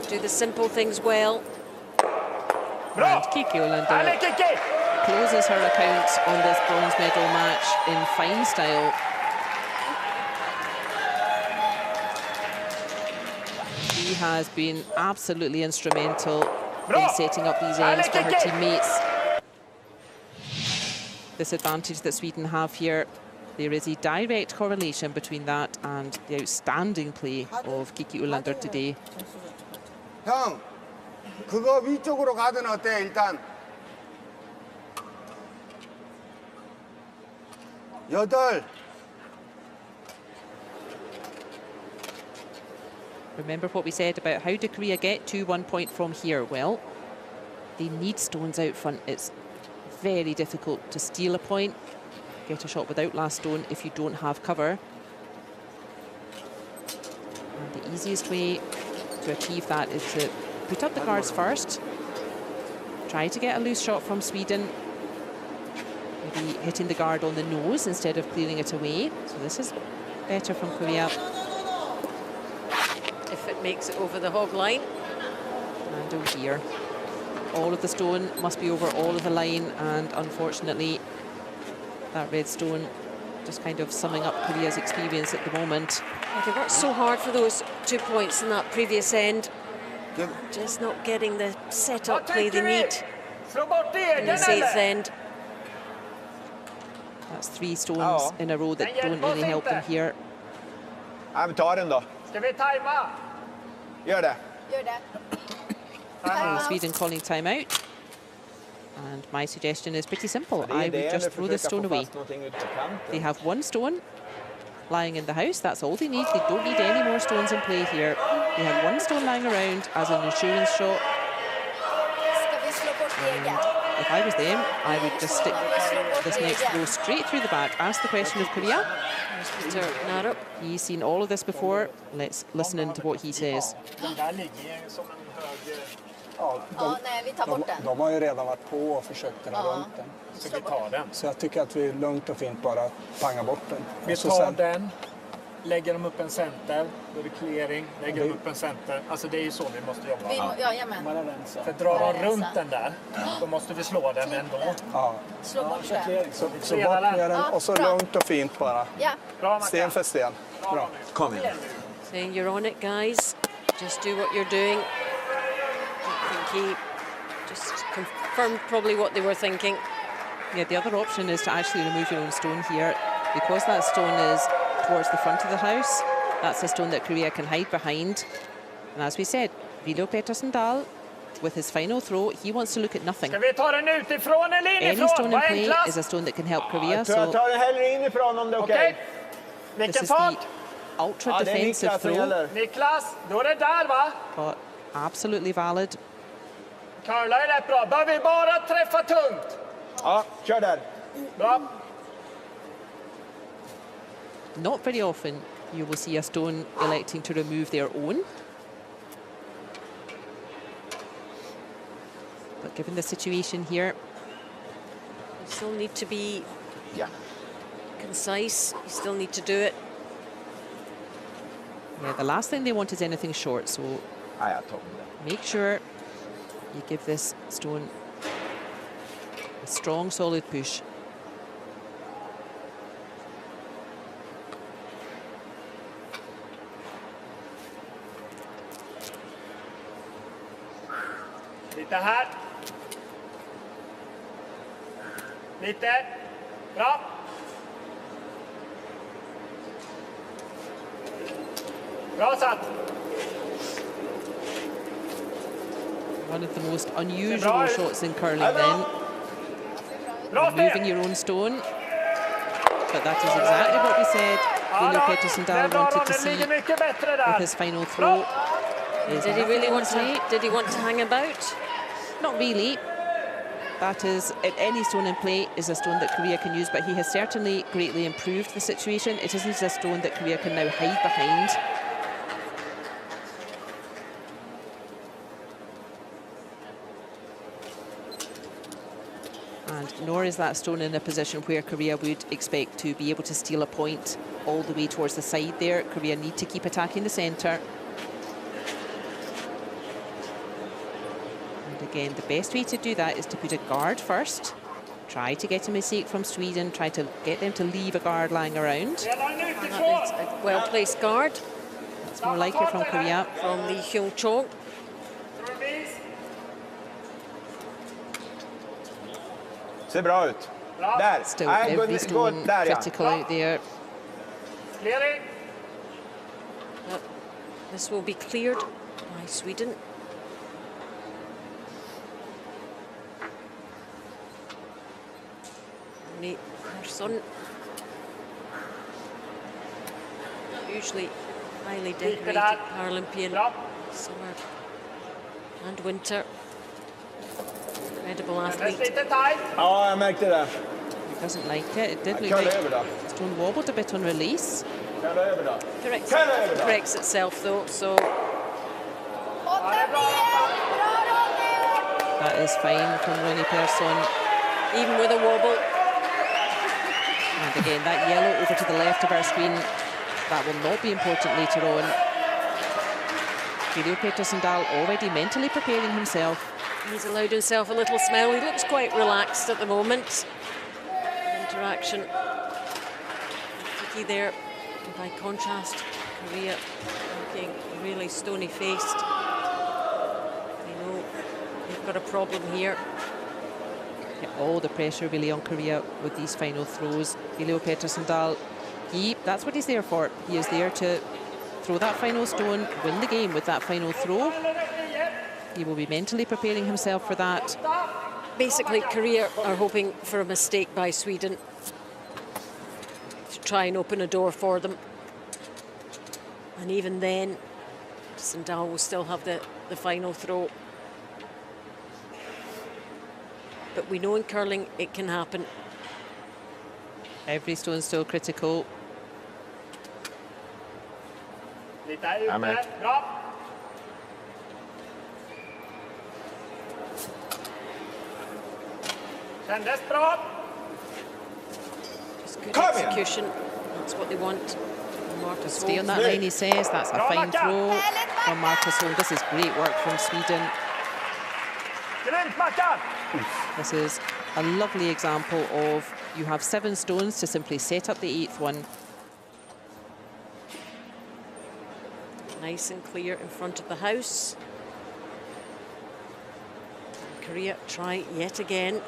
Do the simple things well. And Kiki Olander closes her account on this bronze medal match in fine style. She has been absolutely instrumental in setting up these ends for her teammates. This advantage that Sweden have here, there is a direct correlation between that and the outstanding play of Kiki Olander today. 형, 그거 위쪽으로 가든 어때 일단. 8. Remember what we said about how do Korea get to 1 point from here? Well, they need stones out front. It's very difficult to steal a point, get a shot without last stone if you don't have cover. And the easiest way to achieve that is to put up the guards first, try to get a loose shot from Sweden, maybe hitting the guard on the nose instead of clearing it away. So this is better from Korea. If it makes it over the hog line. And oh dear. All of the stone must be over all of the line, and unfortunately that red stone just kind of summing up Korea's experience at the moment. They worked so hard for those 2 points in that previous end. Just not getting the set-up play they need in this 8th end. That's 3 stones in a row that don't really help them here. Ja, men ta den då. Ska vi tajma? Gör det. Gör det. Sweden calling time out. And my suggestion is pretty simple. I would just throw this stone away. They have 1 stone lying in the house. That's all they need. They don't need any more stones in play here. They have 1 stone lying around as an insurance shot. If I was them, I would just stick this next throw straight through the back. Ask the question of Korea. He's seen all of this before. Let's listen in to what he says. Nej, vi tar bort den. De har ju redan varit på och försökt den runt den. Så vi tar den. Så jag tycker att vi lugnt och fint bara pangar bort den. Vi tar den, lägger dem upp en center, då är det clearing, lägger dem upp en center. Alltså det är ju så vi måste jobba. Jajamän. För drar de runt den där, då måste vi slå den ändå. Ja. Slå bort den. Så bort med den och så lugnt och fint bara. Ja. Sten för sten. Bra. Kom igen. Saying you're on it, guys. Just do what you're doing. I think he just confirmed probably what they were thinking. Yeah, the other option is to actually remove your own stone here. Because that stone is towards the front of the house, that's a stone that Korea can hide behind. And as we said, Vilo Pettersson-Dahl, with his final throw, he wants to look at nothing. Ska vi ta den utifrån eller inifrån? Any stone in play is a stone that can help Korea. Jag tar den hellre inifrån om det är okej. This is the ultra defensive throw. Niklas, då är det där va? But absolutely valid. Karla är rätt bra. Bör vi bara träffa tungt? Ja, kör där. Bra. Not very often you will see a stone electing to remove their own. But given the situation here, you still need to be concise. You still need to do it. Yeah, the last thing they want is anything short, so make sure you give this stone a strong, solid push. Lite här. Lite. Bra. Bra satt. One of the most unusual shots in curling then. Removing your own stone. But that is exactly what we said Vilo Pettersson-Dahl wanted to see with his final throw. Did he really want to? Did he want to hang about? Not really. That is, any stone in play is a stone that Korea can use, but he has certainly greatly improved the situation. It isn't a stone that Korea can now hide behind. And nor is that stone in a position where Korea would expect to be able to steal a point all the way towards the side there. Korea need to keep attacking the centre. Again, the best way to do that is to put a guard first. Try to get a mistake from Sweden. Try to get them to leave a guard lying around. It's a well-placed guard. It's more like it from Korea. From Lee Hyung-chong. Ser bra ut. Där. Still every stone critical out there. This will be cleared by Sweden. Son, usually highly decorated Paralympian summer and winter. Incredible athlete. Ja, jag märkte det. He doesn't like it. It did look like stone wobbled a bit on release. Corrects itself though, so. That is fine from Ronnie Persson. Even with a wobble. And again, that yellow over to the left of our screen, that will not be important later on. Vilo Pettersson-Dahl already mentally preparing himself. He's allowed himself a little smile. He looks quite relaxed at the moment. Interaction. Turkey there. And by contrast, Korea looking really stony-faced. They know they've got a problem here. Yeah, all the pressure really on Korea with these final throws. Viljo Pettersson-Dahl, that's what he's there for. He is there to throw that final stone, win the game with that final throw. He will be mentally preparing himself for that. Basically, Korea are hoping for a mistake by Sweden to try and open a door for them. And even then, Pettersson-Dahl will still have the final throw. But we know in curling it can happen. Every stone still critical. Amen. Just good execution. That's what they want. Marcus Stay on that line, he says. That's a fine throw from Marcus Holt. This is great work from Sweden. This is a lovely example of you have 7 stones to simply set up the 8th one. Nice and clear in front of the house. Korea try yet again.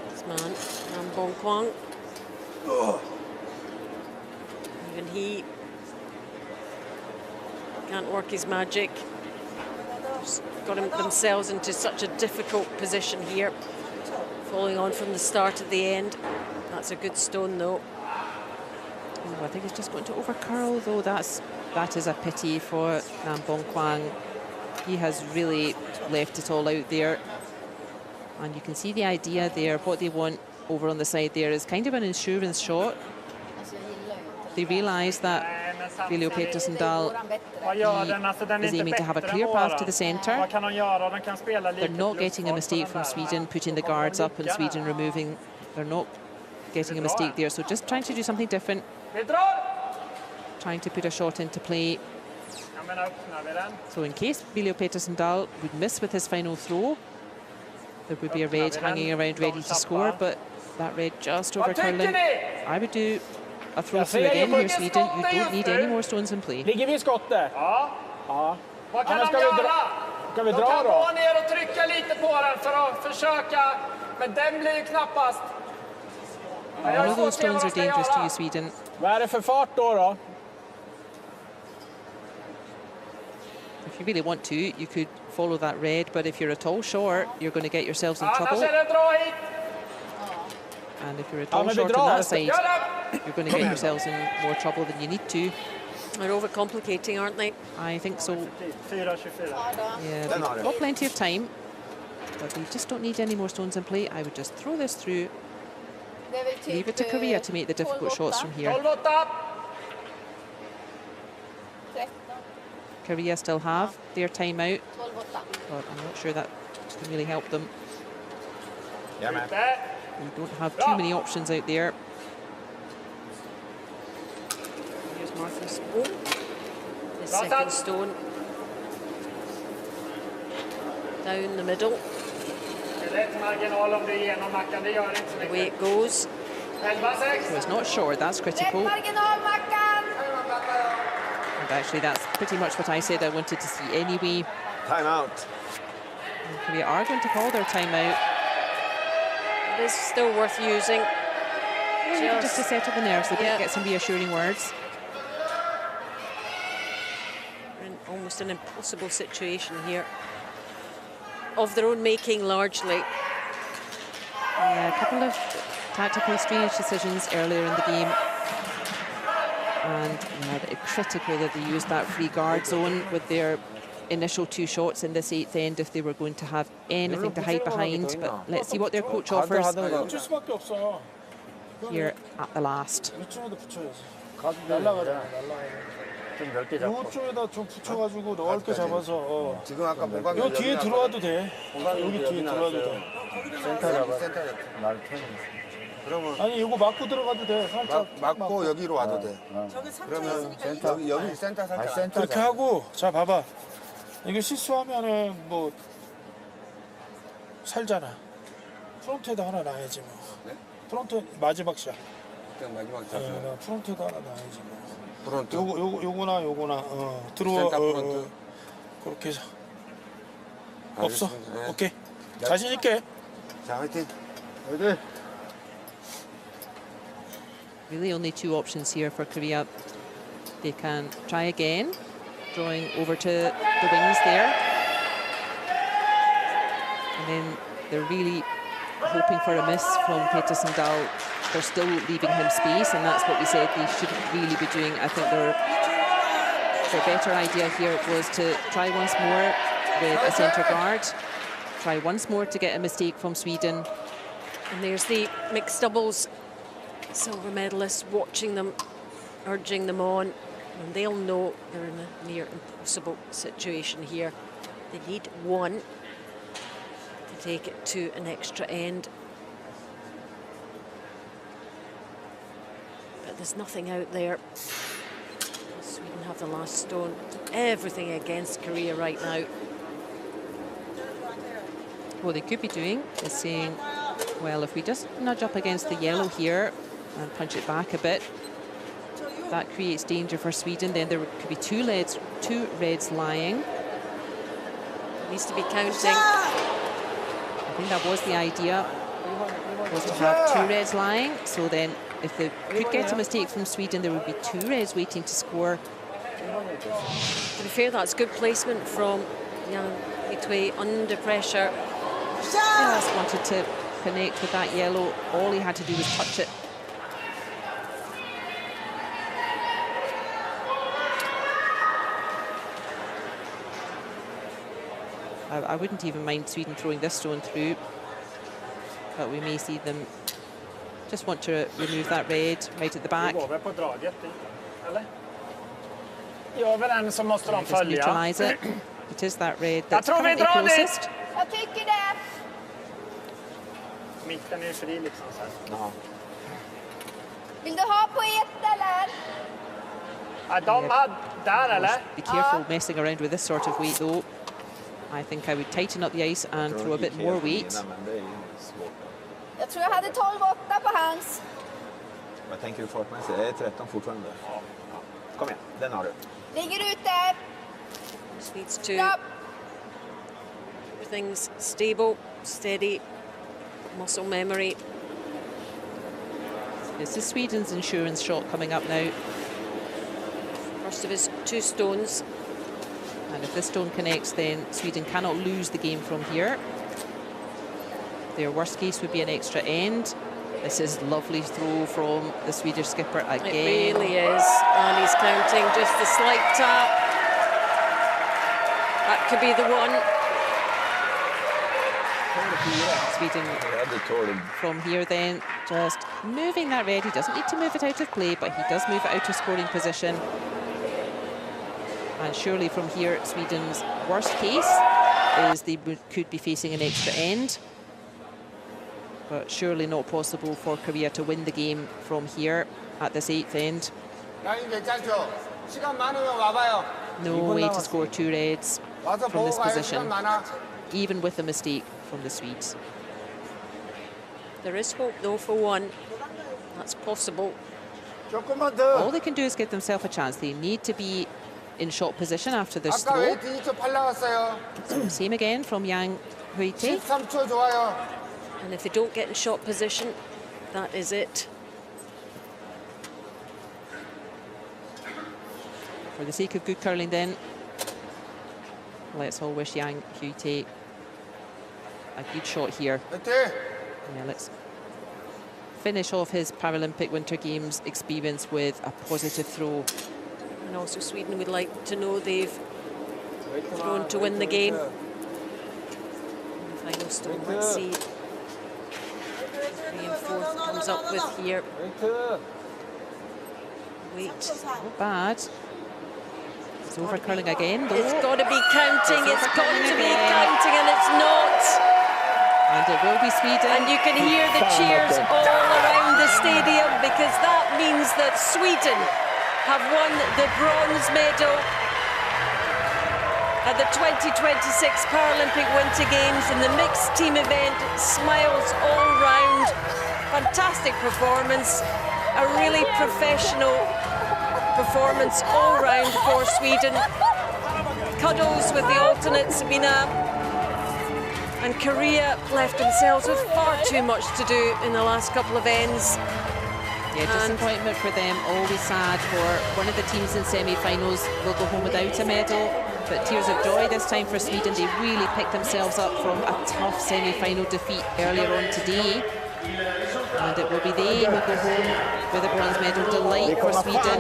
This man, Nam Bong Kwang. Even he can't work his magic. Just got themselves into such a difficult position here, following on from the start at the end. That's a good stone, though. Oh, I think it's just going to overcurl, though. That is a pity for Nam Bong Kwang. He has really left it all out there. And you can see the idea there. What they want over on the side there is kind of an insurance shot. They realise that Viljo Pettersson-Dahl is aiming to have a clear path to the centre. They're not getting a mistake from Sweden, putting the guards up and Sweden removing. They're not getting a mistake there, so just trying to do something different. Trying to put a shot into play. So in case Viljo Pettersson-Dahl would miss with his final throw, there would be a red hanging around ready to score, but that red just over curling. I would do a throw through again here, Sweden. You don't need any more stones in play. Ligger vi i skottet? Ja. Annars ska vi dra då? Gå ner och trycka lite på den för att försöka, men den blir ju knappast. All of those stones are dangerous to you, Sweden. Vad är det för fart då? If you really want to, you could follow that red, but if you're at all short, you're going to get yourselves in trouble. And if you're at all short on that side, you're going to get yourselves in more trouble than you need to. They're overcomplicating, aren't they? I think so. Yeah, we've got plenty of time, but we just don't need any more stones in play. I would just throw this through. Leave it to Korea to make the difficult shots from here. Korea still have their timeout, but I'm not sure that can really help them. Yeah, man. We don't have too many options out there. Here's Marcus. Oh, the second stone. Down the middle. Away it goes. So it's not short, that's critical. And actually, that's pretty much what I said I wanted to see anyway. Time out. And Korea are going to call their timeout. It is still worth using. Just to settle the nerves a bit, get some reassuring words. We're in almost an impossible situation here. Of their own making, largely. Yeah, a couple of tactical strange decisions earlier in the game. And critical that they used that free guard zone with their initial 2 shots in this 8th end if they were going to have anything to hide behind. But let's see what their coach offers here at the last. 이쪽에다 좀 붙여가지고 넓게 잡아서 지금 아까 뭔가 요 뒤에 들어와도 돼. 여기 뒤에 들어와도 돼. 센터 그러면 아니 이거 맞고 들어가도 돼. 살짝 맞고 여기로 와도 돼. 그러면 여기 센터 살짝 그렇게 하고 자 봐봐. 이거 실수하면은 뭐 살잖아. 프론트에도 하나 놔야지 뭐. 네? 프론트 마지막 샷. 그냥 마지막 나 자세. 프론트에도 하나 놔야지 뭐. 프론트. 요거나 들어와. 센터 프론트. 그렇게 해서. 없어. 알겠습니다. 네. 오케이. 자신 있게. 자, 화이팅. 화이팅. Really only two options here for Korea. They can try again, drawing over to the wings there. And then they're really hoping for a miss from Peter Sandal. They're still leaving him space, and that's what we said they shouldn't really be doing. I think their better idea here was to try once more with a centre guard, try once more to get a mistake from Sweden. And there's the mixed doubles silver medalists watching them, urging them on, and they'll know they're in a near impossible situation here. They need one to take it to an extra end. But there's nothing out there. Sweden have the last stone. Everything against Korea right now. What they could be doing is saying, well, if we just nudge up against the yellow here and punch it back a bit, that creates danger for Sweden. Then there could be two reds lying. Needs to be counting. I think that was the idea, was to have two reds lying. So then if they could get a mistake from Sweden, there would be two reds waiting to score. To be fair, that's good placement from Yang Hui under pressure. Just wanted to connect with that yellow. All he had to do was touch it. I wouldn't even mind Sweden throwing this stone through, but we may see them just want to remove that red right at the back. Just neutralise it. It is that red that's currently closest. Jag tycker det. Mitten är fri liksom så här. Jaha. Vill du ha på ett eller? Ja, de hade där eller? Be careful messing around with this sort of weight though. I think I would tighten up the ice and throw a bit more weight. Jag tror jag hade 12-8 på hans. Vad tänker du fartmässigt? Det är 13 fortfarande. Kom igen, den har du. Ligger ute. Just needs to keep things stable, steady, muscle memory. This is Sweden's insurance shot coming up now. First of his two stones. And if this stone connects, then Sweden cannot lose the game from here. Their worst case would be an extra end. This is lovely throw from the Swedish skipper again. It really is. And he's counting just a slight tap. That could be the one. Sweden from here then just moving that red. He doesn't need to move it out of play, but he does move it out of scoring position. And surely from here, Sweden's worst case is they could be facing an extra end. But surely not possible for Korea to win the game from here at this 8th end. No way to score two reds from this position, even with a mistake from the Swedes. There is hope though for one. That's possible. All they can do is give themselves a chance. They need to be in shot position after this throw. So same again from Yang Hui. And if they don't get in shot position, that is it. For the sake of good curling then, let's all wish Yang Hui a good shot here. Yeah, let's finish off his Paralympic Winter Games experience with a positive throw. And also Sweden would like to know they've thrown to win the game. And the final stone, let's see. 3 and 4 comes up with here. Wait. Not bad. It's over curling again though. It's got to be counting, it's got to be counting, and it's not. And it will be Sweden. And you can hear the cheers all around the stadium, because that means that Sweden have won the bronze medal at the 2026 Paralympic Winter Games in the mixed team event. Smiles all round. Fantastic performance. A really professional performance all round for Sweden. Cuddles with the alternate Sabina. And Korea left themselves with far too much to do in the last couple of ends. Yeah, disappointment for them, always sad for one of the teams in semi-finals will go home without a medal, but tears of joy this time for Sweden. They really picked themselves up from a tough semi-final defeat earlier on today, and it will be they who go home with a bronze medal. Delight for Sweden.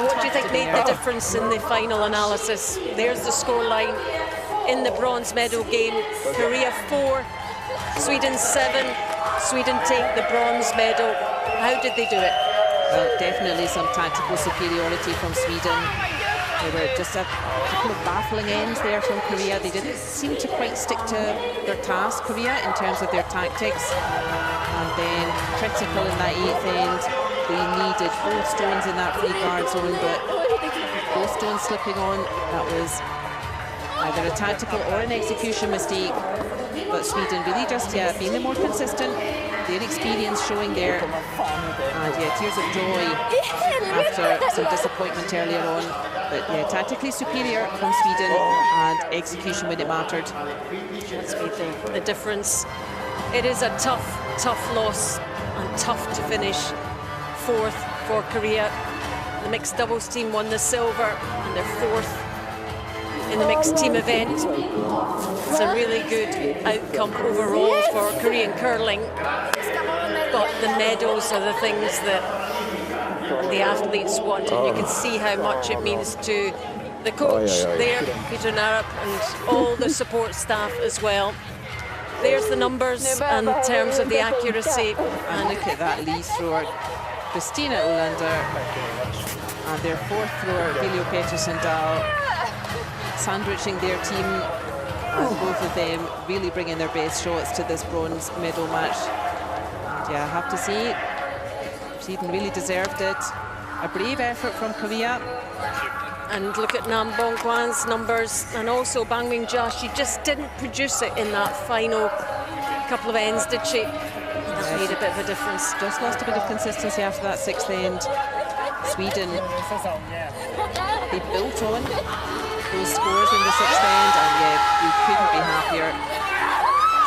What do you think made the difference in the final analysis? There's the scoreline in the bronze medal game. Korea 4, Sweden 7. Sweden take the bronze medal. How did they do it? Well, definitely some tactical superiority from Sweden. There were just a couple of baffling ends there from Korea. They didn't seem to quite stick to their task, Korea, in terms of their tactics. And then critical in that 8th end. They needed both stones in that free guard zone, but both stones slipping on, that was either a tactical or an execution mistake. But Sweden really just, being the more consistent, their experience showing there. And tears of joy after some disappointment earlier on. But tactically superior from Sweden and execution when it mattered. That's made the difference. It is a tough loss and tough to finish 4th for Korea. The mixed doubles team won the silver and they're 4th in the mixed team event. It's a really good outcome overall for Korean curling. But the medals are the things that the athletes want, and you can see how much it means to the coach there, Peter Narup, and all the support staff as well. There's the numbers in terms of the accuracy. And look at that lead thrower, Christina Olander, and their 4th thrower, Viljo Pettersson-Dahl, sandwiching their team, and both of them really bringing their best shots to this bronze medal match. And I have to say, Sweden really deserved it. A brave effort from Korea. And look at Nam Bongkwan's numbers, and also Bang Min-ja. She just didn't produce it in that final couple of ends, did she? That made a bit of a difference. Just lost a bit of consistency after that 6th end. Sweden, they built on those scores in the 6th end, and you couldn't be happier.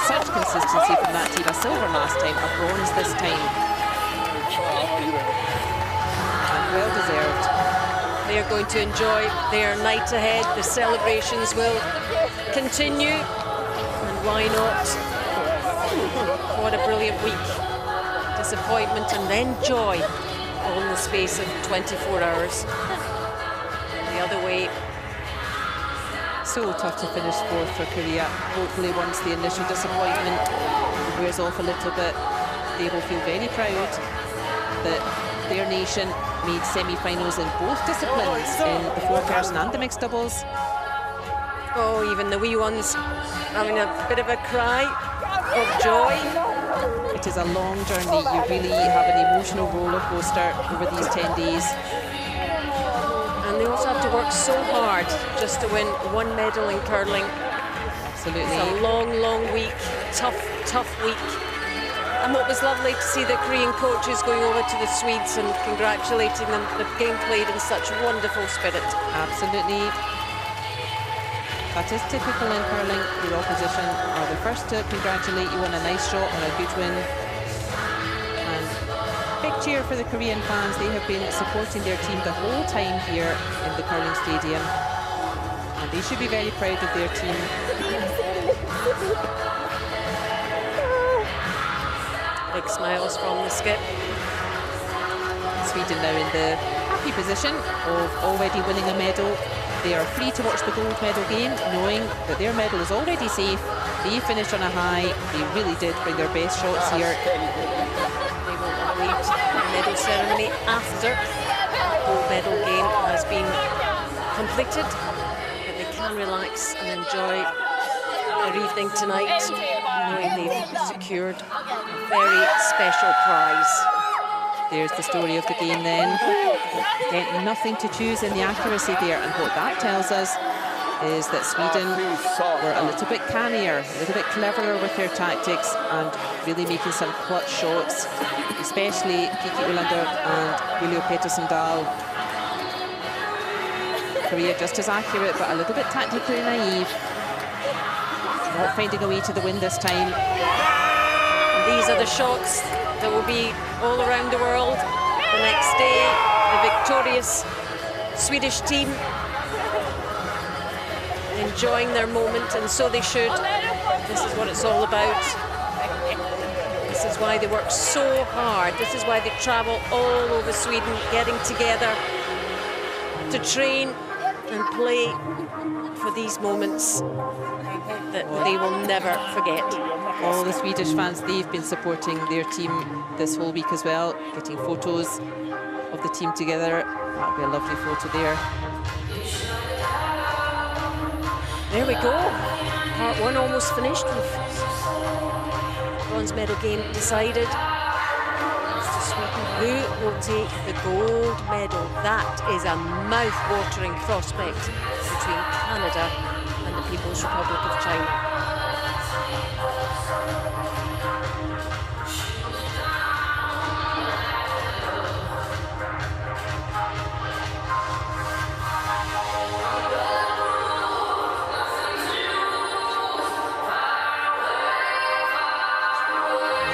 Such consistency from that team. A silver last time, a bronze this time. And well deserved. They are going to enjoy their night ahead. The celebrations will continue, and why not? What a brilliant week. Disappointment and then joy, all in the space of 24 hours. The other way. So tough to finish 4th for Korea. Hopefully once the initial disappointment wears off a little bit, they will feel very proud that their nation made semi-finals in both disciplines, in the 4-person and the mixed doubles. Oh, even the wee ones having a bit of a cry of joy. It is a long journey. You really have an emotional roller coaster over these 10 days. And they also have to work so hard just to win 1 medal in curling. Absolutely. It's a long week, tough week. And what was lovely to see the Korean coaches going over to the Swedes and congratulating them. The game played in such wonderful spirit. Absolutely. That is typical in curling. Your opposition are the first to congratulate you on a nice shot, on a good win. And big cheer for the Korean fans. They have been supporting their team the whole time here in the curling stadium. And they should be very proud of their team. Big smiles from the skip. Sweden now in the happy position of already winning a medal. They are free to watch the gold medal game, knowing that their medal is already safe. They finished on a high. They really did bring their best shots here. They will await the medal ceremony after the gold medal game has been completed. But they can relax and enjoy their evening tonight, knowing they've secured a very special prize. There's the story of the game then. Again, nothing to choose in the accuracy there, and what that tells us is that Sweden were a little bit cannier, a little bit cleverer with their tactics, and really making some clutch shots, especially Kiki Olander and Julio Pettersson Dahl. Korea just as accurate, but a little bit tactically naive. Not finding a way to the win this time. And these are the shots that will be all around the world the next day. The victorious Swedish team enjoying their moment, and so they should. This is what it's all about. This is why they work so hard. This is why they travel all over Sweden, getting together to train and play for these moments that they will never forget. All the Swedish fans, they've been supporting their team this whole week as well, getting photos of the team together. That'll be a lovely photo there. There we go. Part one almost finished with bronze medal game decided. Sweden, who will take the gold medal? That is a mouth-watering prospect between Canada and the People's Republic of China.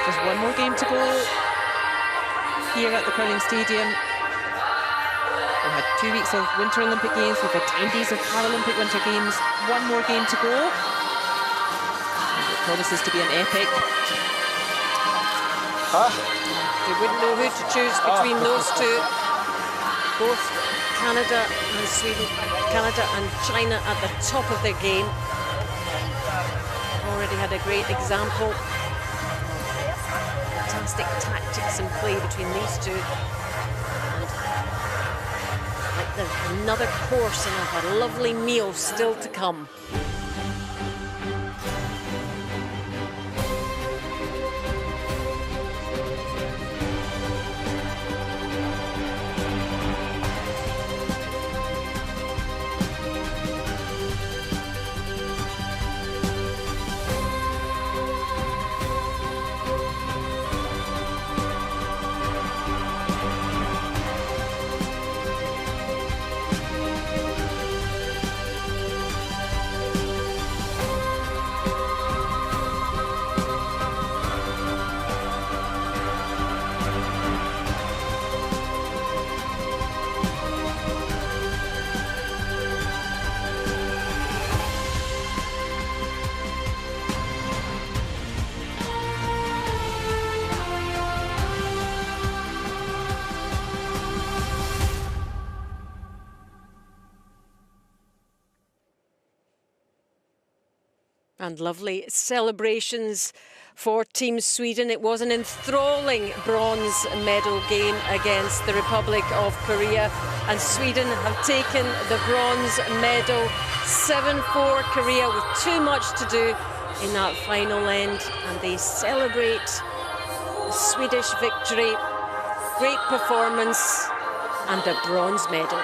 Just one more game to go here at the curling stadium. We had 2 weeks of Winter Olympic Games. We've had 10 days of Paralympic Winter Games. One more game to go. And it promises to be an epic. You wouldn't know who to choose between those two. Both Canada and Sweden, Canada and China at the top of their game. Already had a great example. Fantastic tactics and play between these two. And like another course and a lovely meal still to come. And lovely celebrations for Team Sweden. It was an enthralling bronze medal game against the Republic of Korea. And Sweden have taken the bronze medal. 7-4 Korea with too much to do in that final end. And they celebrate the Swedish victory. Great performance and a bronze medal.